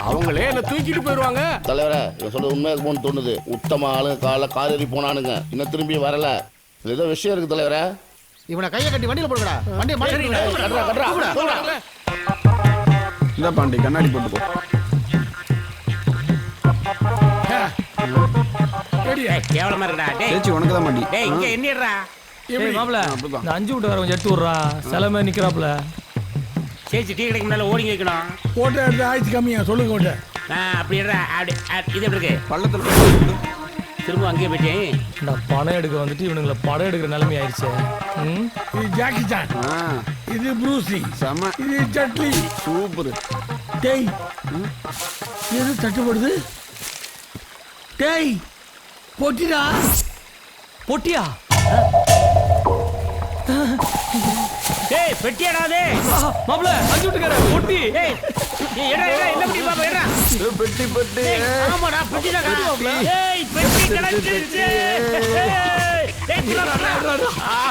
அவங்களே என்ன தூக்கிட்டு போயிடுவாங்க. தலைவரே, இவன் சொல்றது உண்மையா இருக்கும்னு தோணுது. உத்தம ஆளுங்க காலைல கார் ஏறி போனானுங்க, இன்னும் திரும்பி வரல. ஏதோ விஷயம் இருக்கு தலைவரே. இவனை கையை கட்டி வண்டியில போடுங்கடா. வண்டியை மாட்டி இந்த பாண்டி கண்ணாடி போட்டுக்கோ. கேவலமா இருக்கடா. சேச்சி உனக்கு தான் பாண்டி. டேய் இங்க என்னடா? மாப்ள இந்த 5 விட்டு வர கொஞ்சம் எடுத்து விடுறா. செலமே நிக்கிறாப்ல. சேச்சி டீ கடைக்கு முன்னால ஓடிங்க வைக்கணும். போட்டோ எடுத்து ஆயிடுச்சு கம்மியா சொல்லுங்க கொண்டு. அப்படி இது எப்படி இருக்கு? பள்ளத்துல திரும்ப அங்கேயே போயிட்டேன். இந்த பணம் எடுக்க வந்துட்டு இவனுங்களை படம் எடுக்கிற நிலைமை ஆயிடுச்சு. இது ஜாக்கி சான், இது ப்ரூசி, இது சட்லி. சூப்பர். டேய் எது தட்டுப்படுது? டேய் பொட்டிடா. பொட்டியா? டேய் பெட்டியாடா அது. மாப்ள 5 விட்டுக்கார பொட்டி. டேய் எடா என்ன பண்ணி பாப்பா எடா. பெட்டி. ஆமாடா பெட்டிடா. டேய் பெட்டி கிடச்சிருச்சு. டேய்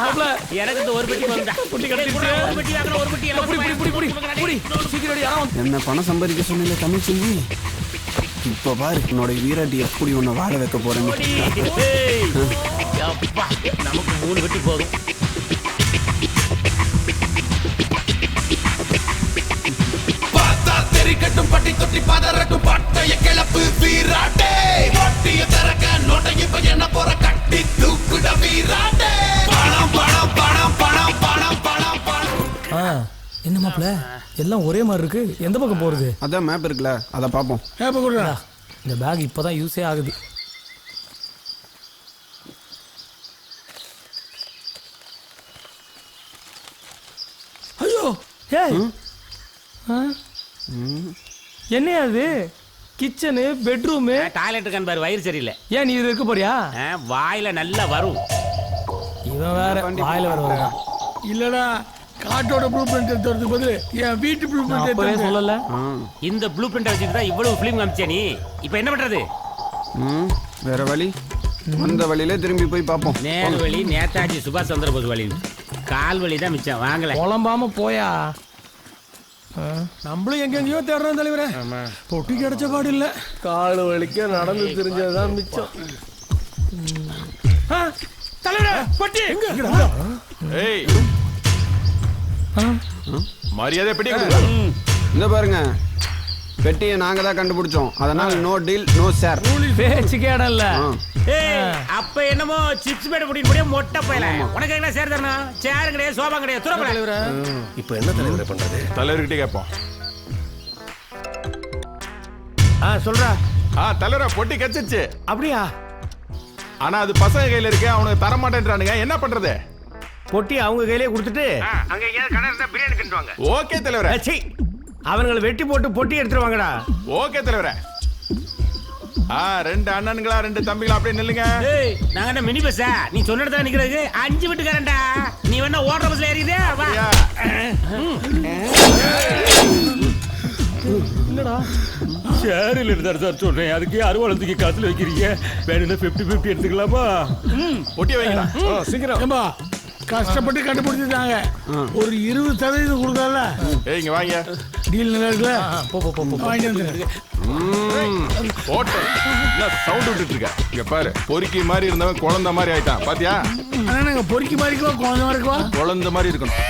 மாப்ள எனக்கு இந்த ஒரு பெட்டி வந்தா. பொட்டி கிடச்சிருச்சு. ஒரு பெட்டி வாங்குற ஒரு பெட்டி எல்லாம் புடி சீக்கிரம் யாரும் என்ன பணம் சம்பாதிக்க சொன்னீங்க தமிழ் செல்வி. இப்ப பாரு உன்னோட வீராட்டி எப்படி உன்னை வாழ வைக்க போறேன்னு. நமக்கு 3 பெட்டி போதும். பட்டி தொட்டி பதறட்டும் பட்டைய கிளப்பு வீராட்டே. வட்டிய திறக்க நோட்டையும் இப்ப என்ன போற கட்டி தூக்குட வீராட்டே பணம் பணம் பணம் பணம் பணம் பணம் பணம். என்ன மாப்பிள்ள எல்லாம் ஒரே மாதிரி இருக்கு, எந்த பக்கம் போறது? அதான் மேப் இருக்குல்ல, அதை பார்ப்போம். மேப் கொடுடா. இந்த பேக் இப்பதான் யூஸே ஆகுது. ஐயோ ஏய் என்ன அது? கிச்சனு, பெட்ரூமு, டாய்லெட் இருக்கான்னு பாரு, வயிறு சரியில்லை. ஏன் நீ இது இருக்க போறியா? வாயில நல்லா வரும். இவன் வேற வாயில வர வர. இல்லடா, காட்டோட ப்ளூ பிரிண்ட் எடுத்துறதுக்கு பதில் என் வீட்டு ப்ளூ பிரிண்ட் அப்பவே சொல்லல. இந்த ப்ளூ பிரிண்ட் வச்சுட்டு தான் இவ்வளவு ஃபிலிம் காமிச்சே நீ. இப்போ என்ன பண்றது? வேற வழி, அந்த வழியிலே திரும்பி போய் பார்ப்போம். நேரு வழி, நேதாஜி சுபாஷ் சந்திர போஸ் வழி, கால் வழி தான் மிச்சம். வாங்கல புலம்பாம போயா. நம்மளும் எங்கெங்கயோ தேடுறோம் தலைவரே, பொட்டி கிடைச்ச பாடு இல்ல. காடு வலிக்க நடந்து தெரிஞ்சதுதான் மிச்சம். தலைவரே பொட்டி ஏய் மரியாதை பெட்டி இந்த பாருங்க, பெட்டியை நாங்க தான் கண்டுபிடிச்சோம், அதனால நோ டீல் நோ ஷேர். பேச்சு கேடல்ல. அப்ப என்னமோ சிப்ஸ் பேட் புடிட்டு போய் மொட்டை போயல. உனக்கு என்ன சேர் தரணும்? சேர் கிடையாது, சோபா கிடையாது, துற தலைவரே. இப்போ என்ன தலைவரே பண்றது? தலைவர்கிட்ட கேட்போம். சொல்றா. தலைவரா பொட்டி கச்சிச்சு. அப்படியா? ஆனா அது பசங்க கையில இருக்கு, அவனுக்கு தர மாட்டேன்றானுங்க, என்ன பண்றது? பொட்டி அவங்க கையிலே கொடுத்துட்டு அங்க எங்கயாவது கடை இருந்தா பிரியாணி தின்னுவாங்க. ஓகே தலைவரே. அவங்களை வெட்டி போட்டு பொட்டி எடுத்துருவாங்கடா. ஓகே தலைவரே. ரெண்டு அண்ணனுங்களா, ரெண்டு தம்பிங்களா அப்படியே நில்லுங்க. ஏய், நாங்க என்ன மினி பஸ்ஸா? நீ சொன்ன இடத்துல நிக்கிறது 5 வீட்டுக்காரன்டா. நீ வேணா ஓடுற பஸ்ல ஏறிதே வா. என்னடா சேரில் இருந்தார் சார் சொல்றேன், அதுக்கு அறுவாள் தூக்கி காத்துல வைக்கிறீங்க. வேணும்னா 50-50 எடுத்துக்கலாமா? பொட்டி வைக்கலாம். சீக்கிரம் ஏம்பா, கஷ்டப்பட்டு கண்டுபிடிச்சிட்டாங்க. ஒரு 20% கொடுக்கல. ஏய் இங்க வாங்க. டீல் நல்லா இருக்குல்ல? போ போ போ வாங்கிட்டு வந்துரு. போட்டு என்ன சவுண்ட் விட்டுட்டு இருக்க? இங்க பாரு, பொறுக்கி மாதிரி இருந்தவன் குழந்தை மாதிரி ஆயிட்டான் பாத்தியா? நாங்க பொறுக்கி மாதிரி இருக்கோம், குழந்தை மாதிரி இருக்கோம். குழந்தை மாதிரி இருக்கணும்.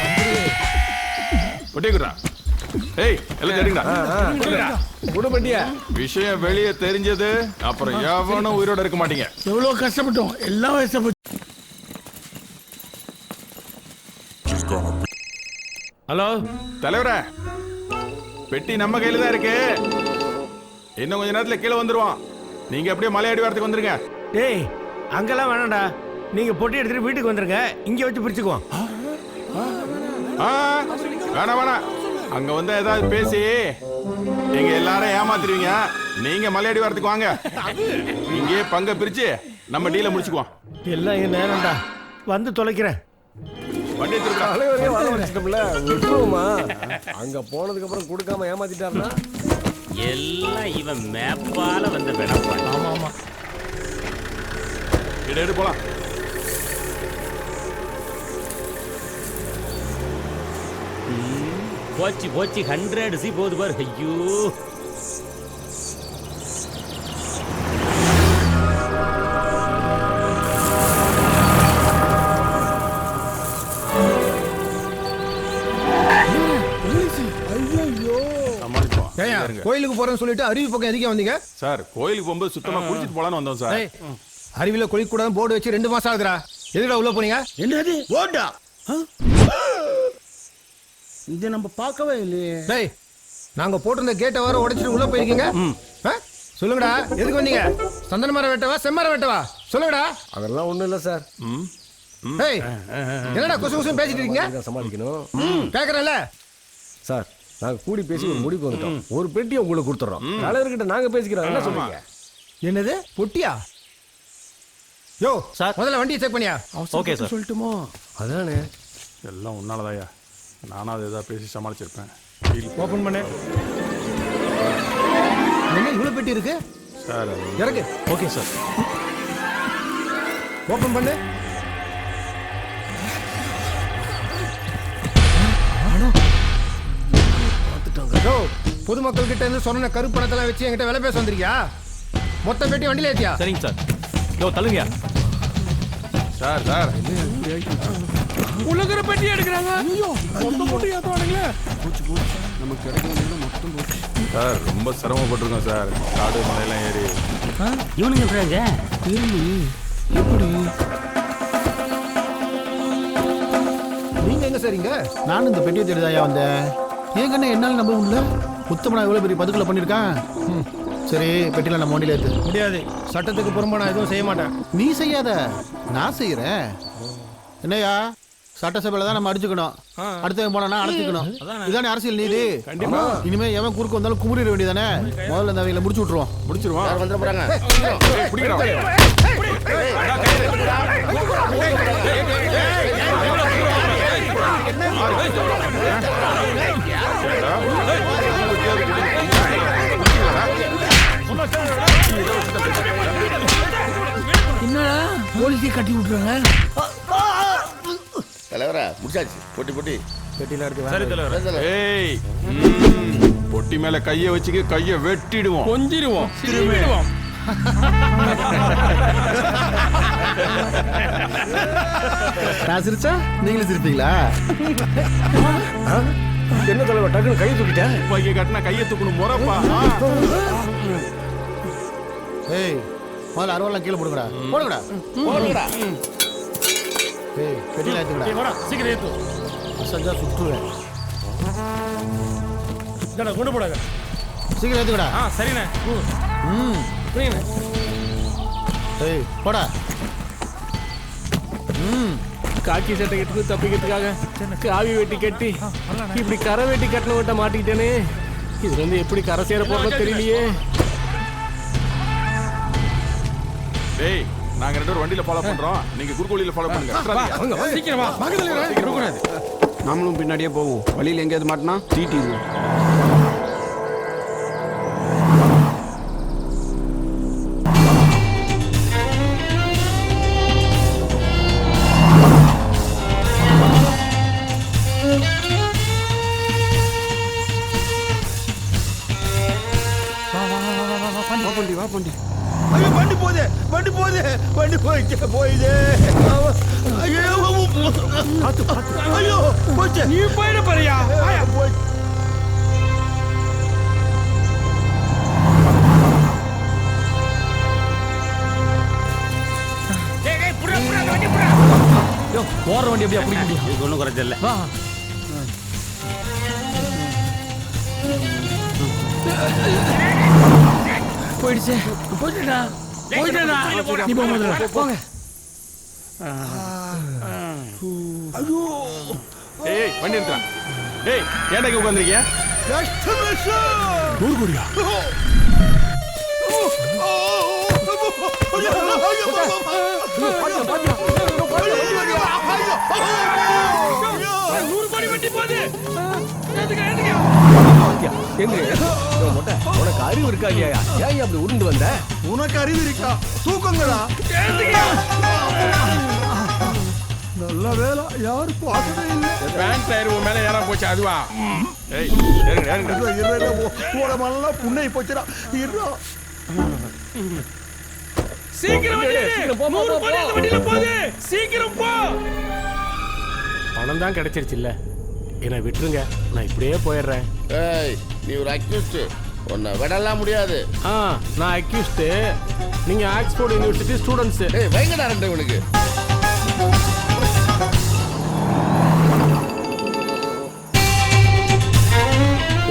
பொட்டிக்குறா. ஏய் எல்லாம் சரிங்கடா. குடும்பட்டியா விஷயம் வெளியே தெரிஞ்சது அப்புறம் எவனும் உயிரோட இருக்க மாட்டீங்க. எவ்வளவு கஷ்டப்பட்டோம், எல்லா வயசு. ஹலோ தலைவரே, பெட்டி நம்ம கையில தான் இருக்கு. இன்னும் கொஞ்ச நேரத்துல கீழே வந்துருவான். நீங்க அப்படியே மலையாடி வாரத்துக்கு வந்துருங்க. டேய் அங்கெல்லாம் வேணாம்டா, நீங்க பொட்டி எடுத்துட்டு வீட்டுக்கு வந்துருங்க, இங்க வச்சு பிரிச்சுக்குவோம். வேணாம் வேணாம், அங்க வந்து ஏதாவது பேசி நீங்க எல்லாரும் ஏமாத்துருவீங்க. நீங்க மலையாடி வாரத்துக்கு வாங்க, இங்கே பங்க பிரிச்சு நம்ம டீலை முடிச்சுக்குவோம். எல்லாம் என் நேரம்டா, வந்து தொலைக்கிறேன். வண்டி தலைவரே வர வச்சுட்டோம்ல, விட்டுருவோமா? அங்க போனதுக்கு அப்புறம் கொடுக்காம ஏமாத்திட்டாருன்னா எல்லாம் இவன் மேப்பால வந்த விடப்பா. ஆமா ஆமா, எடு போலாம். போச்சு போச்சு, 100 போகுது பாரு. ஐயோ கோயிலுக்கு போறேன்னு சொல்லிட்டு அருவி பக்கம் எதுக்கே வந்தீங்க? சார் கோயிலுக்கு போகும்போது சுத்தமா குளிச்சிட்டு போலான்னு வந்தோம் சார். அருவியில குளிக்க கூடாது போர்டு வச்சு 2 மாசம் ஆகுதுடா. எதுக்குடா உள்ள போனீங்க? என்னது போட்டா? இது நம்ம பார்க்கவே இல்லையே. டேய், நாங்க போட்டிருந்த கேட்டை வர உடைச்சிட்டு உள்ள போயிருக்கீங்க. சொல்லுங்கடா, எதுக்கு வந்தீங்க? சந்தன மரம் வெட்டவா, செம்மரம் வெட்டவா? சொல்லுங்கடா. அதெல்லாம் ஒண்ணும் இல்ல சார். டேய், என்னடா குசு குசுன்னு பேசிட்டு இருக்கீங்க? சமாளிக்கணும். கேக்குறேன்ல சார், நாங்க கூடி பேசி ஒரு முடிவுக்கு வந்துட்டோம். ஒரு பெட்டியை உங்களுக்கு கொடுத்துறோம். தலைவர்கிட்ட நாங்க பேசிக்கிறோம். என்ன சொல்றீங்க? என்னது பொட்டியா? யோ சார், முதல்ல வண்டியை செக் பண்ணியா? Okay sir. சொல்லட்டுமோ? அதானே, எல்லாம் உன்னாலதாயா. நானும் அதை ஏதாவது பேசி சமாளிச்சிருப்பேன். ஓபன் பண்ணு. என்ன இவ்வளவு பெட்டி இருக்கு சார்? இறக்கு. Okay sir. ஓபன் பண்ணு. பொதுமக்கள் கிட்ட இருந்து சொன்ன கருப்பு பணத்தெல்லாம் வச்சு என்கிட்ட விலை பேச வந்திருக்கியா? மொத்த பெட்டி வண்டியில ஏத்தியா? சரிங்க சார். யோ தள்ளுங்க சார். சார் உலகிற பெட்டி எடுக்கிறாங்க. ஐயோ மொத்த போட்டு ஏத்துவானுங்களே. போச்சு போச்சு, நமக்கு கிடைக்க வேண்டியது மொத்தம் போச்சு. சார் ரொம்ப சிரமப்பட்டிருக்கோம் சார். காடு மலையெல்லாம் ஏறி இவனுங்க எப்படிங்க எப்படி நீங்க எங்க சரிங்க? நானும் இந்த பெட்டியை தேடிதாயா வந்தேன். ஏன் கண்ணே என்னால நம்ப முடியல. உத்தமனா இவ்வளவு பெரிய பதுக்குல பண்ணிருக்கான். சரி பெட்டியில நம்ம வண்டியில ஏத்து. முடியாது, சட்டத்துக்கு புறம்பா நான் எதுவும் செய்ய மாட்டேன். நீ செய்யாத, நான் செய்யறேன். என்னையா சட்டசபையில தான் நம்ம அடிச்சுக்கணும், அடுத்தவன் போனா அழைச்சிக்கணும். இதானே அரசியல் நீதி. கண்டிப்பா. இனிமே எவன் குறுக்க வந்தாலும் குமுறிட வேண்டியதானே. முதல்ல இந்த அவையில முடிச்சு விட்டுருவோம். யார் வந்துட போறாங்க? என்னடா போலீஸை கட்டி விட்டுறாங்க? தலைவரா முடிச்சாச்சு. பொட்டி பொட்டி பெட்டியில இருக்கு. சரி தலைவர். ஏய் பொட்டி மேல கைய வச்சுக்க, கைய வெட்டிடுவோம், கொஞ்சிடுவோம், திரும்பிடுவோம். நான் சிரிச்சா நீங்களும் சிரிப்பீங்களா? என்ன தலைவர் டக்குன்னு கை தூக்கிட்டேன்? கையை கட்டினா கையை தூக்கணும் முறப்பா. ஏய் முதல்ல அருவாலாம் கீழே போடுங்கடா. போடுங்கடா போடுங்கடா. ஏய் பெட்டியில ஏத்துங்கடா. சீக்கிரம் ஏத்து. அசஞ்சா சுற்றுவேன். கொண்டு போடாங்க. சீக்கிரம் ஏத்துக்கடா. சரிண்ணே. ஏய் போடா. காக்கி சட்டை கட்டு தப்பிக்கிறதுக்காக காவி வெட்டி கட்டி இப்படி கரை வெட்டி கட்டின விட்ட மாட்டிக்கிட்டேனே. இதுல இருந்து எப்படி கரை சேர போறதோ தெரியலையே. டேய் நாங்க 2 பேரும் வண்டியில ஃபாலோ பண்றோம், நீங்க குறுக்கோலியில ஃபாலோ பண்ணுங்க. சீக்கிரம் வா. கூடாது. நாமளும் பின்னாடியே போவோம். வழியில் எங்கேயாவது மாட்டினா தீட்டிடுவோம். வா பண்டி. ஐயோ வண்டி போகுது, வண்டி போகுது, வண்டி போயிடுது. ஐயோ ஐயோ போச்சு. நீ போயிட போறியா? போச்சு. போற வண்டி எப்படியா பிடிக்க முடியும்? இது ஒன்றும் குறைச்சல. போயிடுச்சு. போயிட்டா போயிட்டா. நீ போங்க. ஐயோ ஏய் வண்டி நிறுத்துறா. ஏய் ஏன்டா இங்க உட்கார்ந்திருக்கீங்க? 100 கோடியா? உனக்கு அறிவு இருக்கா இல்லையா? ஏன் அப்படி உருண்டு வந்த? உனக்கு அறிவு இருக்கா? தூக்கங்களா? நல்ல வேலை யாரு பார்த்ததே இல்லை. பேண்ட் டயர் உன் மேல ஏறா போச்சு. அதுவா? ஏய் ஏறுங்க. போறமால புண்ணை போச்சுடா. இருடா. சீக்கிரம் வண்டியில போகுது. சீக்கிரம் போ. பணம் தான் கிடைச்சிருச்சு இல்ல, என்ன விட்டுருங்க, நான் இப்படியே போயிடுறேன். ஏய் நீ ஒரு அக்யூஸ்ட், உன்னை விடலாம் முடியாது. நான் அக்யூஸ்ட், நீங்க ஆக்ஸ்போர்ட் யூனிவர்சிட்டி ஸ்டூடெண்ட்ஸ். ஏய் வைங்கடா ரெண்டு இவனுக்கு.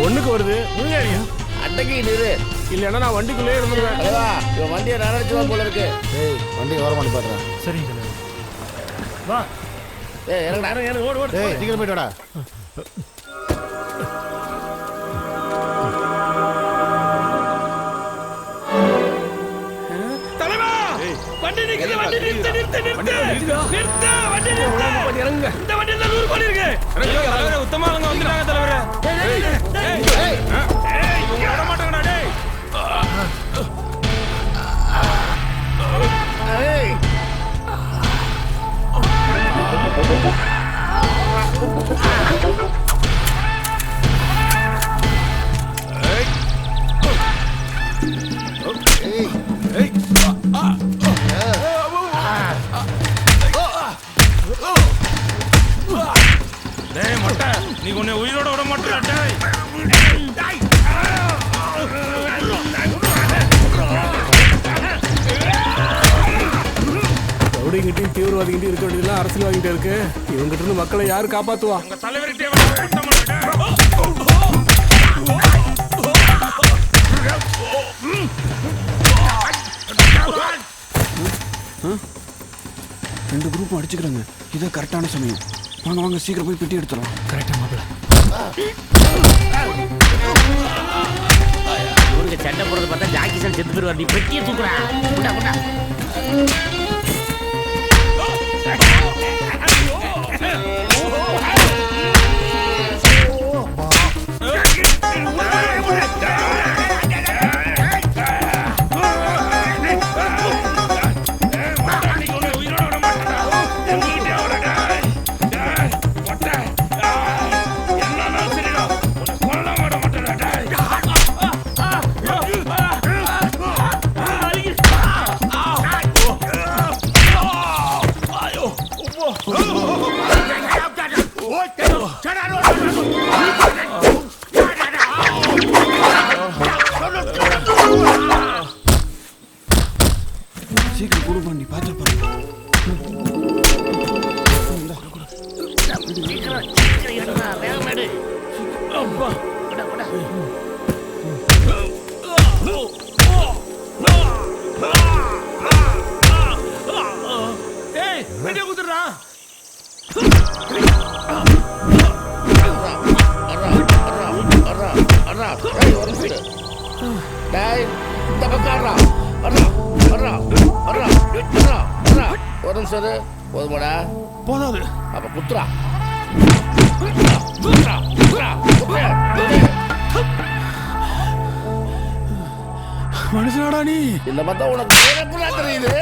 ஒண்ணுக்கு வருது முழுங்க. அன்னைக்கு நீரு இல்லைன்னா நான் வண்டிக்குள்ளே இருந்துருவேன். இவன் வண்டியை நடந்துச்சுவா போல இருக்கு. ஏய் வண்டி ஓரமாடி பாத்துறேன். சரிங்க வா. ஏய் இறங்கடா. ஓடு ஓடு. ஏய் சீக்கிரம் போயிட்டு வாடா. தலைவா வண்டி நிக்குது. வண்டி நிறுத்து. வண்டி நிறுத்து. இறங்க. இந்த வண்டியில 100 கோடி இருக்கு. தலைவரே உத்தமா அவங்க வந்துட்டாங்க தலைவரே. ஏய் இவங்க வர மாட்டாங்கடா டேய். ஏய் டேய் மொட்டை, நீ உன்னை உயிரோட விட மாட்டடா டேய். ரவுடிங்கிட்டையும் தீவிரவாதிகிட்டையும் இருக்க வேண்டியதுலாம் அரசியல்வாதிகிட்ட இருக்கு. இவங்கிட்ட இருந்து மக்களை யாரு காப்பாத்துவா? ரெண்டு குரூப்பும் அடிச்சுக்கிறாங்க. இது கரெக்டான சமயம். வாங்க வாங்க சீக்கிரம் போய் பெட்டி எடுத்துறோம். கரெக்டா மாப்பிள்ள. இவங்க சண்டை போடுறது பார்த்தா ஜாக்கிசன் செத்து போயிருவார். நீ பெட்டியை தூக்குறா. குண்டா குண்டா. சீக்கிரம் குடு பண்ணி பார்த்து பாருங்க. போதுமாடா? போதாது. அப்ப குத்துறா. மனுஷனாடா நீ? இந்த பார்த்தா உனக்கு எப்படா தெரியுது?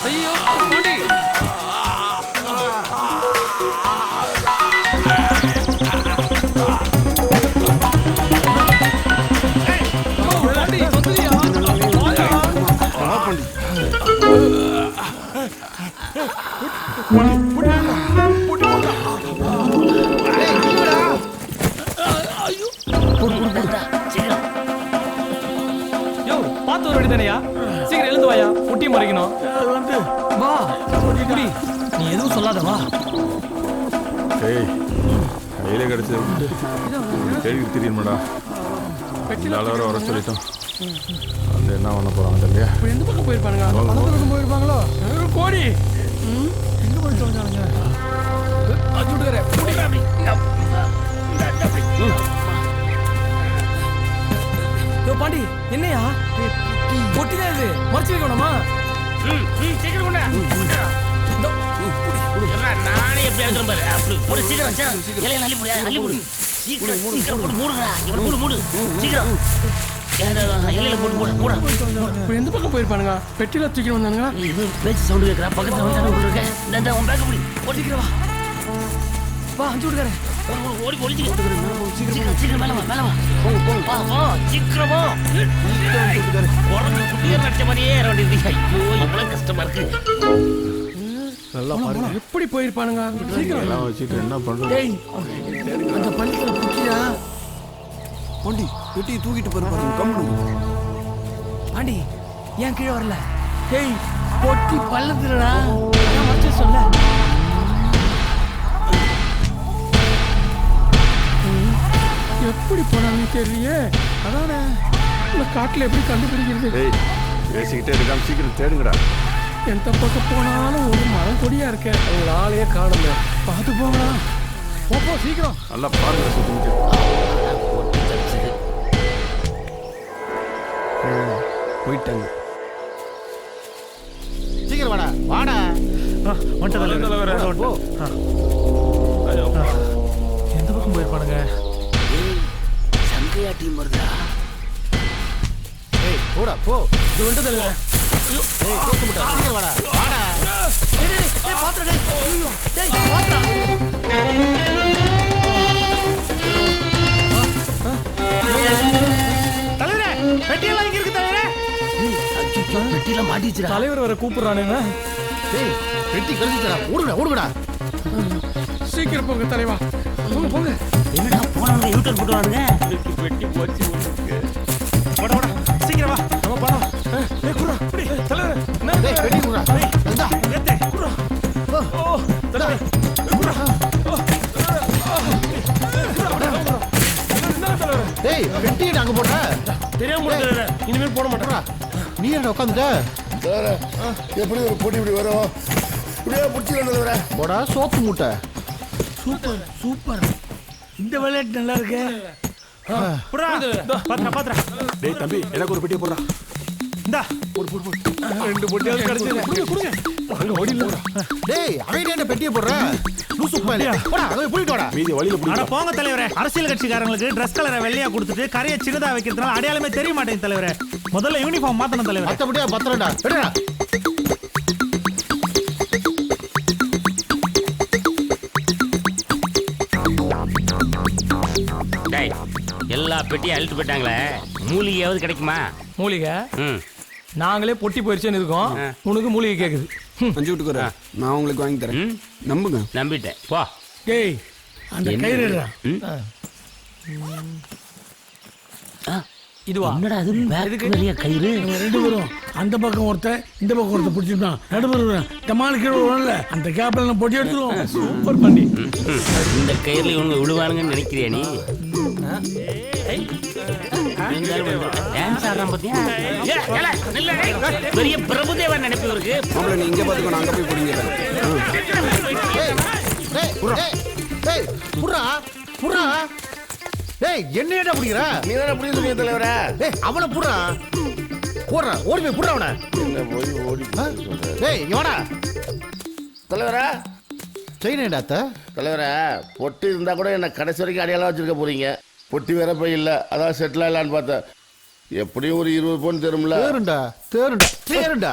ஐயோ பாண்டி. பார்த்து ஒரு தானையா? சீக்கிரம் எழுந்து வாயா. முட்டி மறைக்கணும். வா குடி. நீ எதுவும் சொல்லாத வா. ஏய் கையில கிடைச்சது கேள்வி தெரியுமாடா? எல்லாரும் வர சொல்லிட்டோம். அது என்ன பண்ண போறாங்க தெரியலையா? எந்த பக்கம் போயிருப்பானுங்க? பணத்துக்கு போயிருப்பாங்களோ? கோடி எங்க போயிட்டு வந்தானுங்க? அஜுடுறே பாண்டி என்னையா பொட்டிதான் இது? மறைச்சு வைக்கணுமா? சீக்கிரம் நானே எப்படி அழுகிறேன் பாரு. அப்படி போடு சீக்கிரம். இலையை அள்ளி போடு. அள்ளி போடு. சீக்கிரம் போட்டு மூடுறா. இவன் மூடு சீக்கிரம். இலையில போட்டு போடு. எந்த பக்கம் போயிருப்பானுங்க? பெட்டியில தூக்கிட்டு வந்தானுங்க. இது பேச்சு சவுண்டு கேட்கறா. பக்கத்துல வந்து இந்த உன் பேக்க முடி. போட்டு சீக்கிரம் வா. வா அஞ்சு விடுக்காரன். ஓடி சீக்கிரம் மேல வா. வா சீக்கிரமா. குட்டியை நச்ச மாதிரியே ஏற வேண்டியது. ஐயோ இவ்வளவு கஷ்டமா இருக்கு. நல்லா பாருங்க. எப்படி போயிருப்பானுங்க? சீக்கிரம் எல்லாம் வச்சுட்டு என்ன பண்றது? டேய் அந்த பள்ளிக்கூட குட்டியா பாண்டி பெட்டியை தூக்கிட்டு பாருங்க. கம்முனு பாண்டி ஏன் கீழே வரல? டேய் பொட்டி பள்ளத்துலடா. நான் மறைச்சு சொல்ல. எப்படி போனான்னு தெரியலையே. அதானே இந்த காட்டுல எப்படி கண்டுபிடிக்கிறது? ஏய் பேசிக்கிட்டே இருக்காம சீக்கிரம் தேடுங்கடா. எந்த பக்கம் போனாலும் ஒரு மரம் கொடியா இருக்க. அவங்க ஆளையே காணுங்க. பார்த்து போங்களா. போ சீக்கிரம். நல்லா பாருங்க சுத்திட்டு. போயிட்டாங்க. சீக்கிரம் வாடா வாடா. எந்த பக்கம் போயிருப்பானுங்க? சங்கையா டீம் வருதா? ஏய் போடா போ. இது வந்து தலைவர். ஏய் தூக்கு முட்டை. சீக்கிரம் வாடா வாடா. டேய் பாத்ரா டேய். ஐயோ டேய் பாத்ரா. தலைவரே பெட்டியெல்லாம் இங்க இருக்கு தலைவரே. பெட்டி பெட்டியெல்லாம் மாட்டிச்சுடா. தலைவர் வர கூப்பிடுறானுங்க. டேய் பெட்டி கழிச்சுடா. ஓடுங்கடா. சீக்கிரம் போங்க தலைவா. போங்க. என்னடா போனவங்க யூட்டர் போட்டுவானுங்க. பெட்டி போச்சு. போடா சீக்கிரம் வா. நம்ம போலாம். குர்ரா தலைவர். டேய் பெட்டி குர்ரா. இந்தா ஏத்தே குர்ரா. ஓ தலைவர். குர்ரா. டேய் பெட்டி அங்க போடுற. தெரியாம போடுற. இனிமே போட மாட்டேன். நீ என்ன உட்காந்துட்ட? எப்படி ஒரு பொடி இப்படி வரும்? இப்படியே பிடிச்சிக்கல போடா சோப்பு மூட்டை. சூப்பர். இந்த விளையாட்டு நல்லா இருக்கு. புறா பாத்ரா. டேய் தம்பி எனக்கு ஒரு பெட்டி போடுறா. இந்தா போடு. 2 பொட்டியாவது கிடைச்சது. கொடுங்க. அங்க ஓடில. டேய் அவன் என்ன பெட்டியை போடுற? லூசு பையலே. போடா அங்க போயிட்டு வாடா. மீதி வழியில அட போங்க தலைவரே. அரசியல் கட்சிக்காரங்களுக்கு Dress கலரை வெள்ளையா கொடுத்துட்டு கரையை சின்னதா வைக்கிறதுனால அடையாளமே தெரிய மாட்டேங்குது தலைவரே. முதல்ல யூனிஃபார்ம் மாத்தணும் தலைவரே. மத்தபடியா பத்திரடா. எடுடா. டேய் எல்லா பெட்டியும் அழுட்டு போயிட்டாங்களே. மூலிகையாவது கிடைக்குமா? மூலிகை ம். நாங்களே பொட்டி போயிடுச்சுன்னு இருக்கோம். உனக்கு மூலிகை கேக்குது. 5 விட்டுக்குறேன். நான் உங்களுக்கு வாங்கி தரேன். நம்புங்க. நம்பிட்டேன். போ. டேய் அந்த கயிறுடா. இதுவா? என்னடா அது பேக்கு நிறைய கயிறு. ரெண்டு பேரும் அந்த பக்கம் ஒருத்தன் இந்த பக்கம் ஒருத்தன் பிடிச்சிட்டான். நடுவர் தமாளிக்கிற வரல. அந்த கேப்ல நான் பொட்டி எடுத்துருவோம். சூப்பர் பண்ணி. இந்த கயிறுல இவங்க விழுவானுங்கன்னு நினைக்கிறியா நீ? டான்ஸ் ஆடுறான் பாத்தியா? பெரிய பிரபுதேவன் நினைப்பு இருக்கு. மாப்பிள்ள நீ இங்க பாத்துக்கோ. நான் அங்க போய் பிடிக்கிறேன். டேய் புறா. டேய் என்னடா பிடிக்கிற? நீ தானே பிடிக்க தலைவரே. டேய் அவனை புறா. போடுறா. ஓடி போய் புறா அவனை. என்ன போய் ஓடி. டேய் இவனா தலைவரே. செயினேடா அத்தை. தலைவரே பொட்டி இருந்தா கூட என்ன கடைசி வரைக்கும் அடையாளம் வச்சிருக்க போறீங்க. பொட்டி வேற போய் இல்லை. அதான் செட்டில் ஆகலான்னு பார்த்தேன். எப்படியும் ஒரு 20 பவுன் தரும்ல. தேருண்டா.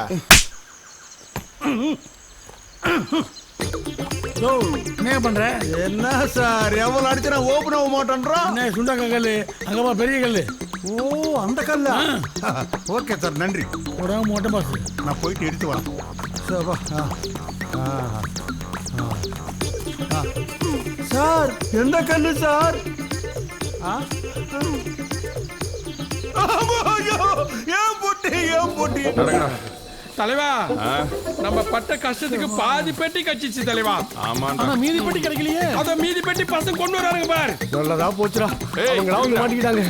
என்ன பண்ற? என்ன சார் எவ்வளவு அடிச்சா ஓபன் ஆக மாட்டேன்றான். என்ன சுண்டக்க கல்லு? அங்கப்பா பெரிய கல்லு. ஓ அந்த கல்லா? ஓகே சார் நன்றி. உடம்பு மொட்டை பாஸ். நான் போயிட்டு எடுத்து வரேன். சார் எந்த கல்லு சார்? ஏன் போட்டி தலைவா நம்ம பட்ட கஷ்டத்துக்கு பாதி பெட்டி கட்சிச்சு தலைவா. ஆமாண்டா. மீதி பெட்டி கிடைக்கலையே. அத மீதி பெட்டி பசங்க கொண்டு வராங்க பாரு. நல்லதா போச்சுடா. அவங்களா வந்து மாட்டிக்கிட்டாங்க.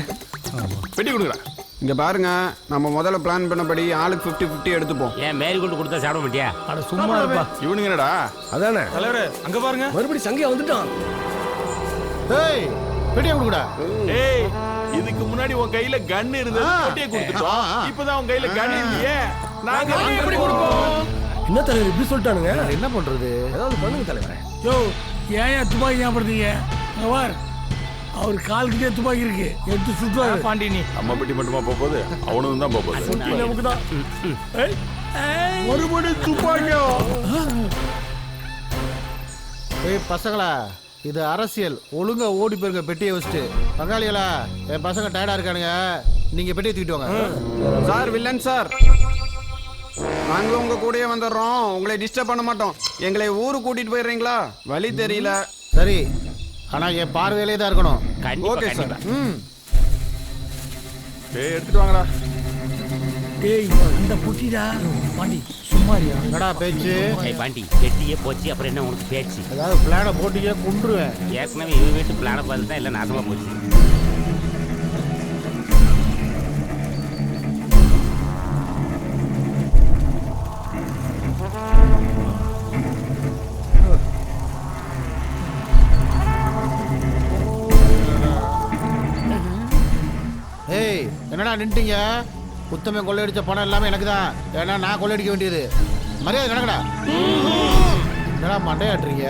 பெட்டி கொடுக்குறா. இங்க பாருங்க, நம்ம முதல்ல பிளான் பண்ணபடி ஆளுக்கு 50-50 எடுத்துப்போம். ஏன் மேரி கொண்டு கொடுத்தா சாப்பிட மாட்டியா? அட சும்மா இருப்பா. இவனுங்க என்னடா? அதானே தலைவரே அங்க பாருங்க. மறுபடியும் சங்கையா வந்துட்டான். டேய் பெட்டியை கொடுடா. ஏய் இதுக்கு முன்னாடி உன் கையில கன் இருந்தது. பெட்டியை கொடுத்துட்டோம். இப்போதான் உன் கையில கன் இல்லையே. நாங்க எப்படி கொடுப்போம்? என்ன தலைவர் இப்படி சொல்லிட்டானுங்க? என்ன பண்றது? ஏதாவது பண்ணுங்க தலைவரே. யோ ஏன் துப்பாக்கி ஞாபகப்படுத்தீங்க? அங்க பார் அவர் கால்கிட்டே துப்பாக்கி இருக்கு. எடுத்து சுற்றுவாரு. பாண்டி நீ அம்மா பெட்டி மட்டுமா போகுது? அவனும் தான் போகுது. நமக்கு தான். மறுபடியும் துப்பாக்கியோ? ஏய் பசங்களா, இது அரசியல். ஒழுங்கா ஓடி போயிருங்க பெட்டியை வச்சுட்டு. பங்காளிகளா என் பசங்க டயர்டா இருக்கானுங்க. நீங்க பெட்டியை தூக்கிட்டு வாங்க. சார் வில்லன் சார், நாங்களும் உங்க கூடயே வந்துடுறோம். உங்களை டிஸ்டர்ப் பண்ண மாட்டோம். எங்களை ஊருக்கு கூட்டிட்டு போயிடுறீங்களா? வழி தெரியல. சரி, ஆனா என் பார்வையிலே தான் இருக்கணும். Okay sir. டேய் எடுத்துட்டு வாங்கடா. டேய் அந்த புட்டிடா. பாண்டி சும்மாரியா? என்னடா பேச்சு? ஏய் பாண்டி பெட்டியே போச்சு, அப்புறம் என்ன உனக்கு பேச்சு? ஏதாவது பிளானை போட்டியே கொண்டுருவேன். ஏற்கனவே இவன் வீட்டு பிளானை பார்த்து தான் எல்லாம் நாசமா போச்சு. ஏய் என்னடா நின்ட்டீங்க? புத்தமே கொள்ளையடிச்ச பணம் எல்லாமே எனக்கு தான். ஏன்னா நான் கொள்ளையடிக்க வேண்டியது. மரியாதை கணக்கடா. என்னடா மண்டையாட்டுறீங்க?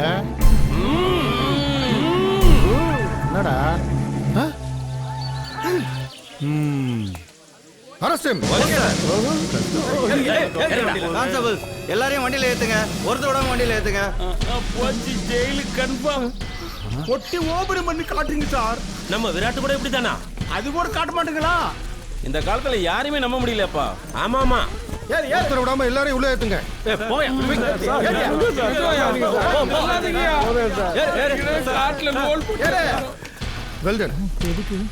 என்னடா எல்லாரையும் வண்டியில ஏத்துங்க. ஒருத்தரோட வண்டியில ஏத்துங்க. ஜெயிலுக்கு கன்ஃபார்ம். பொட்டி ஓபன் பண்ணி காட்டுறீங்க சார். நம்ம விராட்டு கூட இப்படி தானா? அது கூட காட்ட மாட்டீங்களா? இந்த காலத்துல யாரையுமே நம்ப முடியலப்பா. ஆமாமா ஒருத்தர் விடாம எல்லாரையும் உள்ள ஏத்துங்க. Well done.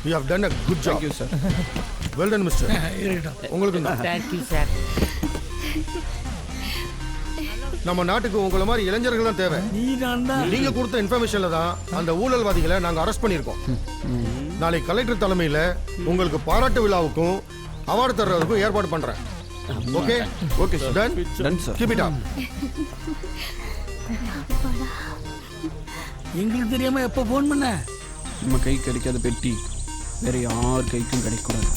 You have done a good job. Thank you, sir. Well done, mister. உங்களுக்கு தேங்க்யூ சார். நம்ம நாட்டுக்கு உங்களை மாதிரி இளைஞர்கள் தான் தேவை. நீங்க கொடுத்த இன்ஃபர்மேஷன்ல தான் அந்த ஊழல்வாதிகளை நாங்க அரெஸ்ட் பண்ணிருக்கோம். நாளை கலெக்டர் தலைமையில உங்களுக்கு பாராட்டு விழாவுக்கும் அவார்டு தர்றதுக்கும் ஏற்பாடு பண்றேன். Okay okay sir. Ton sir. Keep it up. எங்களுக்கு தெரியாம எப்ப போன் பண்ண? நம்ம கை கிடைக்காத பெட்டி வேற யார் கைக்கும் கிடைக்கூடாது.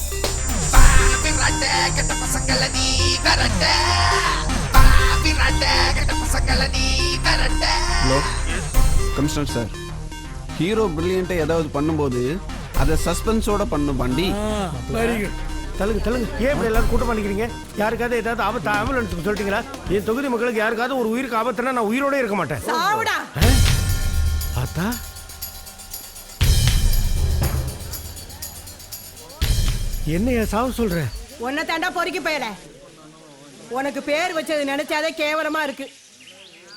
ஹலோ கமிஷனர் சார், ஹீரோ பிரில்லியண்ட்டை ஏதாவது பண்ணும்போது அதை சஸ்பென்ஸோட பண்ணும் பாண்டி. Very good. தள்ளுங்க தள்ளுங்க. ஏன் இப்படி எல்லாரும் கூட்டம் பண்ணிக்கிறீங்க? யாருக்காவது ஏதாவது ஆபத்து ஆம்புலன்ஸுக்கு சொல்லிட்டீங்களா? என் தொகுதி மக்களுக்கு யாருக்காவது ஒரு உயிருக்கு ஆபத்துனா நான் உயிரோட இருக்க மாட்டேன். சாவுடா. பார்த்தா என்னைய சாவு சொல்ற? உன்னை தாண்டா பொறுக்கி போயல. உனக்கு பேர் வச்சது நினைச்சாதே கேவலமா இருக்கு.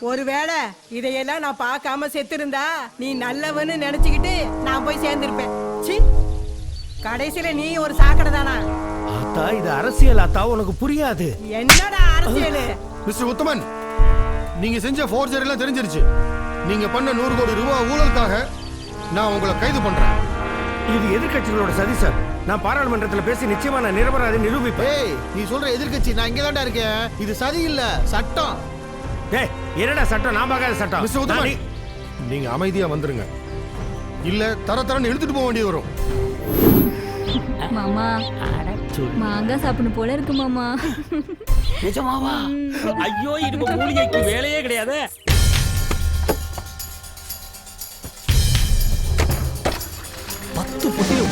ஒருவேளை இதையெல்லாம் நான் பார்க்காம செத்திருந்தா நீ நல்லவன்னு நினைச்சுக்கிட்டு நான் போய் சேர்ந்திருப்பேன். சி, கடைசியில நீ ஒரு சாக்கடை தானா? ஆத்தா இது அரசியல் ஆத்தா, உனக்கு புரியாது. என்னடா அரசியல்? மிஸ்டர் உத்தமன், நீங்க செஞ்ச ஃபோர்ஜரி எல்லாம் தெரிஞ்சிருச்சு. நீங்க பண்ண 100 கோடி ரூபாய் ஊழலுக்காக நான் உங்களை கைது பண்றேன். இது எதிர்க்கட்சிகளோட சதி சார். நான் பாராளுமன்றத்தில் பேசி நிச்சயமா நான் நிரபராதி நிரூபிப்பேன். நீ சொல்ற எதிர்க்கட்சி நான் இங்க தான்டா இருக்கேன். இது சதி இல்ல, சட்டம். டேய் என்னடா சட்டம்? நான் பார்க்காத சட்டம். மிஸ்டர் உத்தமன், நீங்க அமைதியா வந்துருங்க. இல்ல தரன்னு எடுத்துட்டு போக வேண்டியது வரும். மாமா மாங்காய் சாப்பிடணும் போல இருக்கு மாமா. நிஜமாவா? ஐயோ இது மூலிகைக்கு வேலையே கிடையாது.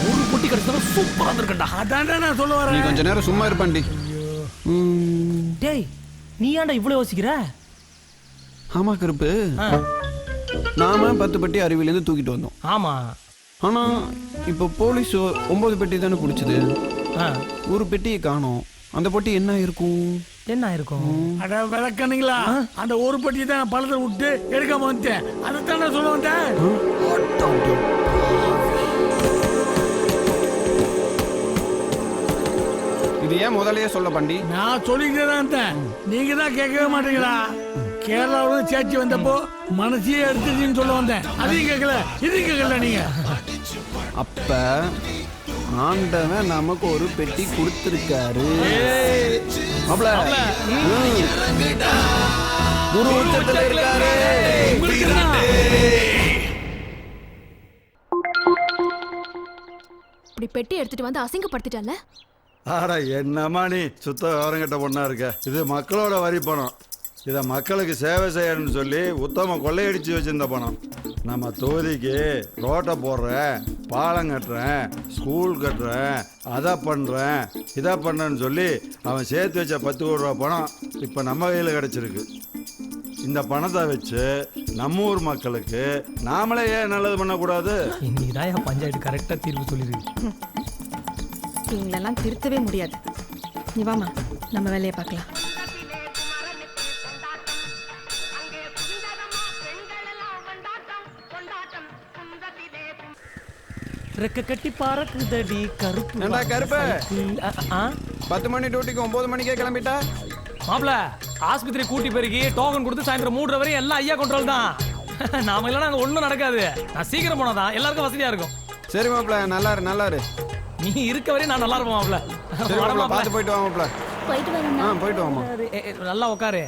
ஒரு பொட்டி கிடைச்சா சூப்பரா இருக்கடா. அதான்டா நான் சொல்ல வரேன். நீ கொஞ்ச நேரம் சும்மா இருப்பாண்டி. டேய் நீ ஏன்டா இவ்வளவு யோசிக்கிற? ஆமா கருப்பு, நாம 10 பெட்டி அருவிலேருந்து தூக்கிட்டு வந்தோம். ஆமா. ஆனா இப்ப போலீஸ் 9 பெட்டி தானே பிடிச்சது. ஒரு பெட்டியை காணோம். அந்த பெட்டி என்ன இருக்கும்? என்ன இருக்கும்? அட விளக்கணுங்களா, அந்த ஒரு பட்டி தான் பழத்தை விட்டு எடுக்காம வந்துட்டேன். அதைத்தான் நான் சொல்ல வந்தேன். இது ஏன் முதலையே சொல்ல பாண்டி? நான் சொல்லிக்கிட்டே தான் இருந்தேன், நீங்க தான் கேட்கவே மாட்டீங்களா? கேரளாவில சேச்சி வந்தப்போ மனசையே எடுத்துச்சின்னு சொல்ல வந்தேன். அதையும் கேட்கல, இதையும் கேட்கல நீங்க. அப்ப ஆண்டவன் நமக்கு ஒரு பெட்டி கொடுத்திருக்காரு. குரு உச்சத்துல இருக்காரு. இப்படி பெட்டி எடுத்துட்டு வந்து அசிங்கப்படுத்திட்டல. ஆடா என்னம்மா நீ சுத்த விவரங்கிட்ட பொண்ணா இருக்க. இது மக்களோட வரி பணம். இதை மக்களுக்கு சேவை செய்யணும்னு சொல்லி உத்தம கொள்ளையடிச்சு வச்சிருந்த பணம். நம்ம தொகுதிக்கு ரோட்டை போடுறேன், பாலம் கட்டுறேன், ஸ்கூல் கட்டுறேன், அதை பண்ணுறேன், இதை பண்ணுறேன்னு சொல்லி அவன் சேர்த்து வச்ச 10 கோடி ரூபா பணம் இப்போ நம்ம கையில் கிடச்சிருக்கு. இந்த பணத்தை வச்சு நம்ம ஊர் மக்களுக்கு நாமளே ஏன் நல்லது பண்ணக்கூடாது? இன்னைக்கு தான் பஞ்சாயத்து கரெக்டாக தீர்வு சொல்லிருக்கு. இவங்களெல்லாம் திருத்தவே முடியாது. நீ வாமா, நம்ம வேலையை பார்க்கலாம். ரெக்க கட்டி பறக்குதடி கருப்பு. ஏண்டா கருப்பு, 10 மணி டியூட்டிக்கு 9 மணிக்கே கிளம்பிட்டா? மாப்ள ஆஸ்பத்திரி கூட்டி பெருக்கி டோக்கன் கொடுத்து சாயந்தரம் 3 வரையும் எல்லாம் ஐயா கண்ட்ரோல் தான். நாம இல்லைன்னா அங்கே ஒன்றும் நடக்காது. நான் சீக்கிரம் போனாதான் எல்லாருக்கும் வசதியா இருக்கும். சரி மாப்ள, நல்லா இரு. நீ இருக்க வரையும் நான் நல்லா இருப்பேன் மாப்ள. பார்த்து போயிட்டு வா மாப்ள. போயிட்டு வரேன். போயிட்டு வாமா. நல்லா உட்காரு.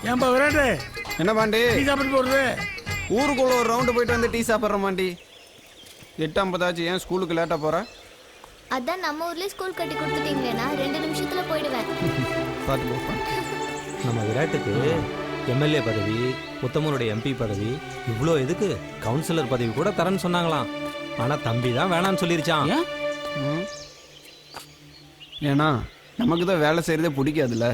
ஏன்பா விராட்டு, என்ன பாண்டி டீ சாப்பிட்டு போறது? ஊருக்குள்ள ஒரு ரவுண்டு போயிட்டு வந்து டீ சாப்பிட்ற மாண்டி. 8:50 ஆச்சு, ஏன் ஸ்கூலுக்கு லேட்டாக போற? அதான் நம்ம ஊர்லயே ஸ்கூல் கட்டி கொடுத்துட்டீங்களேனா 2 நிமிஷத்துல போயிடுவேன். பார்த்து போ. நம்ம விராட்டுக்கு எம்எல்ஏ பதவி, உத்தமனுடைய எம்பி பதவி, இவ்வளோ எதுக்கு கவுன்சிலர் பதவி கூட தரேன்னு சொன்னாங்களாம். ஆனால் தம்பி தான் வேணான்னு சொல்லிருச்சான். ஏன்னா நமக்கு தான் வேலை செய்யறதே பிடிக்காதுல்ல.